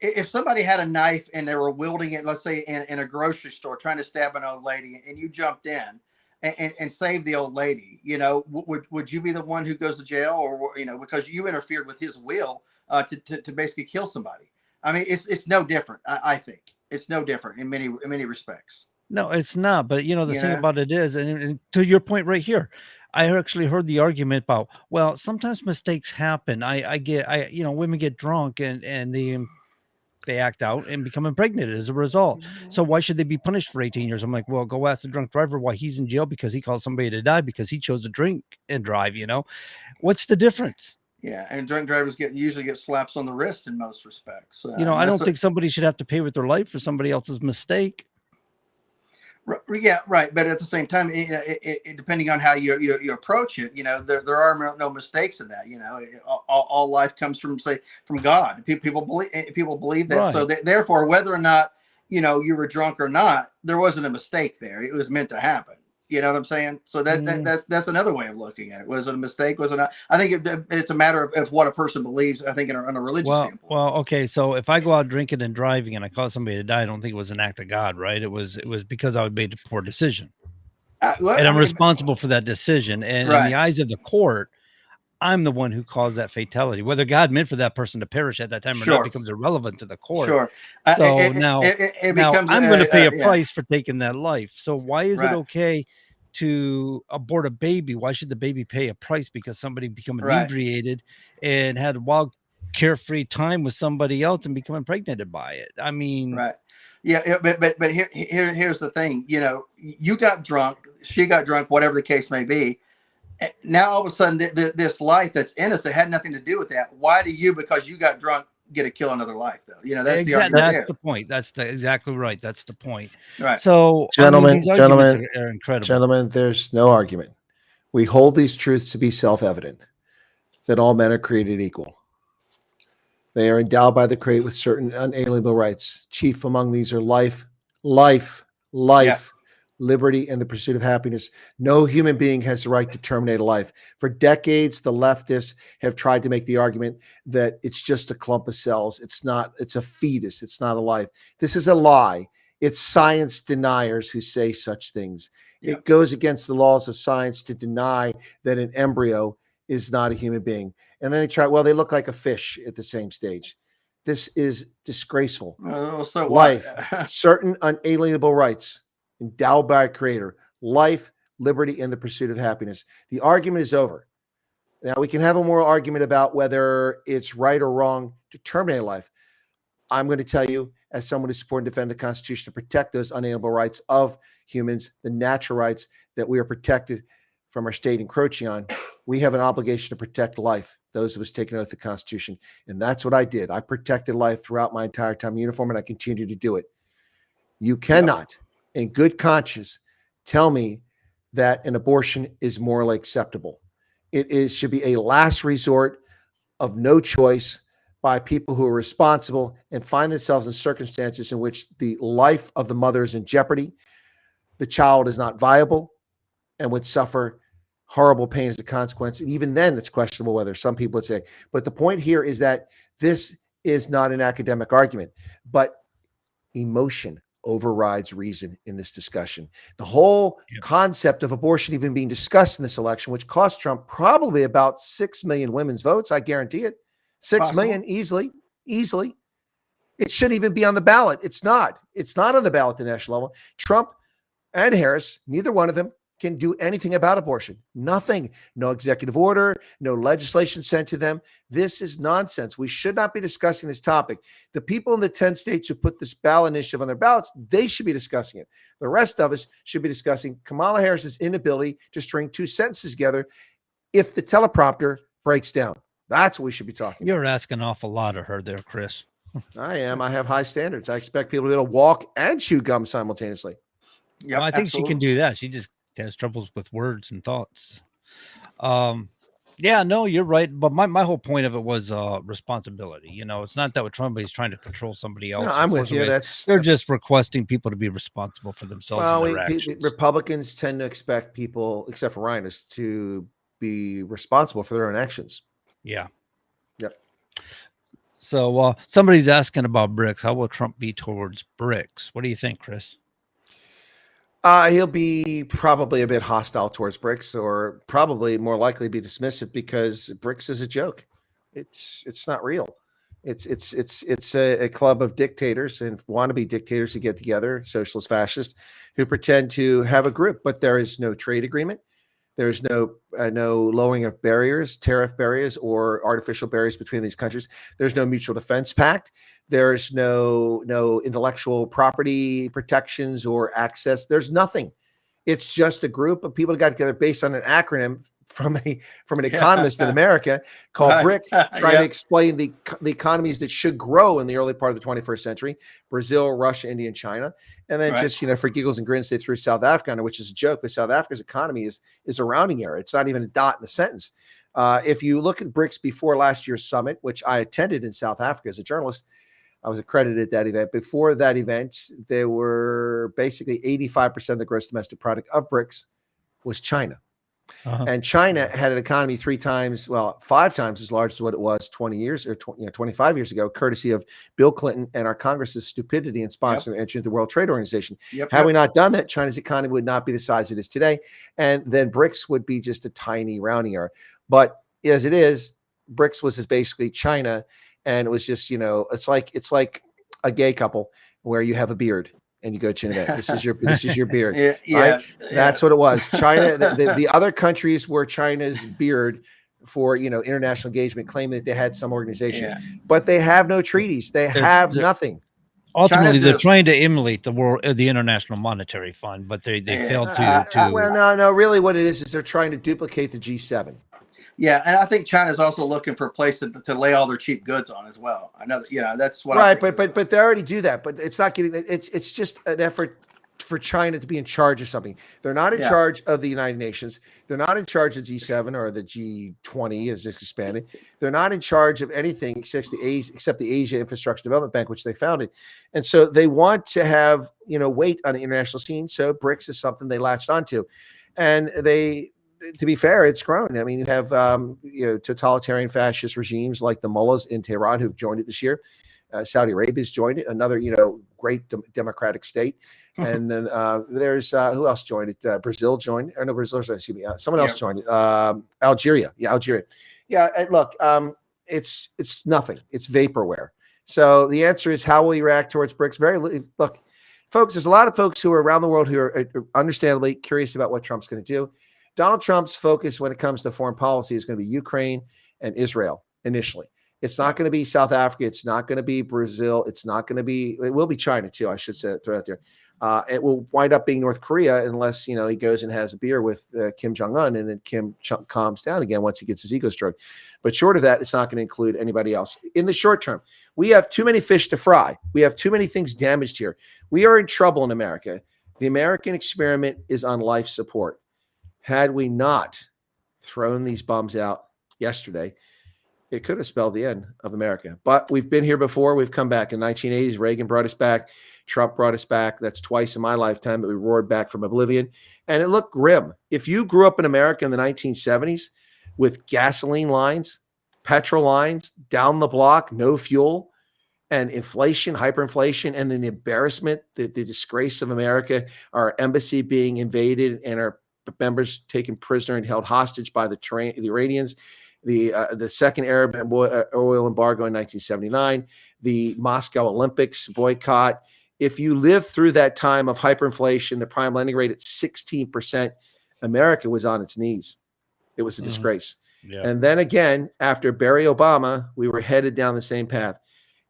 Speaker 12: if somebody had a knife and they were wielding it, let's say in a grocery store trying to stab an old lady, and you jumped in and saved the old lady, would you be the one who goes to jail, or because you interfered with his will to basically kill somebody? I mean, it's no different. I think it's no different in many respects.
Speaker 11: No, it's not. But the thing about it is, and to your point right here, I actually heard the argument about, well, sometimes mistakes happen. Women get drunk and they act out and become impregnated as a result. So why should they be punished for 18 years? I'm like, well, go ask the drunk driver why he's in jail because he caused somebody to die because he chose to drink and drive. What's the difference?
Speaker 12: Yeah, and drunk drivers usually get slaps on the wrist in most respects.
Speaker 11: I don't think somebody should have to pay with their life for somebody else's mistake.
Speaker 12: Yeah, right. But at the same time, depending on how you approach it, there are no mistakes in that. All life comes from God. People believe that.
Speaker 11: Right.
Speaker 12: So therefore, whether or not you were drunk or not, there wasn't a mistake there. It was meant to happen. You know what I'm saying? So that's another way of looking at it. Was it a mistake? Was it not? I think it's a matter of what a person believes. I think in a religious standpoint.
Speaker 11: Well, okay. So if I go out drinking and driving and I cause somebody to die, I don't think it was an act of God, right? It was because I made a poor decision, and I'm responsible for that decision. And in the eyes of the court, I'm the one who caused that fatality. Whether God meant for that person to perish at that time or not becomes irrelevant to the court.
Speaker 12: Sure.
Speaker 11: So
Speaker 12: now
Speaker 11: I'm going to pay a price for taking that life. So why is it okay to abort a baby? Why should the baby pay a price because somebody become inebriated and had a wild, carefree time with somebody else and become impregnated by it? I mean,
Speaker 12: right. Yeah, but here's the thing. You got drunk, she got drunk, whatever the case may be. Now all of a sudden, this life that's innocent had nothing to do with that. Why do you, because you got drunk, get to kill another life? Though that's the argument.
Speaker 11: That's the point. That's exactly right. That's the point.
Speaker 12: Right.
Speaker 11: So,
Speaker 13: Gentlemen,
Speaker 11: are incredible.
Speaker 13: Gentlemen, there's no argument. We hold these truths to be self-evident that all men are created equal. They are endowed by the Creator with certain unalienable rights. Chief among these are life, liberty, and the pursuit of happiness. No human being has the right to terminate a life. For decades, the leftists have tried to make the argument that it's just a clump of cells. It's not. It's a fetus. It's not a life. This is a lie. It's science deniers who say such things. It goes against the laws of science to deny that an embryo is not a human being. And then they look like a fish at the same stage. This is disgraceful.
Speaker 12: So
Speaker 13: life, certain unalienable rights endowed by a Creator, life, liberty, and the pursuit of happiness. The argument is over. Now, we can have a moral argument about whether it's right or wrong to terminate life. I'm going to tell you, as someone who supports and defends the Constitution to protect those unalienable rights of humans, the natural rights that we are protected from our state encroaching on, we have an obligation to protect life, those of us taking oath of the Constitution. And that's what I did. I protected life throughout my entire time in uniform, and I continue to do it. You cannot, in good conscience, tell me that an abortion is morally acceptable. It should be a last resort of no choice by people who are responsible and find themselves in circumstances in which the life of the mother is in jeopardy, the child is not viable, and would suffer horrible pain as a consequence. And even then, it's questionable whether some people would say. But the point here is that this is not an academic argument, but emotion overrides reason in this discussion. The whole concept of abortion even being discussed in this election, which cost Trump probably about 6 million women's votes, I guarantee it. 6 million easily. It shouldn't even be on the ballot. It's not. It's not on the ballot at the national level. Trump and Harris, neither one of them can do anything about abortion. Nothing. No executive order, no legislation sent to them. This is nonsense. We should not be discussing this topic. The people in the 10 states who put this ballot initiative on their ballots, they should be discussing it. The rest of us should be discussing Kamala Harris's inability to string two sentences together if the teleprompter breaks down. That's what we should be talking
Speaker 11: You're asking an awful lot of her there, Chris.
Speaker 13: about. I am. I have high standards. I expect people to be able to walk and chew gum simultaneously.
Speaker 11: Well, I think she can do that. She just has troubles with words and thoughts. Yeah, no, you're right. But my whole point of it was responsibility. You know, it's not that somebody's trying to control somebody else.
Speaker 13: No, I'm with you.
Speaker 11: They're just requesting people to be responsible for themselves.
Speaker 13: Well,
Speaker 11: and their actions.
Speaker 13: Republicans tend to expect people, except for Rhinos, to be responsible for their own actions.
Speaker 11: Yeah.
Speaker 13: Yep.
Speaker 11: So somebody's asking about BRICS. How will Trump be towards BRICS? What do you think, Chris?
Speaker 13: He'll be probably a bit hostile towards BRICS, or probably more likely be dismissive, because BRICS is a joke. It's not real. It's a club of dictators and wannabe dictators who get together, socialist, fascist, who pretend to have a group, but there is no trade agreement. There's no lowering of barriers, tariff barriers, or artificial barriers between these countries. There's no mutual defense pact. There's no intellectual property protections or access. There's nothing. It's just a group of people that got together based on an acronym from an economist in America called BRIC, trying to explain the economies that should grow in the early part of the 21st century: Brazil, Russia, India, and China. And then just, for giggles and grins, they threw South Africa on it, which is a joke. But South Africa's economy is a rounding error. It's not even a dot in a sentence. If you look at BRICS before last year's summit, which I attended in South Africa as a journalist, I was accredited at that event. Before that event, there were basically 85% of the gross domestic product of BRICS was China. And China had an economy 5 times as large as what it was 25 years ago, courtesy of Bill Clinton and our Congress's stupidity in sponsoring entry into the World Trade Organization. Had we not done that, China's economy would not be the size it is today. And then BRICS would be just a tiny rounding error. But as it is, BRICS was basically China. And it was just, it's like a gay couple where you have a beard and you go to an event. This is your beard. Right? That's what it was. China, the other countries were China's beard for, international engagement, claiming that they had some organization, but they have no treaties. They have nothing.
Speaker 11: Ultimately, they're trying to emulate the International Monetary Fund, but they failed to.
Speaker 13: Well, no. Really, what it is they're trying to duplicate the G7.
Speaker 12: Yeah, and I think China's also looking for a place to lay all their cheap goods on as well. I know that, that's what.
Speaker 13: Right, but they already do that. But it's not getting. It's just an effort for China to be in charge of something. They're not in charge of the United Nations. They're not in charge of G7 or the G20 as it's expanded. They're not in charge of anything except the Asia Infrastructure Development Bank, which they founded. And so they want to have weight on the international scene. So BRICS is something they latched onto, and to be fair, it's grown. I mean, you have totalitarian fascist regimes like the mullahs in Tehran who've joined it this year. Saudi Arabia's joined it, another great democratic state. And then there's who else joined it? Brazil joined. Or no, Brazil. Excuse me. Someone else joined it. Algeria. Yeah, Algeria. Yeah. And look, it's nothing. It's vaporware. So the answer is, how will you react towards BRICS? Look, folks. There's a lot of folks who are around the world who are understandably curious about what Trump's going to do. Donald Trump's focus when it comes to foreign policy is going to be Ukraine and Israel initially. It's not going to be South Africa. It's not going to be Brazil. It will be China too, I should say, throw out there. It will wind up being North Korea unless, he goes and has a beer with Kim Jong-un and then Kim calms down again once he gets his ego stroked. But short of that, it's not going to include anybody else. In the short term, we have too many fish to fry. We have too many things damaged here. We are in trouble in America. The American experiment is on life support. Had we not thrown these bombs out yesterday, it could have spelled the end of America. But we've been here before. We've come back. In the 1980s, Reagan brought us back. Trump brought us back. That's twice in my lifetime that we roared back from oblivion. And it looked grim. If you grew up in America in the 1970s with gasoline lines, petrol lines, down the block, no fuel, and inflation, hyperinflation, and then the embarrassment, the disgrace of America, our embassy being invaded and our members taken prisoner and held hostage by the Iranians, the second Arab oil embargo in 1979, the Moscow Olympics boycott. If you live through that time of hyperinflation, the prime lending rate at 16%, America was on its knees. It was a disgrace.
Speaker 11: Yeah.
Speaker 13: And then again, after Barry Obama, we were headed down the same path.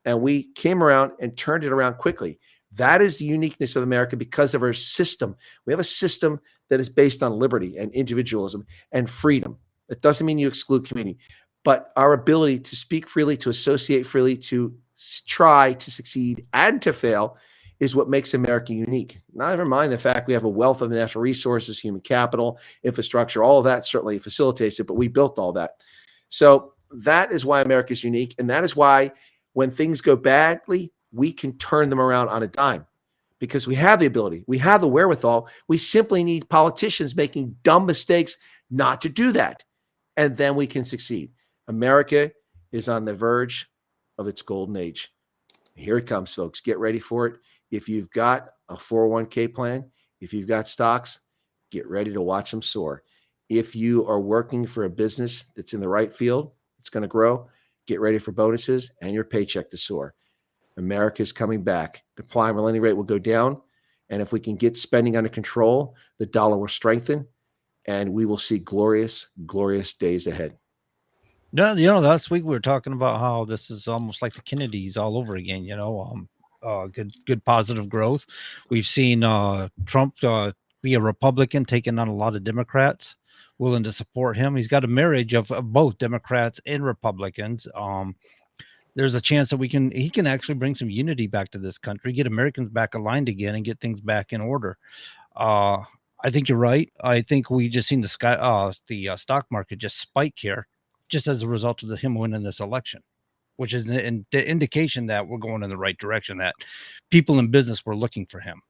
Speaker 13: And we came around and turned it around quickly. That is the uniqueness of America because of our system. We have a system that is based on liberty and individualism and freedom. It doesn't mean you exclude community, but our ability to speak freely, to associate freely, to try to succeed and to fail is what makes America unique. Never mind the fact we have a wealth of natural resources, human capital, infrastructure, all of that certainly facilitates it, but we built all that. So that is why America is unique. And that is why when things go badly, we can turn them around on a dime because we have the ability, we have the wherewithal. We simply need politicians making dumb mistakes not to do that. And then we can succeed. America is on the verge of its golden age. Here it comes, folks. Get ready for it. If you've got a 401k plan, if you've got stocks, get ready to watch them soar. If you are working for a business that's in the right field, it's going to grow, get ready for bonuses and your paycheck to soar. America is coming back. The prime lending rate will go down. And if we can get spending under control, the dollar will strengthen and we will see glorious, glorious days ahead.
Speaker 11: No, last week we were talking about how this is almost like the Kennedys all over again, good positive growth. We've seen Trump be a Republican taking on a lot of Democrats willing to support him. He's got a marriage of both Democrats and Republicans. There's a chance that he can actually bring some unity back to this country, get Americans back aligned again and get things back in order. I think you're right. I think we just seen the stock market just spike here just as a result of him winning this election, which is an indication that we're going in the right direction, that people in business were looking for him.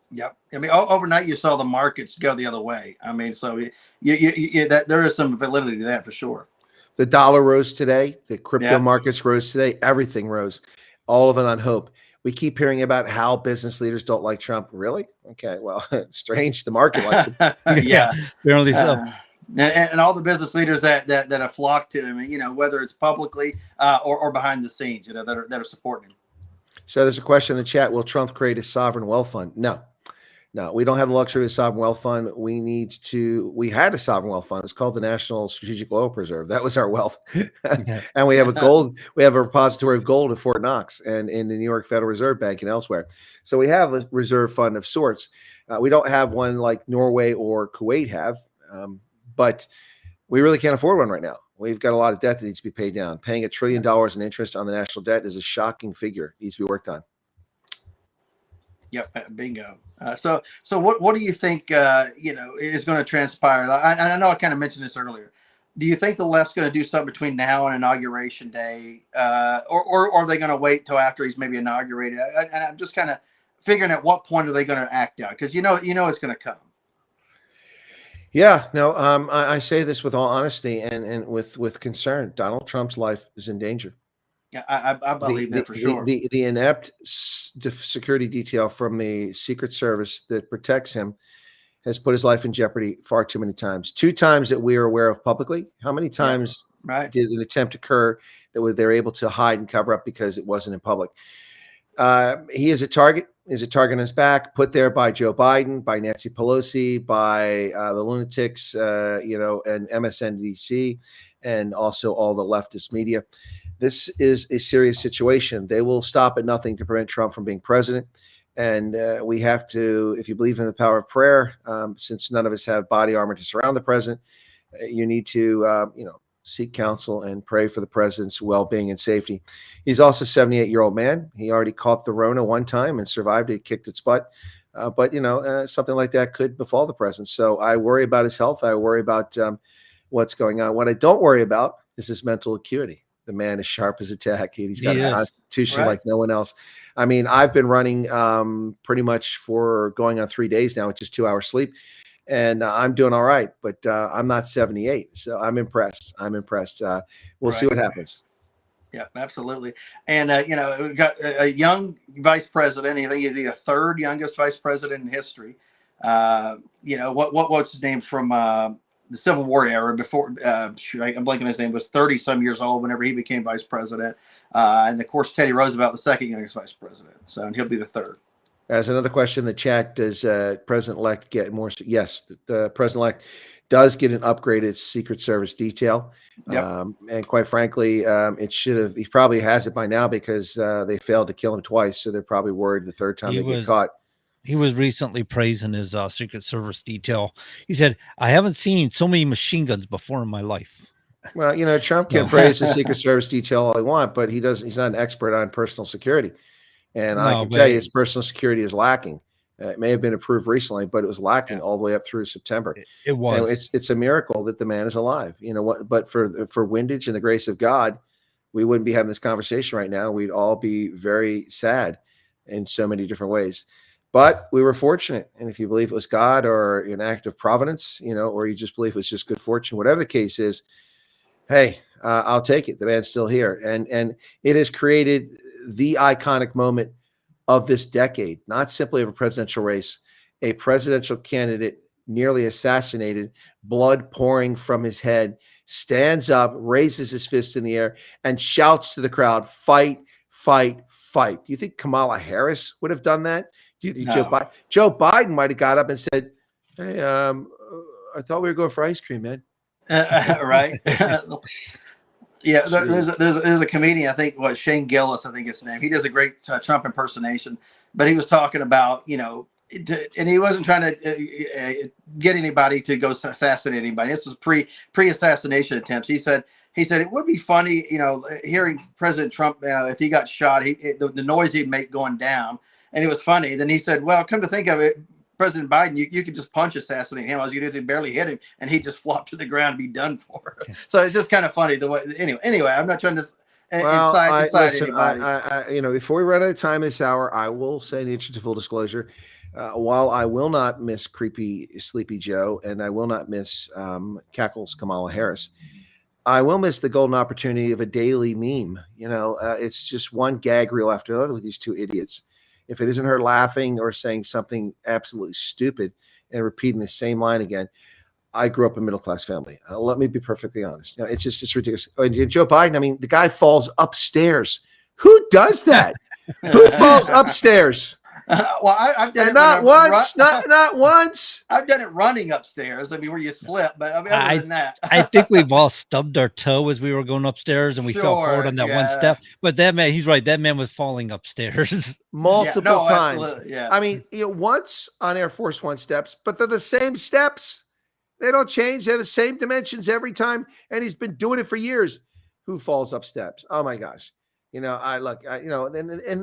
Speaker 12: Yep. I mean, overnight you saw the markets go the other way. I mean, so that there is some validity to that for sure.
Speaker 13: The dollar rose today. The crypto markets rose today. Everything rose, all of it on hope. We keep hearing about how business leaders don't like Trump. Really? Okay. Well, strange. The market likes him.
Speaker 12: Yeah.
Speaker 11: Apparently so.
Speaker 12: And all the business leaders that have flocked to him, whether it's publicly or behind the scenes, that are supporting him.
Speaker 13: So there's a question in the chat. Will Trump create a sovereign wealth fund? No, we don't have the luxury of a sovereign wealth fund. We had a sovereign wealth fund. It's called the National Strategic Oil Preserve. That was our wealth. And we have a repository of gold at Fort Knox and in the New York Federal Reserve Bank and elsewhere. So we have a reserve fund of sorts. We don't have one like Norway or Kuwait have. But we really can't afford one right now. We've got a lot of debt that needs to be paid down. Paying $1 trillion in interest on the national debt is a shocking figure. It needs to be worked on.
Speaker 12: Yep, bingo. So what do you think is going to transpire? I know I kind of mentioned this earlier. Do you think the left's going to do something between now and Inauguration Day, or are they going to wait till after he's maybe inaugurated? And I'm just kind of figuring at what point are they going to act out, because it's going to come.
Speaker 13: Yeah, no, I say this with all honesty and with concern. Donald Trump's life is in danger.
Speaker 12: Yeah, I believe that for sure.
Speaker 13: The inept security detail from the Secret Service that protects him has put his life in jeopardy far too many times. 2 times that we are aware of publicly. How many times did an attempt occur that they were able to hide and cover up because it wasn't in public? He is a target. Is a target on his back, put there by Joe Biden, by Nancy Pelosi, by the lunatics, and MSNBC, and also all the leftist media. This is a serious situation. They will stop at nothing to prevent Trump from being president. And we have to, if you believe in the power of prayer, since none of us have body armor to surround the president, you need to, seek counsel and pray for the president's well-being and safety. He's also a 78-year-old man. He already caught the Rona one time and survived it, kicked its butt. But something like that could befall the president. So I worry about his health. I worry about what's going on. What I don't worry about is his mental acuity. The man is sharp as a tack. He's got a constitution like no one else. I mean, I've been running pretty much for going on 3 days now with just 2 hours sleep. And I'm doing all right, but I'm not 78. So I'm impressed. We'll see what happens.
Speaker 12: Yeah, absolutely. And, we've got a young vice president. I think he's the 3rd youngest vice president in history. What's his name from the Civil War era before? I'm blanking his name. Was 30 some years old whenever he became vice president. And of course, Teddy Roosevelt, the 2nd youngest vice president. So, and he'll be the 3rd.
Speaker 13: As another question in the chat, does President-elect get more? Yes, the President-elect does get an upgraded Secret Service detail.
Speaker 12: Yep.
Speaker 13: And quite frankly, it should have. He probably has it by now because they failed to kill him twice, so they're probably worried the third time they get caught.
Speaker 11: He was recently praising his Secret Service detail. He said, "I haven't seen so many machine guns before in my life."
Speaker 13: Well, Trump can praise the Secret Service detail all he wants, but he's not an expert on personal security. And I can tell you his personal security is lacking. It may have been approved recently, but it was lacking all the way up through September.
Speaker 11: It was.
Speaker 13: It's a miracle that the man is alive. But for Windage and the grace of God, we wouldn't be having this conversation right now. We'd all be very sad in so many different ways. But we were fortunate. And if you believe it was God or an act of providence, or you just believe it was just good fortune, whatever the case is, hey, I'll take it. The man's still here. And it has created the iconic moment of this decade, not simply of a presidential race, a presidential candidate nearly assassinated, blood pouring from his head, stands up, raises his fist in the air, and shouts to the crowd, "Fight, fight, fight." Do you think Kamala Harris would have done that? Do you think Joe Biden might have got up and said, "Hey, I thought we were going for ice cream, man."
Speaker 12: Right. Yeah, there's a comedian, I think, Shane Gillis, I think his name. He does a great Trump impersonation, but he was talking about, and he wasn't trying to get anybody to go assassinate anybody. This was pre-assassination attempts. He said it would be funny, hearing President Trump, if he got shot, the noise he'd make going down, and it was funny. Then he said, well, come to think of it, President Biden, you could just punch assassinate him. All you do is barely hit him, and he just flopped to the ground and be done for. So it's just kind of funny the way. Anyway, I'm not trying to incite anybody.
Speaker 13: Before we run out of time this hour, I will say, in the interest of full disclosure, while I will not miss creepy Sleepy Joe and I will not miss Cackles Kamala Harris, I will miss the golden opportunity of a daily meme. It's just one gag reel after another with these two idiots. If it isn't her laughing or saying something absolutely stupid and repeating the same line again, I grew up in a middle-class family. Let me be perfectly honest. It's ridiculous. And Joe Biden, the guy falls upstairs. Who does that? Who falls upstairs?
Speaker 12: Well, I've done it
Speaker 13: not once. Not once.
Speaker 12: I've done it running upstairs. Where you slip. But other than that,
Speaker 11: I think we've all stubbed our toe as we were going upstairs, and we fell forward on that one step. But that man, he's right. That man was falling upstairs
Speaker 13: multiple times.
Speaker 12: Absolutely. Yeah.
Speaker 13: Once on Air Force One steps, but they're the same steps. They don't change. They're the same dimensions every time, and he's been doing it for years. Who falls up steps? Oh my gosh! And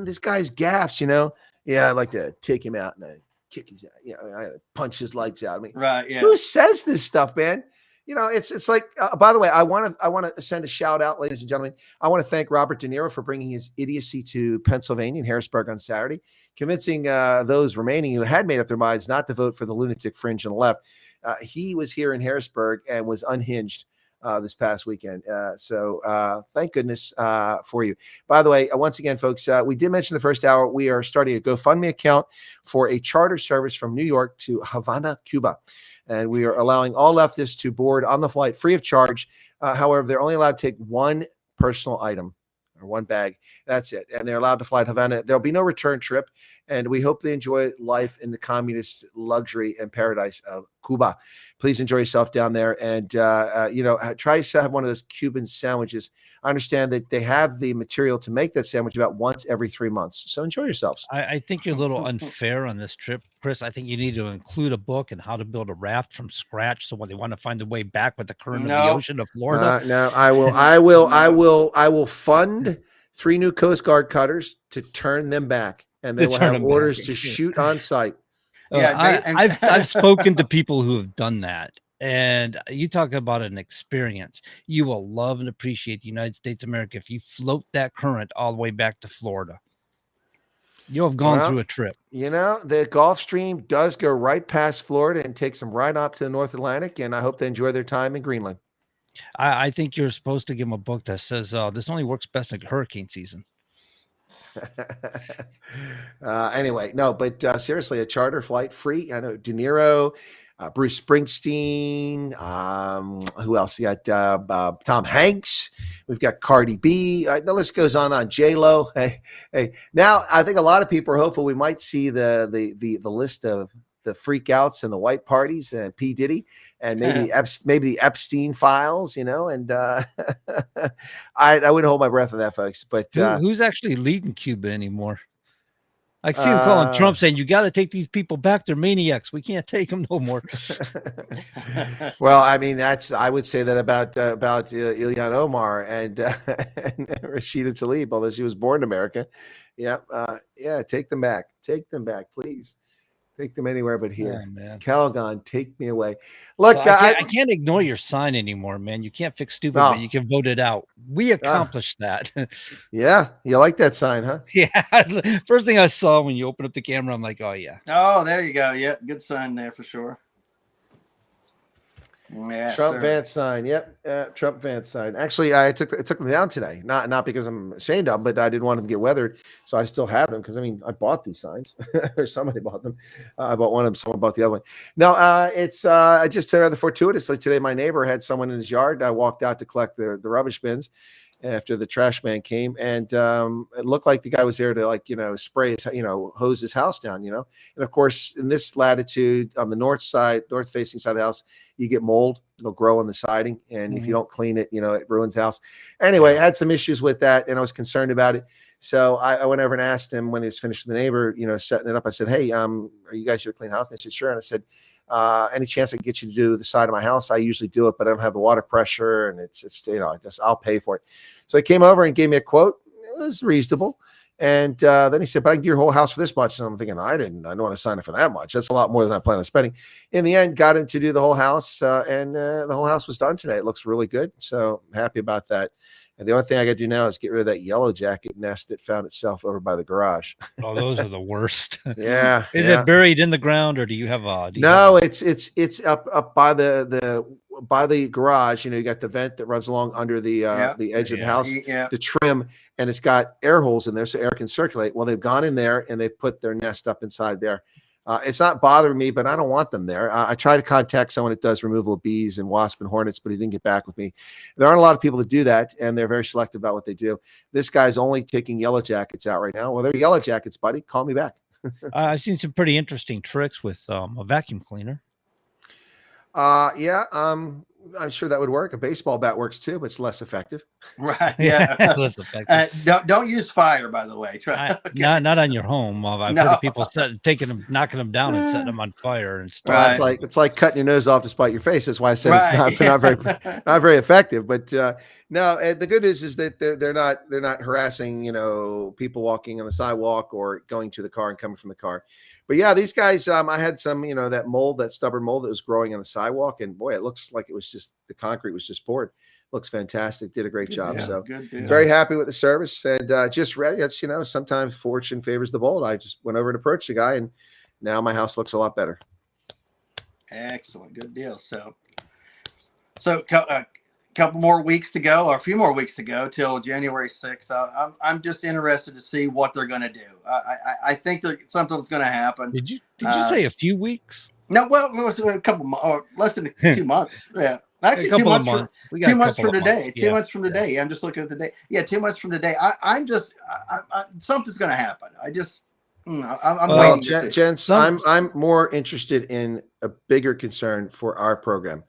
Speaker 13: this guy's gaffes. Yeah, I'd like to take him out and I kick his, I punch his lights out.
Speaker 12: Right? Yeah.
Speaker 13: Who says this stuff, man? It's like. By the way, I want to send a shout out, ladies and gentlemen. I want to thank Robert De Niro for bringing his idiocy to Pennsylvania and Harrisburg on Saturday, convincing those remaining who had made up their minds not to vote for the lunatic fringe on the left. He was here in Harrisburg and was unhinged this past weekend. So thank goodness for you. By the way, once again, folks, we did mention the first hour, we are starting a GoFundMe account for a charter service from New York to Havana, Cuba. And we are allowing all leftists to board on the flight free of charge. However, they're only allowed to take one personal item or one bag. That's it. And they're allowed to fly to Havana. There'll be no return trip. And we hope they enjoy life in the communist luxury and paradise of Cuba. Please enjoy yourself down there. And, try to have one of those Cuban sandwiches. I understand that they have the material to make that sandwich about once every 3 months. So enjoy yourselves.
Speaker 11: I think you're a little unfair on this trip, Chris. I think you need to include a book on how to build a raft from scratch. So when they want to find their way back with the current of the ocean of Florida.
Speaker 13: No, I will fund 3 new Coast Guard cutters to turn them back. And they will have orders to shoot on site.
Speaker 11: I've spoken to people who have done that. And you talk about an experience. You will love and appreciate the United States of America if you float that current all the way back to Florida. You'll have gone through a trip.
Speaker 13: The Gulf Stream does go right past Florida and takes them right up to the North Atlantic. And I hope they enjoy their time in Greenland.
Speaker 11: I think you're supposed to give them a book that says this only works best in hurricane season.
Speaker 13: Anyway, no, but seriously, a charter flight free. I know De Niro, Bruce Springsteen, who else? You got Tom Hanks. We've got Cardi B. The list goes on. J-Lo. Hey. Now I think a lot of people are hopeful we might see the list of the freakouts and the white parties and P. Diddy and maybe the Epstein files, and I wouldn't hold my breath on that, folks. But
Speaker 11: who's actually leading Cuba anymore? I see him calling Trump saying, "You got to take these people back. They're maniacs. We can't take them no more."
Speaker 13: Well, I mean, I would say that about Ilhan Omar and Rashida Tlaib, although she was born in America. Yeah, take them back. Take them back, please. Take them anywhere but here.
Speaker 11: Oh, man.
Speaker 13: Calgon, take me away. Look,
Speaker 11: So I can't ignore your sign anymore, man. You can't fix stupid, but you can vote it out. We accomplished that.
Speaker 13: Yeah, you like that sign, huh?
Speaker 11: Yeah. First thing I saw when you open up the camera, I'm like, oh yeah.
Speaker 12: Oh, there you go. Yeah, good sign there for sure. Yeah,
Speaker 13: Trump Vance sign. Yep. Trump Vance sign. Actually, I took them down today. Not because I'm ashamed of them, but I didn't want them to get weathered. So I still have them because I bought these signs or somebody bought them. I bought one of them. Someone bought the other one. No, it's I just said rather fortuitously today. My neighbor had someone in his yard. I walked out to collect the rubbish bins after the trash man came, and it looked like the guy was there to spray his, hose his house down, and of course in this latitude on the north facing side of the house, you get mold. It'll grow on the siding, and if you don't clean it, it ruins the house. Anyway, I had some issues with that, and I was concerned about it. So I went over and asked him when he was finished with the neighbor, setting it up. I said, "Hey, are you guys here to clean house?" And they said, "Sure." And I said, "Any chance I can get you to do the side of my house? I usually do it, but I don't have the water pressure, and it's I'll pay for it." So he came over and gave me a quote. It was reasonable. And then he said, "But I can do your whole house for this much." And I'm thinking, I don't want to sign up for that much. That's a lot more than I plan on spending. In the end, got him to do the whole house, and the whole house was done today. It looks really good. So I'm happy about that. And the only thing I got to do now is get rid of that yellow jacket nest that found itself over by the garage.
Speaker 11: Oh, those are the worst.
Speaker 13: Yeah.
Speaker 11: Is it buried in the ground, or do you have
Speaker 13: No, it's up by the garage. You got the vent that runs along under the edge of the house, the trim, and it's got air holes in there so air can circulate. Well, they've gone in there and they put their nest up inside there. It's not bothering me, but I don't want them there. I try to contact someone that does removal of bees and wasps and hornets, but he didn't get back with me. There aren't a lot of people that do that, and they're very selective about what they do. This guy's only taking yellow jackets out right now. Well, they're yellow jackets, buddy. Call me back.
Speaker 11: I've seen some pretty interesting tricks with a vacuum cleaner.
Speaker 13: I'm sure that would work. A baseball bat works too, but it's less effective.
Speaker 12: Right. Yeah.
Speaker 11: Less effective.
Speaker 12: Don't use fire, by the way.
Speaker 11: Not on your home. I've heard of people knocking them down and setting them on fire and stuff.
Speaker 13: Well, it's like cutting your nose off to spite your face. That's why I said it's not very effective. But no, the good news is that they're not harassing people walking on the sidewalk or going to the car and coming from the car. But yeah, these guys, I had some, that stubborn mold that was growing on the sidewalk, and boy, it looks like it was just the concrete was just poured. Looks fantastic. Did a great job. So very happy with the service, and just read. It's sometimes fortune favors the bold. I just went over and approached the guy, and now my house looks a lot better.
Speaker 12: Excellent, good deal. So couple more weeks to go, or a few more weeks to go till January 6th. I'm just interested to see what they're going to do. I think something's going to happen.
Speaker 11: Did you say a few weeks?
Speaker 12: No, well, it was a couple or less than 2 months. Yeah, actually, 2 months. 2 months from today. 2 months from today. I'm just looking at the day. Yeah, 2 months from today. I'm something's going to happen. I'm waiting to see.
Speaker 13: Gents, I'm more interested in a bigger concern for our program.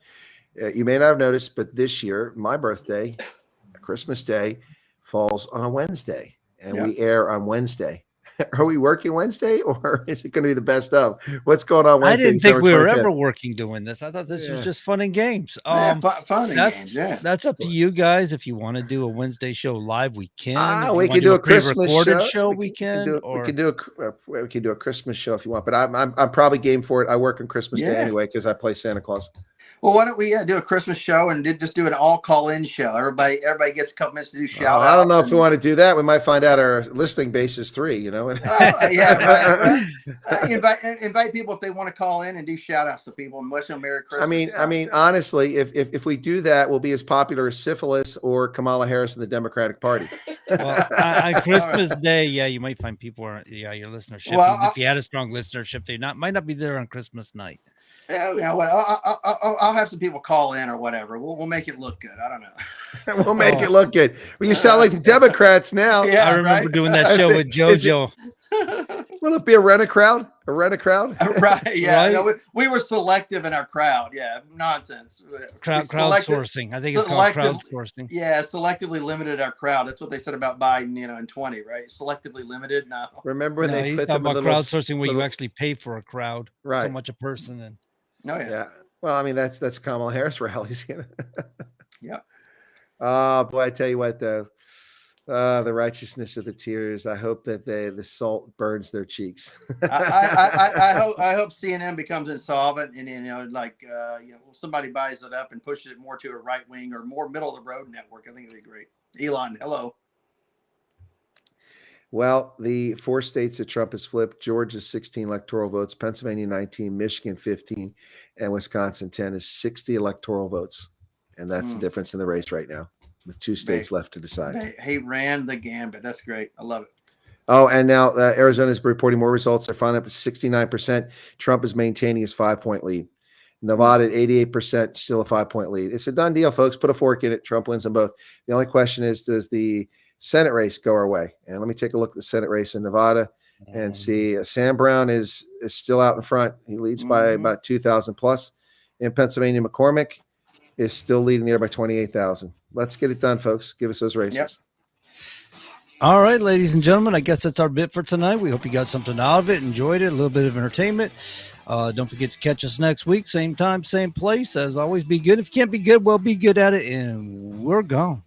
Speaker 13: You may not have noticed, but this year, my birthday, Christmas Day, falls on a Wednesday, and we air on Wednesday. Are we working Wednesday, or is it going to be the best of? What's going on Wednesday?
Speaker 11: I didn't think we were ever working doing this. I thought this was just fun and games.
Speaker 12: Fun and games. Yeah,
Speaker 11: that's up to you guys. If you want to do a Wednesday show live, we can.
Speaker 13: We can do a Christmas show.
Speaker 11: We can
Speaker 13: do a Christmas show if you want. But I'm probably game for it. I work on Christmas Day anyway because I play Santa Claus.
Speaker 12: Well, why don't we do a Christmas show and just do an all call-in show? Everybody gets a couple minutes to do shout outs.
Speaker 13: I don't know if we want to do that. We might find out our listening base is 3.
Speaker 12: Invite people if they want to call in and do shout outs to people and wish them Merry Christmas.
Speaker 13: I mean, honestly, if we do that, we'll be as popular as syphilis or Kamala Harris in the Democratic Party.
Speaker 11: Well, on Christmas Day, you might find people your listenership. Well, if you had a strong listenership, they might not be there on Christmas night.
Speaker 12: Yeah, I'll have some people call in or whatever. We'll make it look good. I don't know.
Speaker 13: We'll make it look good. Well, you sound like the Democrats now.
Speaker 12: Yeah,
Speaker 11: I remember doing that show with JoJo.
Speaker 13: Will it be a rent-a-crowd? A rent-a-crowd?
Speaker 12: Right. Yeah.
Speaker 11: Right?
Speaker 12: No, we were selective in our crowd. Yeah. Nonsense.
Speaker 11: Crowdsourcing. I think it's called crowdsourcing.
Speaker 12: Yeah. Selectively limited our crowd. That's what they said about Biden, in 20, right? Selectively limited. No.
Speaker 13: Remember when they
Speaker 11: he's
Speaker 13: put
Speaker 11: talking
Speaker 13: them in
Speaker 11: about
Speaker 13: little,
Speaker 11: crowdsourcing where you actually pay for a crowd. So
Speaker 13: Right.
Speaker 11: much a person. And
Speaker 12: Oh, yeah.
Speaker 13: Yeah. Well, I mean, that's Kamala Harris rallies.
Speaker 12: Yeah.
Speaker 13: Oh, boy, I tell you what, though. The righteousness of the tears. I hope that the salt burns their cheeks.
Speaker 12: I hope CNN becomes insolvent and somebody buys it up and pushes it more to a right wing or more middle of the road network. I think it'd be great. Elon, hello.
Speaker 13: Well, the 4 states that Trump has flipped: Georgia 16 electoral votes, Pennsylvania 19, Michigan 15, and Wisconsin 10 is 60 electoral votes, and that's the difference in the race right now, with 2 states left to decide.
Speaker 12: He ran the gambit. That's great. I love it.
Speaker 13: Oh, and now Arizona is reporting more results. They're finally up to 69%. Trump is maintaining his 5-point lead. Nevada at 88%, still a 5-point lead. It's a done deal, folks. Put a fork in it. Trump wins them both. The only question is, does the Senate race go our way? And let me take a look at the Senate race in Nevada and see. Sam Brown is still out in front. He leads by about 2,000 plus. In Pennsylvania, McCormick is still leading there by 28,000. Let's get it done, folks. Give us those races.
Speaker 12: Yep.
Speaker 11: all right, ladies and gentlemen, I guess that's our bit for tonight. We hope you got something out of it, enjoyed it, a little bit of entertainment. Don't forget to catch us next week, same time, same place. As always, be good. If you can't be good, well, be good at it, and we're gone.